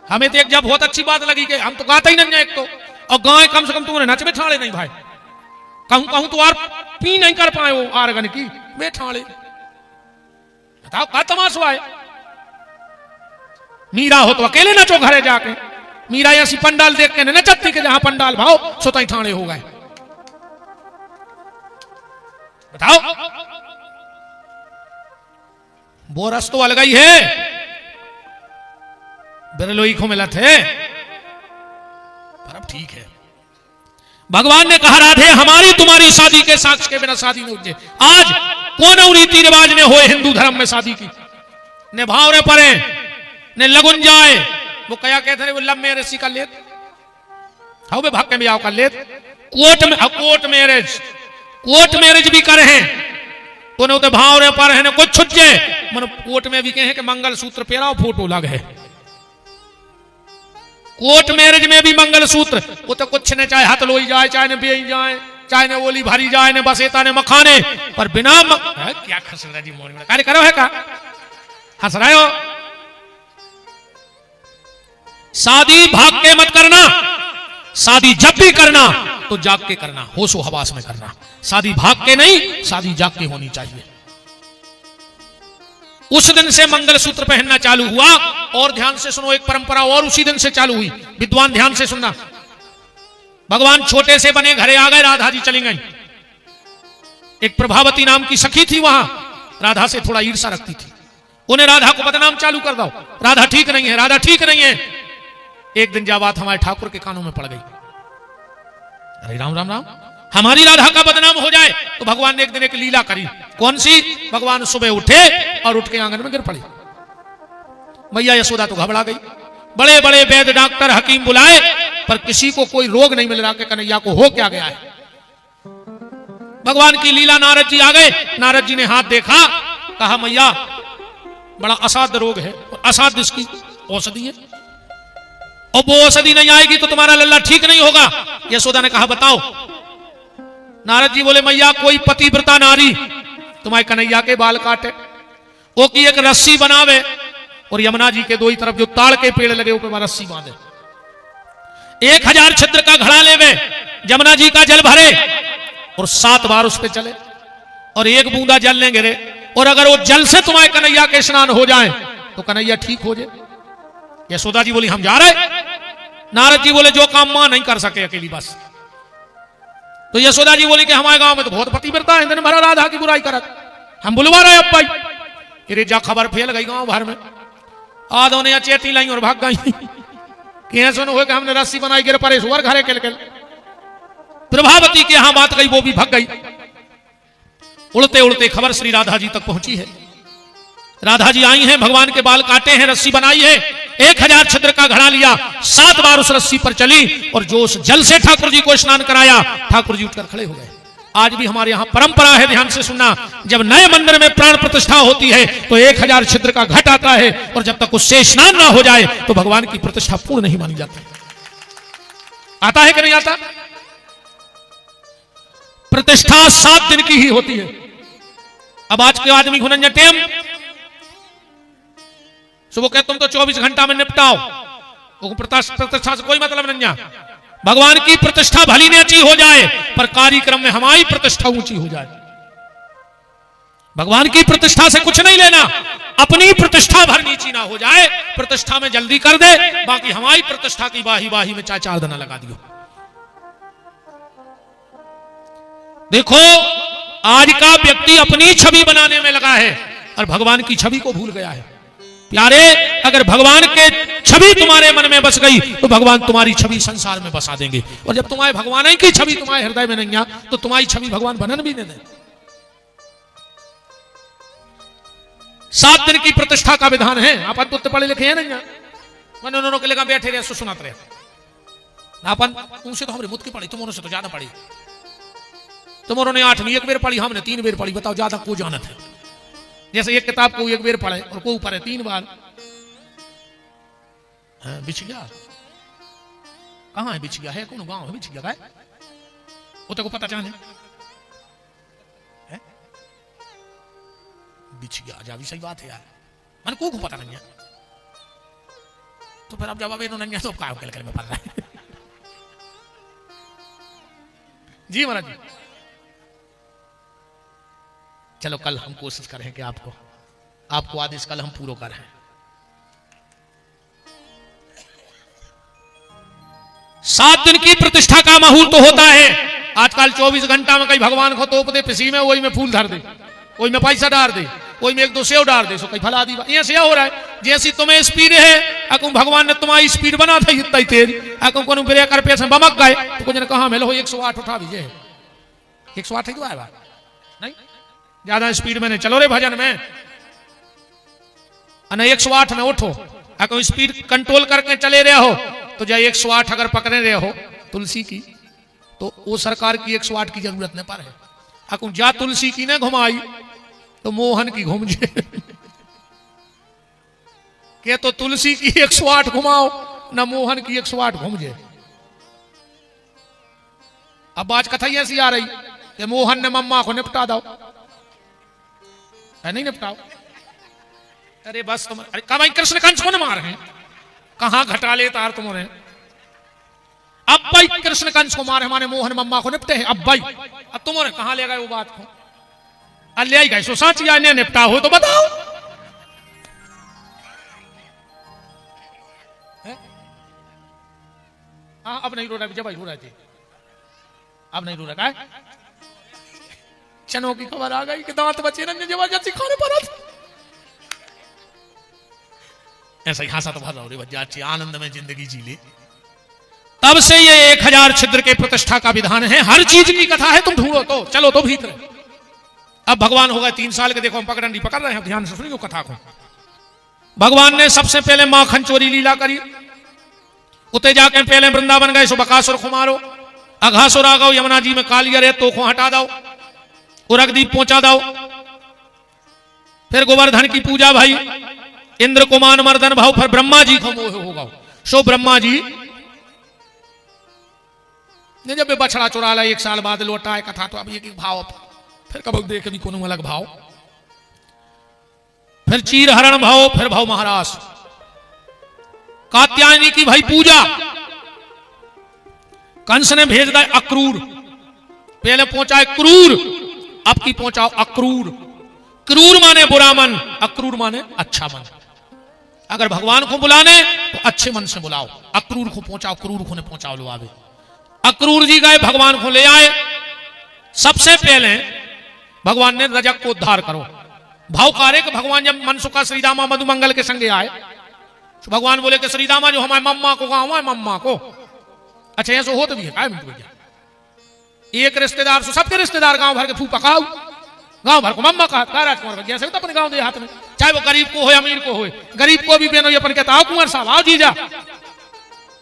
हमें तो एक जब बहुत अच्छी बात लगी कि हम तो गाते ही नहीं एक तो, और गाय कम से कम तुमने नच में ठाणे नहीं भाई, कहूं कहूं तो आर पी नहीं कर पाए वो आरगन की वे ठाणे। बताओ का तमाशा है। मीरा हो तो अकेले नचो घरे जाके, मीरा ऐसी पंडाल देख के नचती के जहां पंडाल भाव सोता ही ठाणे हो गए। बताओ वो रस तो अलग ही है, बिरलोई को मिला थे, पर अब ठीक है। भगवान ने कहा राधे हमारी तुम्हारी शादी के साक्ष्य के बिना शादी नहीं उठे। आज कौन रीति रिवाज ने होए हिंदू धर्म में शादी की, ने भाव रे परे ने लगुन जाए। वो क्या कहते वो लव मैरिज सी कर लेत, हाउ बे भाग के भी आओ कर लेत। कोर्ट मैरिज भी करे हैं तो ने भाव रे पर है कुछ छुट्टे मन कोर्ट में भी कहे कि मंगल सूत्र पेराओ फोटो लग है। कोर्ट मैरिज में भी मंगल सूत्र, वो तो कुछ ने चाहे हाथ लोई जाए, चाहे ने बेई जाए, चाहे ने ओली भरी जाए, ने बसेता ने मखाने, पर बिना क्या खस रहा जी मोनी में कार्य करो है का हंस रहे हो। शादी भाग के मत करना, शादी जब भी करना तो जाग के करना, होशो हवास में करना। शादी भाग के नहीं, शादी जाग के होनी चाहिए। उस दिन से मंगलसूत्र पहनना चालू हुआ। और ध्यान से सुनो, एक परंपरा और उसी दिन से चालू हुई। विद्वान ध्यान से सुनना। भगवान छोटे से बने घरे आ गए, राधा जी चली गई। एक प्रभावती नाम की सखी थी, वहां राधा से थोड़ा ईर्षा रखती थी। उन्हें राधा को बदनाम चालू कर दो, राधा ठीक नहीं है, राधा ठीक नहीं है। एक दिन जब बात हमारे ठाकुर के कानों में पड़ गई, अरे राम राम राम, हमारी राधा का बदनाम हो जाए, तो भगवान ने एक दिन एक लीला करी। कौन सी? भगवान सुबह उठे और उठ के आंगन में गिर पड़ी। मैया यशोदा तो घबरा गई। बड़े बड़े वैद्य डॉक्टर हकीम बुलाए, पर किसी को कोई रोग नहीं मिल रहा कि कन्हैया को हो क्या गया है। भगवान की लीला, नारद जी आ गए। नारद जी ने हाथ देखा, कहा मैया बड़ा असाध्य रोग है, और असाध्य इसकी औषधि है, और वो औषधि नहीं आएगी तो तुम्हारा लल्ला ठीक नहीं होगा। यशोदा ने कहा बताओ। नारद जी बोले मैया कोई पतिव्रता नारी तुम्हारे कन्हैया के बाल काटे, वो की एक रस्सी बनावे, और यमुना जी के दो ही तरफ जो ताड़ के पेड़ लगे ऊपर रस्सी बांधे, 1000 छिद्र का घड़ा लेवे, यमुना जी का जल भरे और 7 बार उस पे चले, और 1 बूंदा जल लेंगे रे, और अगर वो जल से तुम्हारे कन्हैया के स्नान हो जाए तो कन्हैया ठीक हो जाए। यशोदा जी बोली हम जा रहे। नारद जी बोले जो काम मां नहीं कर सके अकेली बस। तो यशोदा जी बोली कि हमारे गांव में तो बहुत पतिव्रता है, दिन भर राधा की बुराई करत, हम बुलवा रहे अब भाई। अरे जा खबर फैल गई गांव भर में, आधों ने चेती लाई और भाग गई कि सुन हो कि हमने रस्सी बनाई गिर परे सुअर घरे के। प्रभावती के यहां बात गई, वो भी भाग गई। उड़ते उड़ते खबर श्री राधा जी तक पहुंची है। राधा जी आई हैं, भगवान के बाल काटे हैं, रस्सी बनाई है, 1000 छिद्र का घड़ा लिया, 7 बार उस रस्सी पर चली, और जो उस जल से ठाकुर जी को स्नान कराया, ठाकुर जी उठकर खड़े हो गए। आज भी हमारे यहां परंपरा है, ध्यान से सुनना, जब नए मंदिर में प्राण प्रतिष्ठा होती है तो 1000 छिद्र का घट आता है, और जब तक उससे स्नान ना हो जाए तो भगवान की प्रतिष्ठा पूर्ण नहीं मानी जाती। आता है कि नहीं आता? प्रतिष्ठा 7 दिन की ही होती है। अब आज के आदमी घुनंजा टेम सुबह कहते तुम तो 24 घंटा में निपटाओ, प्रतिष्ठा से कोई मतलब नहीं। भगवान की प्रतिष्ठा भली ने अच्छी हो जाए, पर कार्यक्रम में हमारी प्रतिष्ठा ऊंची हो जाए। भगवान की प्रतिष्ठा से कुछ नहीं लेना, अपनी प्रतिष्ठा भर नीची ना हो जाए। प्रतिष्ठा में जल्दी कर दे, बाकी हमारी प्रतिष्ठा की बाही बाही में चाहे 4 दाना लगा दियो। देखो आज का व्यक्ति अपनी छवि बनाने में लगा है और भगवान की छवि को भूल गया है। प्यारे, अगर भगवान के छवि तुम्हारे मन में बस गई तो भगवान तुम्हारी छवि संसार में बसा देंगे, और जब तुम्हारे भगवान की छवि तुम्हारे हृदय में नहीं आ तो तुम्हारी छवि भगवान बनन भी नहीं दे। 7 दिन की प्रतिष्ठा का विधान है। आप अद्भुत पढ़े लिखे हैं नहीं, मैंने उन्होंने के लिए बैठे रहे सुनाते रहे। अपन उनसे तो हमने मुद की पढ़ी, तुमों से तो ज्यादा पढ़ी। तुमों ने 8वीं एक बेर पढ़ी, हमने 3 बेर पढ़ी। बताओ ज्यादा को जानत है? जैसे एक किताब को 1 बेर पढ़े और को पढ़े 3 बार। बिछ गया कहाँ है? बिछ गया है कौन गांव है? बिछ गया है वो तो को पता जाने बिछ गया जा भी सही बात है यार, मन को पता नहीं है। तो फिर अब जवाब इन्होंने नहीं तो क्या कल में पढ़ रहा है। जी महाराज जी, चलो कल हम कोशिश करें कि आपको आदेश कल हम पूरा करें। सात दिन की प्रतिष्ठा का माहौल तो होता है। आजकल 24 घंटा में कई भगवान को तोप दे पिसी में, वही में फूल धर दे, वही में पैसा डाल दे, वही में 1-2 सेव डाल दे, सो कई फला दी। ये से हो रहा है जैसी तुम्हें स्पीड है, अकुम भगवान ने तुम्हारी स्पीड बना था इतना ही तेज, अकुम को ब्रेकर पे से बमक गए तो कुछ ने कहा मिलो 108 उठा दीजिए। 108 ही तो आया नहीं, ज्यादा स्पीड में नहीं चलो रे भजन में, 108 में उठो। अगर स्पीड कंट्रोल करके चले रहे हो तो जा 108 अगर पकड़े रहे हो तुलसी की, तो वो सरकार की 108 की जरूरत नहीं पर है। अगर जा तुलसी की ने घुमाई तो मोहन की घूम जे के, तो तुलसी की 108 घुमाओ ना मोहन की 108 घूम जे। अब आज कथा ऐसी आ रही कि मोहन ने मम्मा को निपटा दो, नहीं निपटाओ। अरे बस तुम, अरे कब कृष्ण कंस को न मार हैं, कहां घटा ले तार तुम्हारे। अब भाई कृष्ण कंस को मारे हमारे मोहन मम्मा को निपटे हैं। अब भाई अब तुम्हारे कहां ले गए वो बात को? ले आई गए सो सच या ने निपटा हो तो बताओ। हाँ अब नहीं रो रहा, जब भाई रो रहे थे अब नहीं रो रहा है। चनों की खबर आ गई कि दांत बचे रंजन जबरदस्ती खाने पर ऐसा ही हासा तो भर रहा रे बच्चा, आनंद में जिंदगी जी ले। तब से ये 1000 छिद्र के प्रतिष्ठा का विधान है। हर चीज की कथा है, तुम ढूंढो तो चलो तो भीतर। अब भगवान हो गए 3 साल के, देखो हम पकड़ंडी पकड़ रहे हैं, ध्यान से सुनियो कथा को। भगवान ने सबसे पहले माखन चोरी लीला करी, उते जाके पहले वृंदावन गए, सो बकासुर को मारो, अघासुर आ गो, यमुना जी में कालियर है तो को हटा दो, उरगदीप पहुंचा दो। फिर गोवर्धन की पूजा भाई, इंद्र को मान मर्दन भाव, फिर ब्रह्मा जी को मोह होगा। सो ब्रह्मा जी ने जब बछड़ा चुरा ला 1 साल बाद लौटा है कथा, तो अब एक भाव, फिर कब देख भी कोनो अलग भाव, फिर चीर हरण भाव, फिर भाव महाराज। कात्यायनी की भाई पूजा, कंस ने भेज दिया अक्रूर, पहले पहुंचा है क्रूर, अब की पहुंचाओ अक्रूर। क्रूर माने बुरा मन, अक्रूर माने अच्छा मन। अगर भगवान को बुलाने तो अच्छे मन से बुलाओ, अक्रूर को पहुंचाओ, क्रूर को ने पहुंचाओ लो आवे। अक्रूर जी गए भगवान को ले आए। सबसे पहले भगवान ने रजक को उद्धार करो। भाव कार्य कि भगवान जब मनसुखा श्री रामा मधुमंगल के संगे आए तो भगवान बोले कि श्री रामा जो हमारे मम्मा को गाँव है, मम्मा को। अच्छा ऐसा हो तो भी है काय मिनट भैया, एक रिश्तेदार से सबके रिश्तेदार गांव भर के फू पकाओ, गांव भर को मम्मा का राजकुमार भैया से अपने गांव दे हाथ में, चाहे वो गरीब को हो अमीर को हो, गरीब को भी बेनो अपन कहता आओ कुंवर साहब आओ जीजा।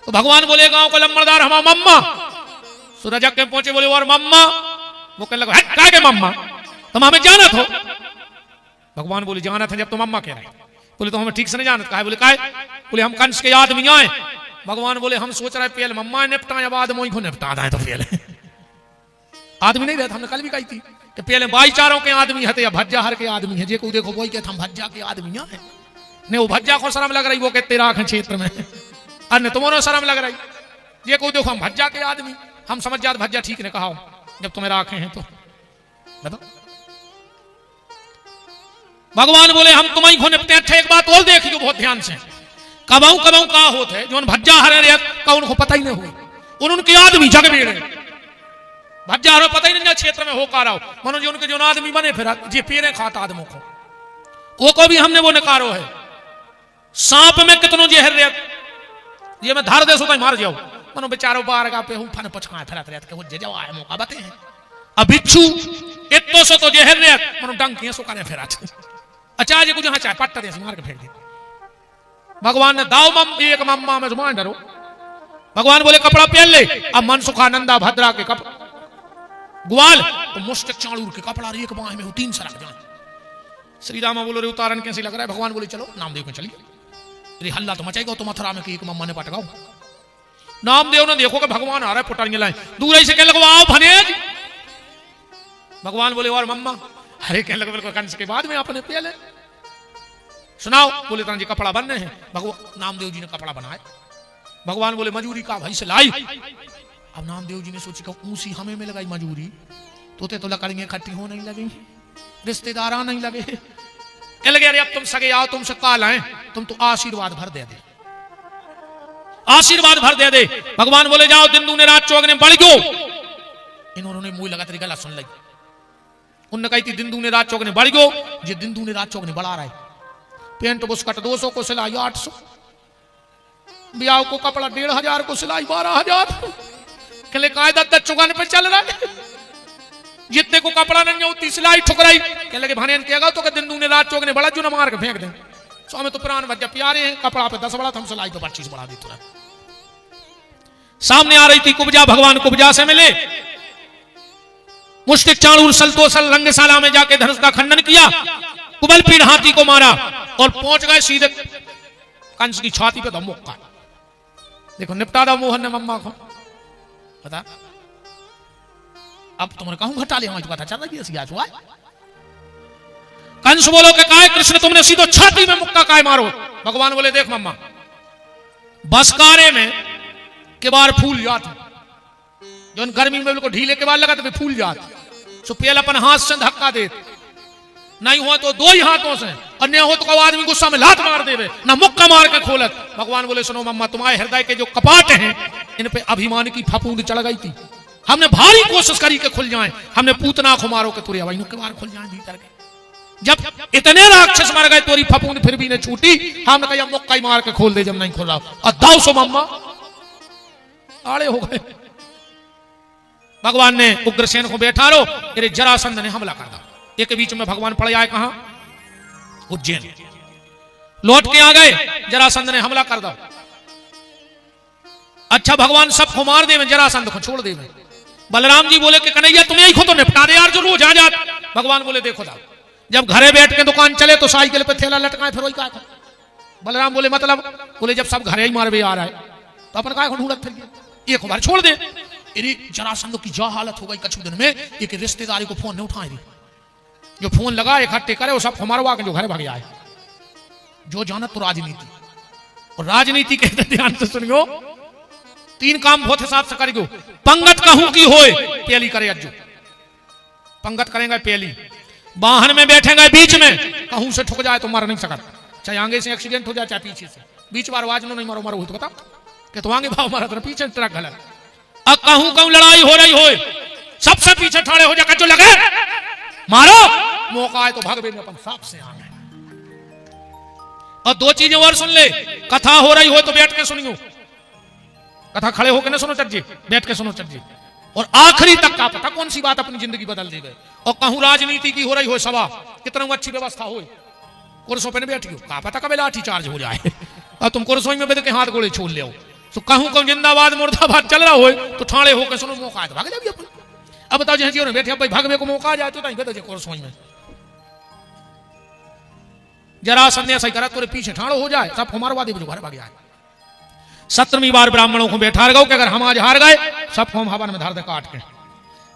तो भगवान बोले गांव को लम्बरदार हमारा मम्मा। सूरजक के पहुंचे बोले और मम्मा, वो कहने लगा काय के मम्मा, तुम हमें जानत हो? भगवान बोले जानत है, जब तुम मम्मा कह रहे। बोले तो हमें ठीक से नहीं जानत। कहा बोले काय? बोले हम कंस के आदमी आए। भगवान बोले हम सोच रहे पहले मम्मा निपटाए, बाद मोई को निपटा दें। तो पहले आदमी नहीं रहता, हमने कल भी कही थी कि पहले भाईचारों के आदमी है या भज्जा हर के आदमी है। जे को देखो वही कहते हम भज्जा के आदमी है, नहीं वो भज्जा को शर्म लग रही, वो कहते राख क्षेत्र में, अन्य तुम्हारा शर्म लग रही। जे को देखो हम भज्जा के आदमी, हम समझ जाते भज्जा ठीक ने कहा जब तुम्हें राखे हैं तो बताओ। भगवान बोले हम तुम्हें को निपटे। अच्छा एक बात और देखियो बहुत ध्यान से, कबाऊ कबाऊ का होते है जो भज्जा हरे का उनको पता ही नहीं हुई, उनके आदमी जग बेड़े भज्जा हरो पता ही नहीं क्षेत्र में हो का रहा हो। मनो जो उनके जो आदमी बने फिर जे पेरे खाता आदमों को भी हमने वो नकारो है। सांप में कितनों जहर रहे, ये मैं धार दे सो मार जाओ, मनो बेचारो बार का पे फन पचका फिरत रहत के वो जे जाओ आए मौका बते हैं। अब बिच्छू इतो सो तो जहर रहे, मनो डंक के सो करे फिरत। अच्छा जी कुछ हां चाहे पट्टा दे मार के फेंक दे। भगवान ने दाव एक मम्मा में जुबान डरो, भगवान बोले कपड़ा पहन ले। अब मनसुखानंदा भद्रा के कपड़ा ग्वाल तो मुष्टिक चाणूर के कपड़ा एक बाह में हो 3 सरक जाए। श्री रामा बोलो रे उतारण कैसे लग रहा है? भगवान बोले चलो नामदेव में चलिए। अरे हल्ला तो मचाएगा तो मथुरा में कि एक मम्मा ने पटकाओ। नामदेव ने देखो कि भगवान आ रहा है पुटारियां लाए दूर से कह लगो आओ भनेज। भगवान बोले और मम्मा अरे कह लगे कंस के बाद में अपने पहले सुनाओ। बोले जी कपड़ा बनने हैं। भगवान नामदेव जी ने कपड़ा बनाए। भगवान बोले मजूरी का भाई से लाई। अब नामदेव जी ने सोची कि ऊंसी हमें में लगाई मजूरी तो लकड़ियां इकट्ठी हो नहीं लगी, रिश्तेदार नहीं लगे। कह लगे अरे अब तुम सगे आओ तुमसे काल आए, तुम तो आशीर्वाद भर दे, आशीर्वाद भर दे। भगवान बोले जाओ दिंदू ने रात चौक ने बढ़ गयो। इन्होंने मुंह लगा तेरी गला सुन ली। उनने कही थी दिंदू ने रात चौक ने बढ़ गयो। जे दिंदू ने रात चौक ने बढ़ा रहा है। पेंट बुस्कट 200 को सिलाई 800, ब्याह को कपड़ा 1500 को सिलाई 12,000। कहले कायदा दत्त चुकाने पे चल रहा है। जितने को कपड़ा नहीं होती सिलाई ठुकराई। कह लगे भाने कहेगा तो दिंदू ने रात चौक ने बड़ा जो न मार के फेंक दे। सो हमें तो प्राण बच्चा प्यारे हैं, कपड़ा पे 10 बढ़ा, हम सिलाई पे 25 बढ़ा दी तुरंत। सामने आ रही थी कुब्जा। भगवान कुब्जा से मिले। मुष्टिक चाणूर सलतोसल रंगशाला में जाके धनुष का खंडन किया। कुबल पीड़ हाथी को मारा और पहुंच गए सीधे कंस की छाती पे धमुक्का। देखो निपटा दो मोहन ने मम्मा को। बता अब तुमने कहूं घटा ले हमारी पता चल रही है। कंस बोलो के काय कृष्ण तुमने सीधो छाती में मुक्का काय मारो। भगवान बोले देख मम्मा बसकारे में के बार फूल जाते जो गर्मी में बिल्कुल ढीले के बार लगा तो फूल जाते। सो पेल अपन हाथ से धक्का दे, नहीं हुआ तो 2 ही हाथों से, और नहीं हो तो आदमी गुस्सा में लात मार देवे ना मुक्का मार के खोलत। भगवान बोले सुनो मम्मा तुम्हारे हृदय के जो कपाट हैं इन पे अभिमान की फफूंद चढ़ गई थी। हमने भारी कोशिश करी के खुल जाए। हमने पूतना को मारो के तुरे भाई के बार खुल जाए भीतर के। जब इतने राक्षस मर गए तोरी फफूंद फिर भी नहीं छूटी। हमने कहा मुक्का ही मार के खोल दे। जब नहीं खोला और दाऊ सो मम्मा आड़े हो गए। भगवान ने उग्रसेन को बैठा रो। अरे जरासंध ने हमला कर दिया। एक बीच में भगवान पड़ आए कहां? उज्जैन। लौट के आ गए। जरासंध ने हमला कर दिया। अच्छा भगवान सबको मार दे, जरासंध को छोड़ दे। बलराम जी बोले कि कन्हैया तुम्हें ही खुद तो निपटा दे यार जो रोज आ जात। भगवान बोले देखो दाऊ जब घरे बैठ के दुकान चले तो साइकिल पे थैला लटकाए फिर वही का। बलराम बोले मतलब? बोले जब सब घरे ही मारवे आ रहा है तो अपन का ढूंढत फिर एक बार छोड़ दे। अरे जरासंध की जो हालत हो गई कछु दिन में एक रिश्तेदारी को फोन नहीं उठाए रही। जो फोन लगा इकट्ठे करे वो सब हमारा के जो घर भाग आए। जो जाना तो राजनीति, और राजनीति कहते ध्यान से सुनियो 3 काम बहुत हिसाब से करेगो। पंगत कहूं की होए पहली करे अज्जू। पंगत करेंगे पहली। वाहन में बैठेंगे बीच में कहूं से ठुक जाए तो मर नहीं सकता। चाहे आगे से एक्सीडेंट हो जाए चाहे पीछे से। बीच बार आवाज नहीं मारो मारो तो बताओ कि तो आगे भाव मारा तो पीछे ट्रक गलत। अब कहूं लड़ाई हो रही हो सबसे पीछे ठाड़े हो जाकर जो लगे मारो। मौका आए तो भाग अपन साफ से आ गए। और 2 चीजें और सुन ले। कथा हो रही हो तो बैठ के सुनियो। कथा खड़े होकर ना सुनो चर्जी, बैठ के सुनो चर्जी। और आखिरी तक का पता कौन सी बात अपनी जिंदगी बदल दे गए। और कहूं राजनीति की हो रही हो सभा, कितना अच्छी व्यवस्था हो, कुर्सों पे न बैठ गयो का पता कब लाठी चार्ज हो जाए और तुम कुर्सों में बैठ के हाथ गोले छोड़ ले। तो कहूं कहूं जिंदाबाद मुर्दाबाद चल रहा हो तो ठाड़े होकर सुनो मौका तो भाग जाए अपन। अब बताओ जैसे बैठे भाई भागवे को मौका आ जाए तो नहीं बैठे कुर्सों में। जरा संन्यास करा तो पीछे ठाड़ो हो जाए सब हमारा दे घर भाग जाए। 17वीं बार ब्राह्मणों को बैठा गए कि अगर हम आज हार गए सब हम हवन में धर दे काट के।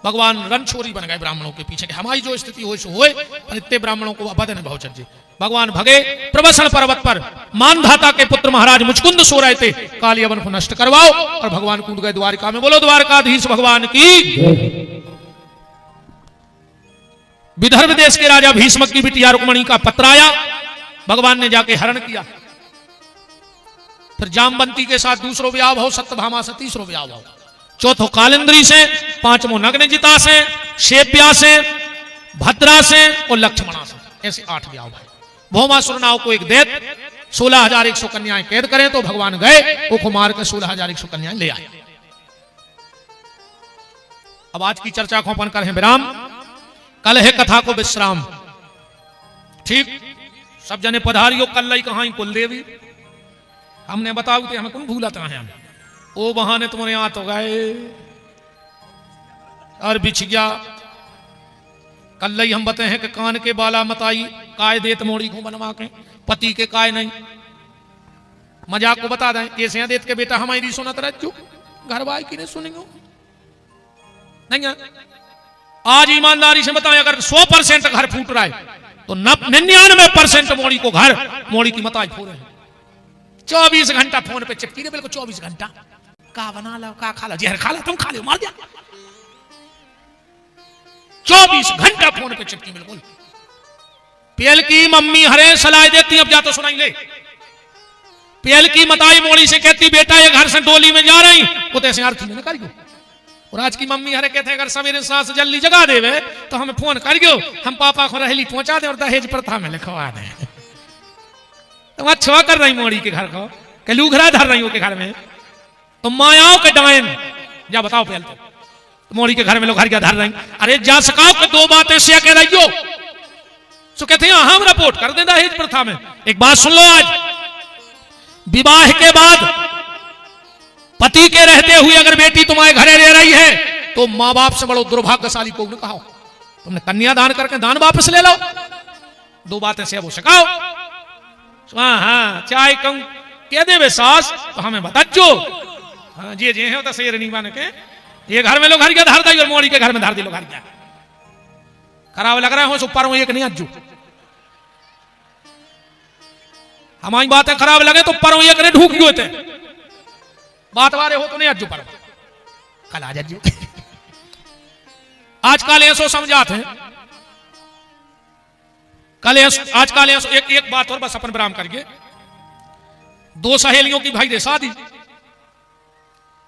भगवान रणछोरी बन गए ब्राह्मणों के पीछे कि हमारी जो स्थिति हो सो होए पर इतने ब्राह्मणों को बदन भाव चर्जे। भगवान भगे प्रवसन पर्वत पर। मानधाता के पुत्र महाराज मुचकुंद सो रहे थे। कालियवन को नष्ट करवाओ और भगवान कूद गए द्वारिका में। बोलो द्वारकाधीश भगवान की। विदर्भ देश के राजा भीष्मक की बिटिया रुक्मणी का पत्र आया। भगवान ने जाके हरण किया। फिर जामवंती के साथ दूसरो ब्याह भाव, सत्यभामा से तीसरो ब्याह भाव, चौथो कालिंद्री से, 5वां नग्नजिता से, शेप्या से, भद्रा से और लक्ष्मणा से। ऐसे 8 ब्याह भाई। भौमासुर नाव को एक दैत 16,100 कन्याएं कैद करें तो भगवान गए वो को मार के 16,100 कन्याएं ले आए। अब आज की चर्चा को अपन करें विराम। कल है कथा को विश्राम। ठीक सब जने पधारियो। कल लाई कहां कुल देवी हमने बताओ थे हमें कौन भूला था। हम ओ बहाने तुम्हारे यहां तो गए और बिछ गया। कल ही हम बताए हैं कि कान के बाला मताई काय देत मोड़ी को बनवा के, पति के काय नहीं। मजाक को बता दें ऐसे देत के बेटा हमारी सुनत रहो घर वाई की नहीं सुनेंगे नहीं। आज ईमानदारी से बताएं अगर 100% घर फूट रहा है तो 99% मोड़ी को घर मोड़ी की मताई फोड़े हैं। 24 घंटा फोन पे चिपकी रहे, बिल्कुल 24 घंटा का बना लो का खा लो, जहर खा लो तुम खा लो मार दिया। 24 घंटा फोन पे चिपकी बिल्कुल। पेल की मम्मी हरे सलाह देती अब जा तो सुनाई ले। पेल की मताई मोड़ी से कहती बेटा ये घर से डोली में जा रही वो तो ऐसे आरती में कर गयो। और आज की मम्मी हरे कहते अगर सवेरे सास जल्दी जगा देवे तो हमें फोन कर गयो, हम पापा को रहली पहुंचा दे और दहेज प्रथा में लिखवा दे। तुम अच्छा कर रही मोड़ी के घर को के लूघरा धर रही हो के घर में तुम मायाओं के डायन जा बताओ पहले तो मोड़ी के घर में लोग घर क्या धर रहे। अरे जा सकाओ के दो बातें से कह रही हो तो कहते हैं हम रिपोर्ट कर दें दहेज प्रथा में। एक बात सुन लो, आज विवाह के बाद पति के रहते हुए अगर बेटी तुम्हारे घरे रह रही है तो मां बाप से बड़ो दुर्भाग्यशाली को न कहो। तुमने कन्या दान करके दान वापस ले लो। दो बातें से वो सकाओ। हाँ चाय कम कह दे सास तो हमें बताजो। हाँ जी जे है तो शेर नहीं मान के ये घर में लोग घर क्या धार दी और मोड़ी के घर में धार दी लोग घर क्या खराब लग रहा है सो पर एक नहीं अज्जू। हमारी बातें खराब लगे तो पर एक ने ढूक गए थे बात वाले हो तो नहीं अज्जू पर कल आ जज्जू। आजकल ऐसो समझाते हैं कल आजकल एक बात और बस अपन विराम करके। दो सहेलियों की भाई दे शादी,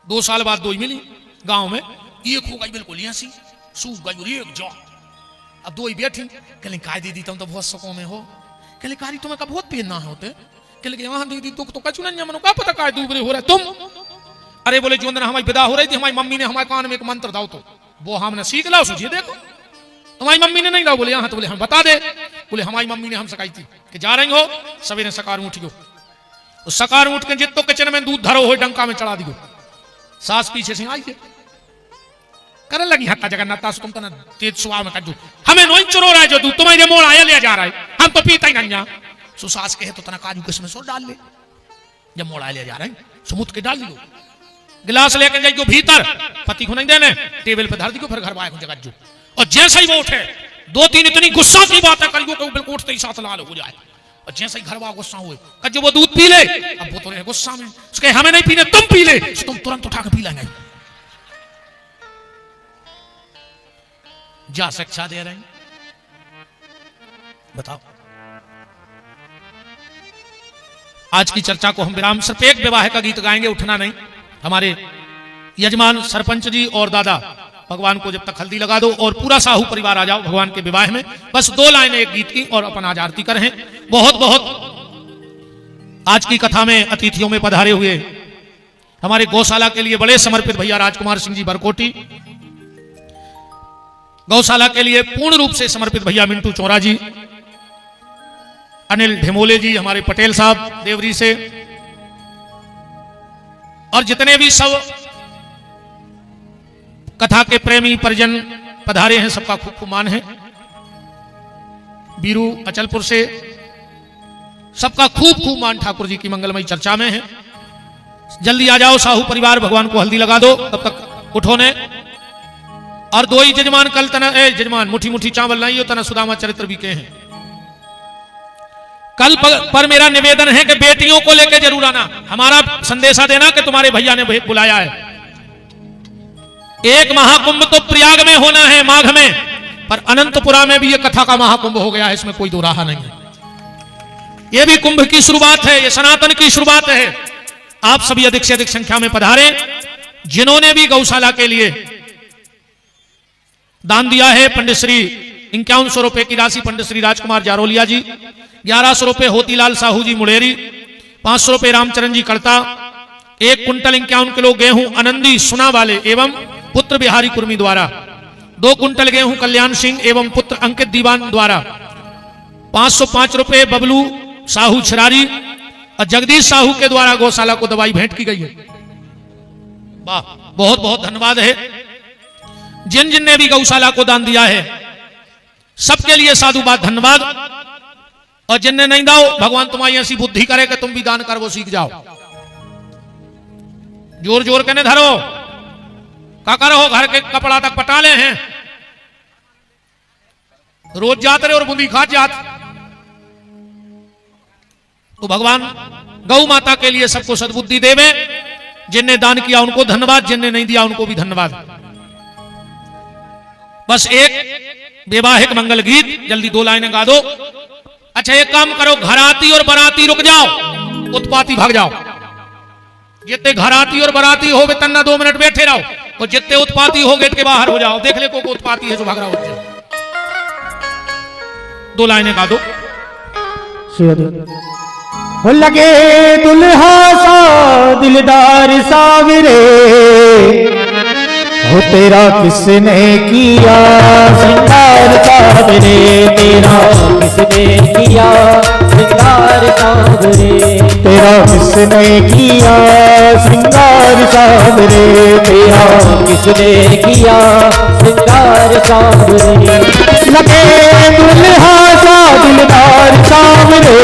2 साल बाद दो ही मिली गांव में। एक हो गई बिल्कुल ऐसी सूख गई एक जौ। अब दो ही बैठी कहले काय दीदी तुम तो बहुत सुखों में हो। कहले कारी तुम्हें कब बहुत पीना है होते। कहले वहां दीदी दुख तो कछु नहीं मनो का पता काय दूबरे हो रहा तुम। अरे बोले जो दिन हमारी विदा हो रही थी हमारी मम्मी ने हमारे कान में एक मंत्र दाओ तो वो हमने सीख ला सोचिए देखो तुम्हारी मम्मी ने नहीं दाओ। बोले यहाँ तो बोले हम बता दे। बोले हमारी मम्मी ने हम सिखाई थी कि जा रही हो सवेरे सकार उठियो तो सकार उठ के जितो किचन में दूध धरो हो डंका में चढ़ा दियो। सास पीछे से आई करने लगी हत्ता जगन्नाथ तुम तो तेज सुहा में कजू हमें नहीं चुरो रहा है जो दूध तुम्हारे मोड़ आया ले जा रहा है हम तो पीता ही नहीं। सुसास कहे तो तना काजू किसमें सो डाल ले जब मोड़ आया ले जा रहे हैं समुद्र के डाल दियो। गिलास लेकर जाइयो भीतर पति को नहीं देने टेबल पे धर दियो फिर घर वाले को जगह। और जैसे ही वो उठे 2-3 इतनी गुस्सा की बातें करियो कि बिल्कुल उठते ही साथ लाल हो जाए। और जैसे ही घर वाला गुस्सा हुए कजो वो दूध पी ले अब वो तो रहे गुस्सा में उसके हमें नहीं पीने तुम पी ले तुम तुरंत उठा के पी लेंगे। जा शिक्षा दे रहे हैं बताओ। आज की चर्चा को हम विराम सिर्फ एक विवाह का गीत गाएंगे उठना नहीं। हमारे यजमान सरपंच जी और दादा भगवान को जब तक हल्दी लगा दो और पूरा साहू परिवार आ जाओ भगवान के विवाह में बस 2 लाइनें एक गीत की और अपन आज आरती करें। बहुत बहुत आज की कथा में अतिथियों में पधारे हुए हमारे गौशाला के लिए बड़े समर्पित भैया राजकुमार सिंह जी बरकोटी, गौशाला के लिए पूर्ण रूप से समर्पित भैया मिंटू चौरा जी, अनिल ढिमोले जी हमारे पटेल साहब देवरी से और जितने भी सब कथा के प्रेमी परिजन पधारे हैं सबका खूब खूब मान है। बीरू अचलपुर से सबका खूब खूब मान ठाकुर जी की मंगलमयी चर्चा में है। जल्दी आ जाओ साहू परिवार भगवान को हल्दी लगा दो तब तक उठो ने। और 2 ही जजमान कल तना जजमान मुठी मुठी चावल नहीं हो तना सुदामा चरित्र भी के हैं। कल पर मेरा निवेदन है कि बेटियों को लेकर जरूर आना, हमारा संदेशा देना कि तुम्हारे भैया ने बुलाया है। एक महाकुंभ तो प्रयाग में होना है माघ में, पर अनंतपुरा में भी ये कथा का महाकुंभ हो गया है, इसमें कोई दो राह नहीं है। ये भी कुंभ की शुरुआत है, ये सनातन की शुरुआत है। आप सभी अधिक से अधिक संख्या में पधारे। जिन्होंने भी गौशाला के लिए दान दिया है, पंडित श्री 5100 रुपए की राशि पंडित श्री राजकुमार जारोलिया जी, 1100 रुपए होतीलाल साहू जी मुड़ेरी, 500 रुपए रामचरण जी कड़ता, 1 कुंटल 51 किलो गेहूं आनंदी सुना वाले एवं पुत्र बिहारी कुर्मी द्वारा, 2 कुंटल गेहूं कल्याण सिंह एवं पुत्र अंकित दीवान द्वारा, 505 रुपए बबलू साहू छिरारी और जगदीश साहू के द्वारा गौशाला को दवाई भेंट की गई है। वाह, बहुत बहुत धन्यवाद है। जिन जिन ने भी गौशाला को दान दिया है सबके लिए साधुवाद, धन्यवाद। और जिनने नहीं दाओ, भगवान तुम्हारी ऐसी बुद्धि करे कि तुम भी दान कर वो सीख जाओ। जोर जोर के ने धरो, का करो घर के कपड़ा तक पटाले हैं, रोज जाते रहे और बूंदी खा जात। तो भगवान गौ माता के लिए सबको सद्बुद्धि देवे। जिनने दान किया उनको धन्यवाद, जिनने नहीं दिया उनको भी धन्यवाद। बस एक वैवाहिक मंगल गीत जल्दी 2 लाइनें गा दो। अच्छा एक काम करो, घराती और बराती रुक जाओ, उत्पाती भाग जाओ। जितने घराती और बराती हो तन्ना 2 मिनट बैठे रहो, और जितने उत्पाती हो गेट के बाहर हो जाओ। देख ले को उत्पाती है जो भाग रहा हो। 2 लाइनें गा दो। हो लगे दुल्हा सा दिलदार सावरे, हो तेरा किसने किया श्रृंगार सावरे, तेरा किसने किया श्रृंगार सावरे, तेरा किसने किया श्रृंगार सावरे, तेरा किसने किया श्रृंगार सावरे। लगे दुल्हा सा दिलदार सावरे,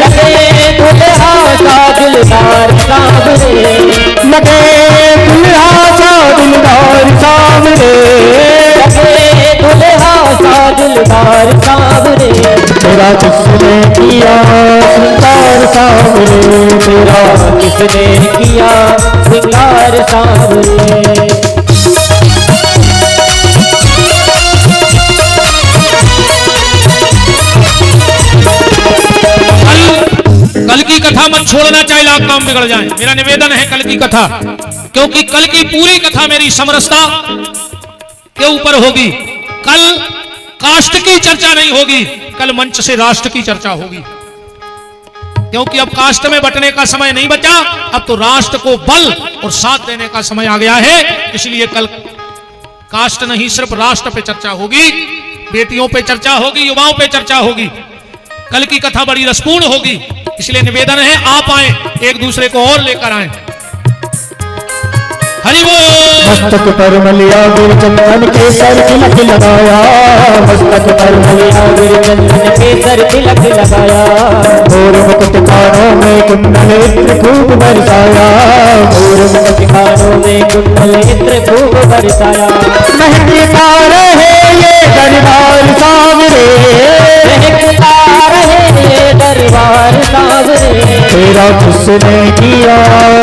लगे दुल्हा सा दिलदार सावरे, लगे दुल्हा सा दिलदार सावरे, लगे दुल्हा सा दिलदार सावरे, तेरा किसने किया श्रृंगार सावरे, तेरा किसने किया श्रृंगार सावरे। कल की कथा मत छोड़ना, चाहे लाख काम बिगड़ जाए। मेरा निवेदन है कल की कथा, क्योंकि कल की पूरी कथा मेरी समरसता के ऊपर होगी। कल कास्ट की चर्चा नहीं होगी, कल मंच से राष्ट्र की चर्चा होगी। क्योंकि अब कास्ट में बंटने का समय नहीं बचा, अब तो राष्ट्र को बल और साथ देने का समय आ गया है। इसलिए कल कास्ट नहीं, सिर्फ राष्ट्र पे चर्चा होगी, बेटियों पे चर्चा होगी, युवाओं पे चर्चा होगी। कल की कथा बड़ी रसपूर्ण होगी, इसलिए निवेदन है आप आए, एक दूसरे को और लेकर आए। हरि बोल। मस्तक पर मलिया गिर चंदन के सर तिलक लगाया, मस्तक पर मलिया गिर चंदन के सर तिलक लगाया, मोर मुकुट कानों में कुंडल इत्र खूब बरसाया, मोर मुकुट कानों में कुंडल इत्र खूब बरसाया। महकता रहे ये दरबार सावरे, महकता रहे ये दरबार सावरे, तेरा किसने किया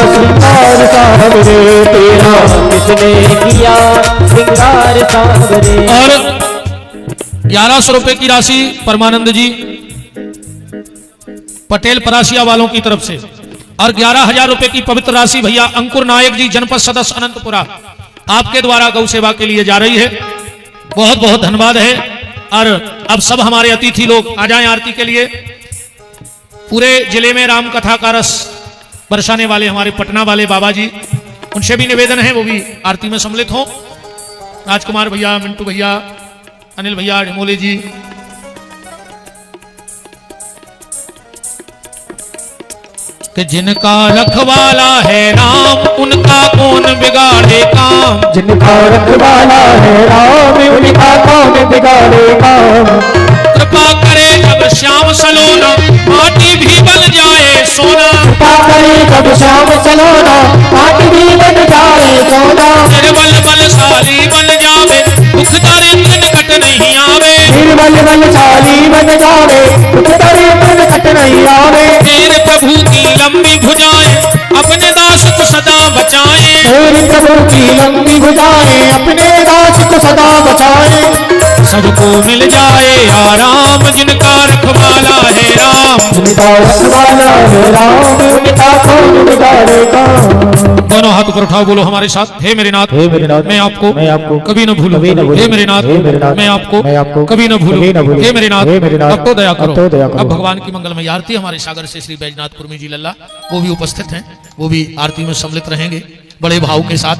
श्रृंगार सावरे, तेरा किसने किया श्रृंगार सावरे। और 1100 रुपए की राशि परमानंद जी पटेल परासिया वालों की तरफ से, और 11,000 रुपए की पवित्र राशि भैया अंकुर नायक जी जनपद सदस्य अनंतपुरा आपके द्वारा गौ सेवा के लिए जा रही है। बहुत बहुत धन्यवाद है। और अब सब हमारे अतिथि लोग आ जाएं आरती के लिए। पूरे जिले में राम कथा का रस बरसाने वाले हमारे पटना वाले बाबा जी, उनसे भी निवेदन है वो भी आरती में सम्मिलित हों। राजकुमार भैया, मिंटू भैया, अनिल भैया, ढिमोले जी। कि जिनका रखवाला है राम, उनका कौन बिगाड़े काम, जिनका रखवाला है राम, उनका कौन बिगाड़े काम। कृपा करे जब श्याम सलोना, माटी भी बन जाए सोना, कृपा करे जब श्याम सलोना, माटी भी बन जाए सोना। निर्बल बलशाली बन जावे, दुख दरिद्र निकट नहीं आवे, निर्बल बलशाली बन जावे, दुख दरिद्र निकट नहीं आवे। तेरे प्रभु की लंबी भुजाएं अपने दास को सदा बचाए, तेरे प्रभु की लंबी भुजाएं अपने दास को सदा बचाए। सबको मिल जाए आराम, जिनका रखवाला है राम, जिनका रखवाला है राम, उनका कौन बिगाड़े काम। दोनों हाथ ऊपर उठाओ, बोलो हमारे साथ। हे मेरे नाथ, हे मेरे नाथ, मैं आपको कभी न भूलूं। कभी न भूलूं। हे मेरे नाथ, हे मेरे नाथ, मैं आपको मैं आपको कभी न भूलूं। कभी न भूलूं। हे मेरे नाथ, हे मेरे नाथ, अब तो दया करो। अब तो दया करो। अब भगवान की मंगलमय आरती हमारे सागर से श्री बैजनाथ कुर्मी जी लल्ला वो भी उपस्थित हैं, वो भी आरती में सम्मिलित रहेंगे बड़े भाव के साथ।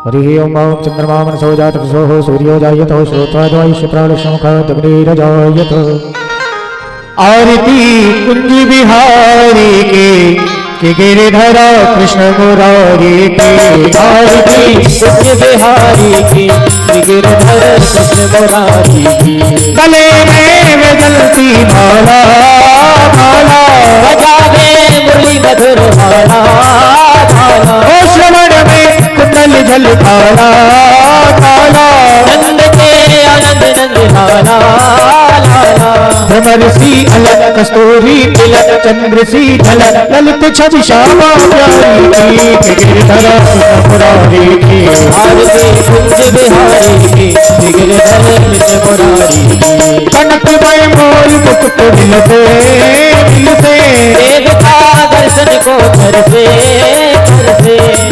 हरि ओम चंद्रमा मनसो जात हो सूर्यो जायत हो श्रोत्वाद्वायुष्य प्राणशमुखदग्निरजायत। आरती कुंज बिहारी के कि गिरधरा कृष्ण मुरारी की धार की कुंज बिहारी की गिरधर कृष्ण मुरारी की गले में जलती माला माला बजावे मुरली मधुर भाला भाला ओ श्रवण में कुंडल जल काला काला नंद के आनंद नंद लाला लाला भ्रमर सी अलग कस्तूरी तिलक चंद्र सी झलक ललित छवि श्यामा प्यारी की गिरधरा कृष्ण मुरारी की भारती कुंज बिहारी की गिरधर कृष्ण मुरारी की कनक में मोर मुकुट मिलते मिलते देवता दर्शन को घर से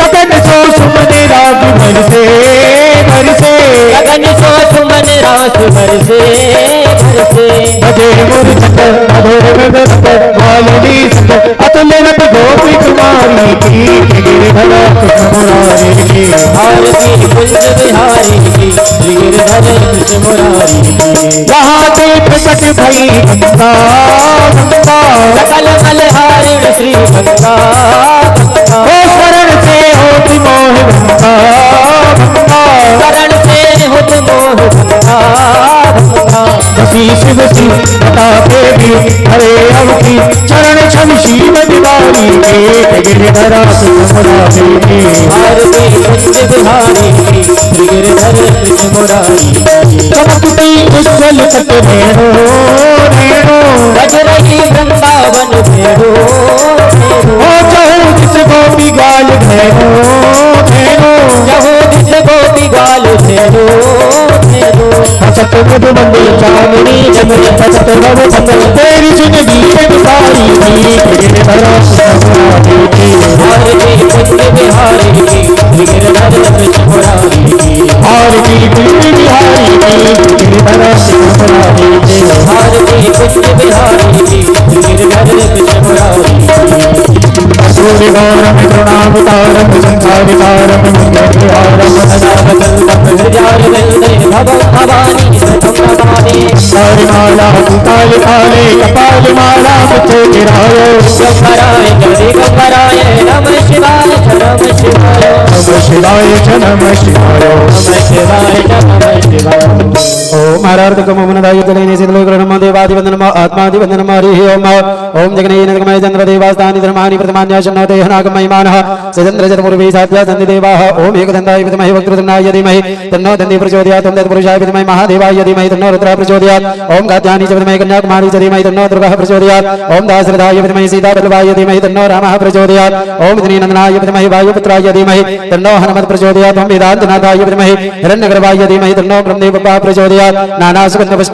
गगन सो सुमन राग भरसे भरसे गगन सो सुमन रास बरसे बरसे भजे मुरझक मधुर मृदक मालिनी सक अतुल रत गोपी कुमारी की गिरधरा कृष्ण मुरारी की भारती कुंज बिहारी की गिरधर कृष्ण मुरारी की वहाँ ते प्रकट भई गंगा गंगा सकल मलहारिण श्री गंगा ओ शरण से होती मोह गंगा गंगा शरण से होत मोह गंगा गंगा बसी शिव सी बता देवी हरे अवधि चरण छवि शिव दिवारी के गिरधरा कृष्ण मुरारी की भारती कुंज बिहारी की गिरधर कृष्ण मुरारी की चमकती उज्जवल तट रेणु रेणु बज रही वृंदावन भेड़ो ओ चहु जिस गोपी गाल भेणु भेणु जहो जिस गोपी गाल भेड़ो भेड़ो हसत मधु मंदिर चांदनी जमन हसत नव मंगल तेरी जिंदगी में सारी गिरधरा कृष्ण मुरारी की भारती कुंज बिहारी की गिरधर कृष्ण मुरारी की आरती कुंज बिहारी की गिरधरा कृष्ण मुरारी की भारती कुंज बिहारी की गिरधर कृष्ण मुरारी की सूर्यगौरम करुणावतारम संसारितारम मंगलहारम हृदय भव भवानी सतम नमामि माला काले काले कपाल माला मुझे गिरायो गंगराय जय गंगराय नमः शिवाय नमः शिवाय नमः शिवाय च नमः शिवाय नमः शिवाय नमः शिवाय ओम हरार्धकमोमनदाय जलेने सिद्धलोकरणम देवादिवन्दनम आत्मादिवन्दनम हरिः ओम ओम जगनेन जगमय चन्द्रदेवास्तानि धर्माणि प्रथमान्याशन्नोते हनागमयमानः सिदन्द्रजतपूर्वे साध्या सन्धिदेवाः ओम एकदन्ताय विद्महे वक्रतुण्डाय धीमहि तन्नो दन्ति प्रचोदयात् ओम तत्पुरुषाय विद्महे महादेवाय धीमहि तन्नो रुद्रः प्रचोदयात् ओम कात्यायनी च विद्महे कन्याकुमारी च धीमहि तन्नो दुर्गः प्रचोदयात् ओम दाशरथाय विद्महे सीतावल्लभाय धीमहि तन्नो रामः प्रचोदयात् ओम दिनीनन्दनाय विद्महे वायुपुत्राय धीमहि तन्नो हनुमत् प्रचोदयात् ओम वेदान्तनाथाय विद्महे हिरण्यगर्भाय धीमहि तन्नो ब्रह्मदेवः प्रचोदयात् नानासुगन्धपुष्प